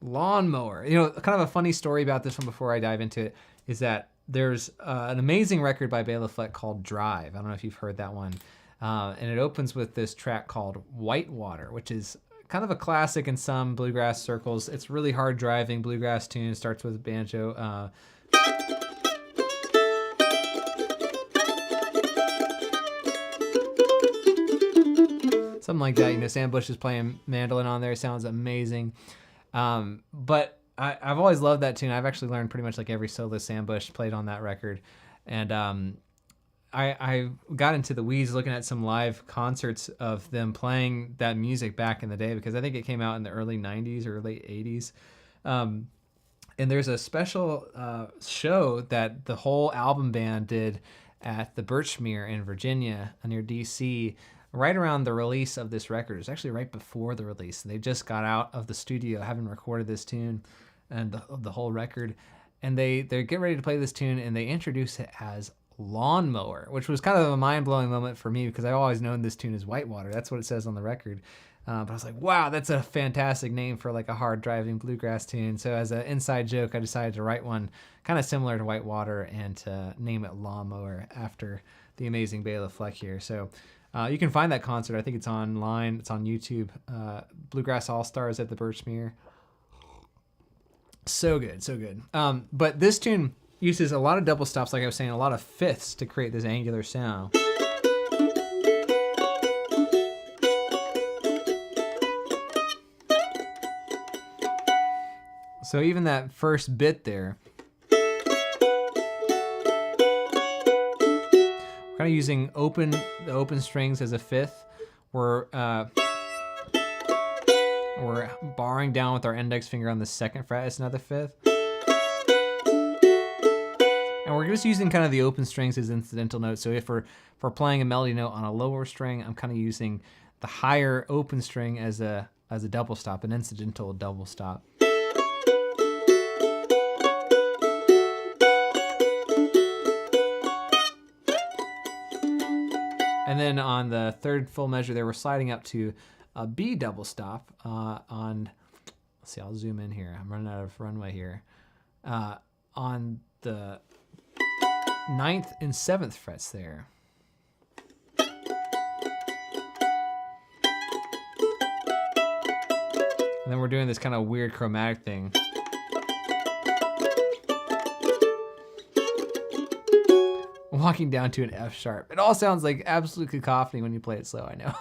Lawnmower. You know, kind of a funny story about this one before I dive into it is that there's an amazing record by Bela Fleck called Drive. I don't know if you've heard that one. And it opens with this track called Whitewater, which is kind of a classic in some bluegrass circles. It's really hard driving bluegrass tune. Starts with banjo. Something like that. You know, Sam Bush is playing mandolin on there. Sounds amazing. But I've always loved that tune. I've actually learned pretty much like every solo Sam Bush played on that record. And I got into the weeds looking at some live concerts of them playing that music back in the day, because I think it came out in the early 90s or late 80s. And there's a special show that the whole album band did at the Birchmere in Virginia near DC right around the release of this record. It was actually right before the release. They just got out of the studio having recorded this tune and the whole record. And they get ready to play this tune and they introduce it as Lawnmower, which was kind of a mind-blowing moment for me because I've always known this tune as Whitewater. That's what it says on the record. But I was like, wow, that's a fantastic name for like a hard driving bluegrass tune. So as an inside joke, I decided to write one kind of similar to Whitewater and to name it Lawnmower after the amazing Bela Fleck here. So you can find that concert. I think it's online. It's on YouTube. Bluegrass All-Stars at the Birchmere. So good, so good. But this tune uses a lot of double stops, like I was saying, a lot of fifths to create this angular sound. So even that first bit there, we're kind of using the open strings as a fifth. We're barring down with our index finger on the second fret as another fifth. And we're just using kind of the open strings as incidental notes. So if we're playing a melody note on a lower string, I'm kind of using the higher open string as a double stop, an incidental double stop. And then on the third full measure there, we're sliding up to a B double stop on, let's see, I'll zoom in here. I'm running out of runway here. On the 9th and 7th frets there. And then we're doing this kind of weird chromatic thing. Walking down to an F sharp. It all sounds like absolute cacophony when you play it slow, I know.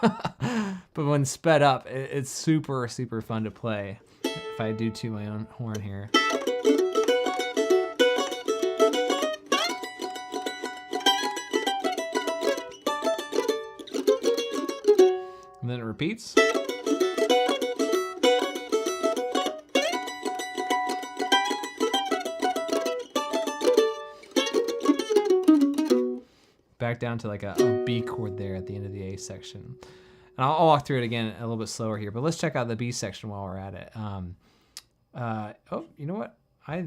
But when sped up, it's super, super fun to play. If I do toot my own horn here. repeats. Back down to like a B chord there at the end of the A section. And I'll walk through it again a little bit slower here, but let's check out the B section while we're at it. Oh, you know what? I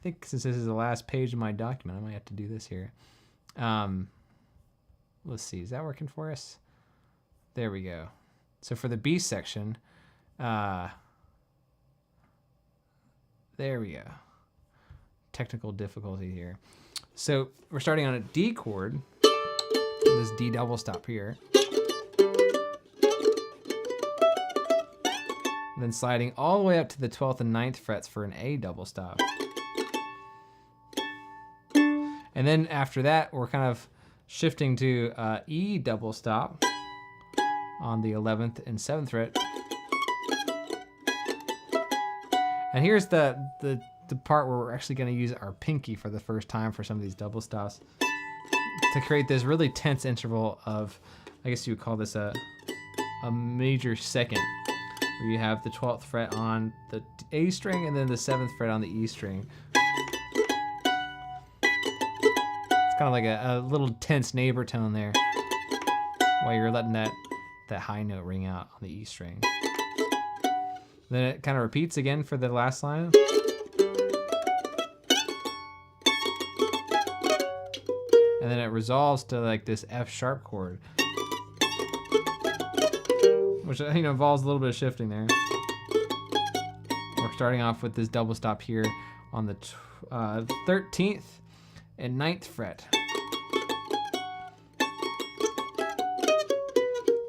think since this is the last page of my document, I might have to do this here. Let's see, is that working for us? There we go. So for the B section, there we go. Technical difficulty here. So we're starting on a D chord, this D double stop here. Then sliding all the way up to the 12th and 9th frets for an A double stop. And then after that, we're kind of shifting to E double stop on the 11th and 7th fret. And here's the part where we're actually going to use our pinky for the first time for some of these double stops to create this really tense interval of, I guess you would call this a major second, where you have the 12th fret on the A string and then the 7th fret on the E string. It's kind of like a little tense neighbor tone there while you're letting that high note ring out on the E string. Then it kind of repeats again for the last line. And then it resolves to like this F sharp chord, which involves a little bit of shifting there. We're starting off with this double stop here on the 13th and 9th fret.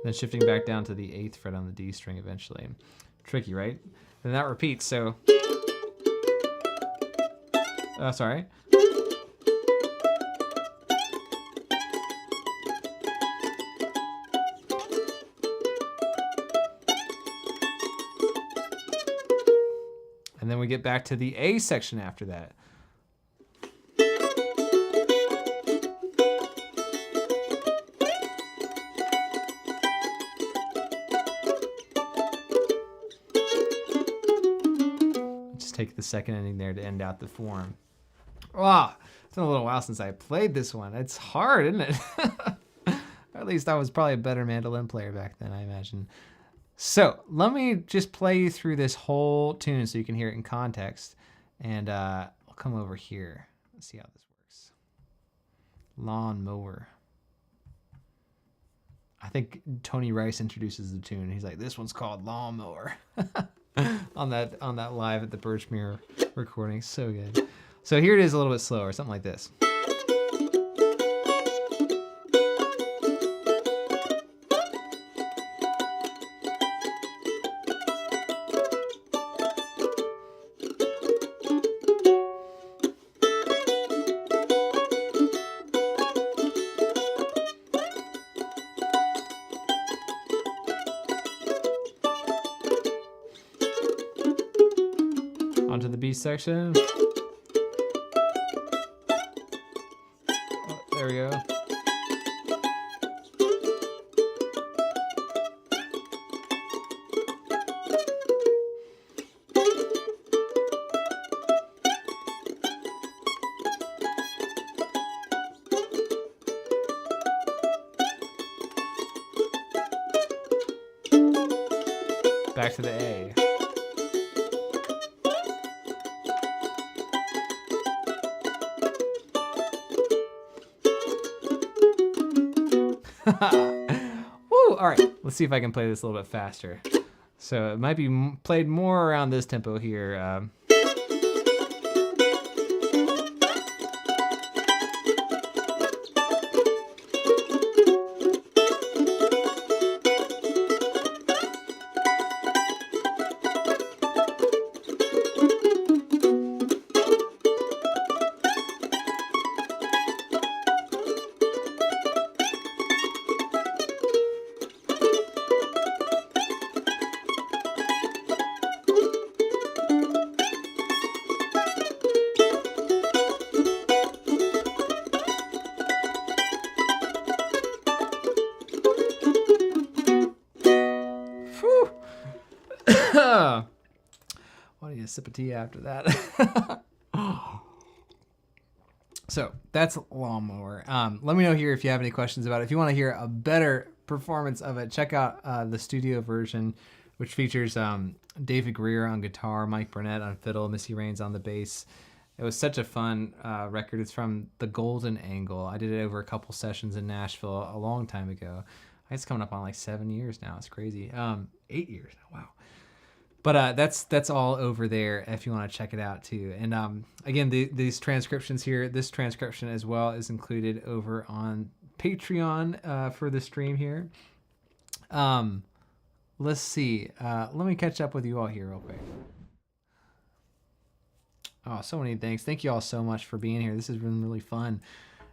Then shifting back down to the 8th fret on the D string eventually. Tricky, right? And that repeats, so... sorry. And then we get back to the A section after that. Just take the second ending there to end out the form. Wow, it's been a little while since I played this one. It's hard, isn't it? At least I was probably a better mandolin player back then, I imagine. So let me just play you through this whole tune so you can hear it in context. And I'll come over here. Let's see how this works. Lawn mower. I think Tony Rice introduces the tune. He's like, this one's called Lawn Mower. on that live at the Birchmere recording. So good. So here it is a little bit slower, something like this. Onto the B section. Oh, there we go. Back to the A. Woo! All right, let's see if I can play this a little bit faster. So it might be played more around this tempo here. sip of tea after that. So that's Lawnmower. Let me know here if you have any questions about it. If you want to hear a better performance of it, check out the studio version, which features David Greer on guitar, Mike Burnett on fiddle, Missy Raines on the bass. It was such a fun record. It's from The Golden Angle. I did it over a couple sessions in Nashville a long time ago. It's coming up on like 7 years now. It's crazy. 8 years. Wow. But that's all over there if you want to check it out too. And again, these transcriptions here, this transcription as well is included over on Patreon for the stream here. Let's see. Let me catch up with you all here real quick. Oh, so many thanks. Thank you all so much for being here. This has been really fun.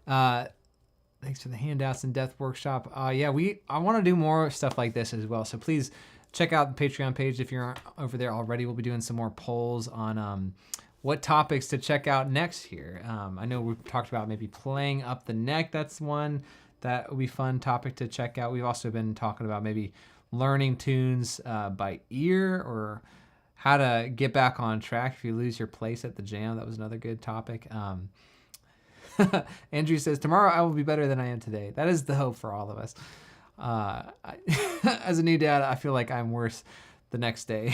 Thanks for the handouts and Death Workshop. Yeah, I want to do more stuff like this as well. So please check out the Patreon page if you're over there already. We'll be doing some more polls on what topics to check out next here. I know we've talked about maybe playing up the neck. That's one that would be fun topic to check out. We've also been talking about maybe learning tunes by ear, or how to get back on track if you lose your place at the jam. That was another good topic. Andrew says, tomorrow I will be better than I am today. That is the hope for all of us. As a new dad, I feel like I'm worse the next day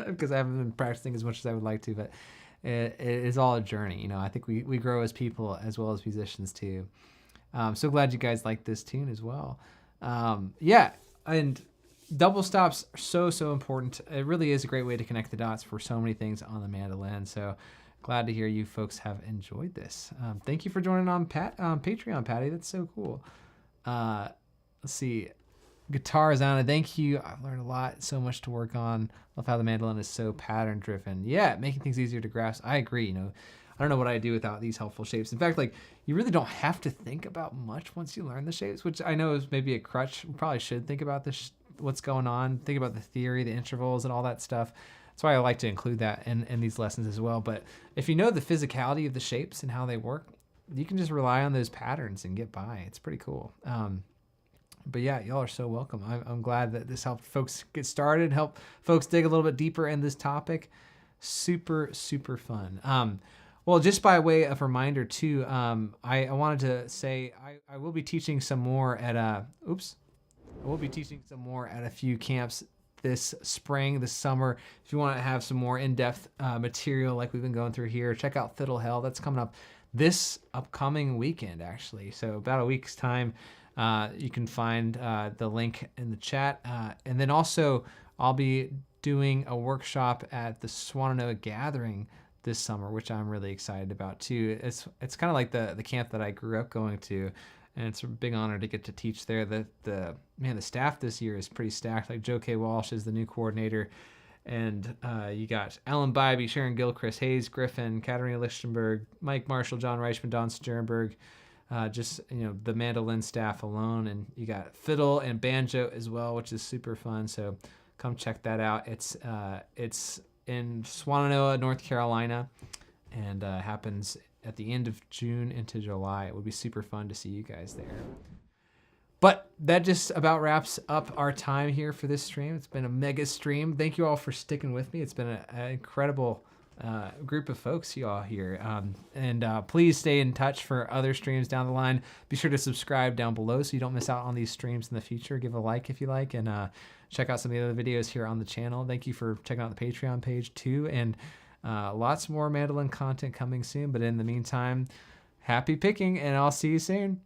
because I haven't been practicing as much as I would like to, but it is all a journey. You know, I think we grow as people as well as musicians too. So glad you guys like this tune as well. Yeah, and double stops are so important. It really is a great way to connect the dots for so many things on the mandolin. So glad to hear you folks have enjoyed this. Thank you for joining on Patreon, Patty. That's so cool. Let's see. Guitar Zana, thank you. I've learned a lot, so much to work on. Love how the mandolin is so pattern driven. Yeah, making things easier to grasp. I agree. You know, I don't know what I'd do without these helpful shapes. In fact, like, you really don't have to think about much once you learn the shapes, which I know is maybe a crutch. We probably should think about this, what's going on, think about the theory, the intervals, and all that stuff. That's why I like to include that in these lessons as well. But if you know the physicality of the shapes and how they work, you can just rely on those patterns and get by. It's pretty cool. But yeah, y'all are so welcome. I'm glad that this helped folks get started, help folks dig a little bit deeper in this topic. Super, super fun. Well, just by way of reminder too, I wanted to say I will be teaching some more at I will be teaching some more at a few camps this spring, this summer. If you want to have some more in-depth material like we've been going through here, check out Fiddle Hell. That's coming up this upcoming weekend, actually. So about a week's time. You can find the link in the chat. And then also, I'll be doing a workshop at the Swannanoa Gathering this summer, which I'm really excited about too. It's kind of like the camp that I grew up going to, and it's a big honor to get to teach there. The staff this year is pretty stacked. Like Joe K. Walsh is the new coordinator, and you got Ellen Bybee, Sharon Gilchrist, Hayes Griffin, Katarina Lichtenberg, Mike Marshall, John Reichman, Don Sternberg. Just, you know, the mandolin staff alone, and you got fiddle and banjo as well, which is super fun. So come check that out. It's in Swannanoa, North Carolina, and happens at the end of June into July. It would be super fun to see you guys there. But that just about wraps up our time here for this stream. It's been a mega stream. Thank you all for sticking with me. It's been an incredible group of folks you all here, and please stay in touch for other streams down the line. Be sure to subscribe down below so you don't miss out on these streams in the future. Give a like if you like, and check out some of the other videos here on the channel. Thank you for checking out the Patreon page too, and lots more mandolin content coming soon. But in the meantime, happy picking, and I'll see you soon.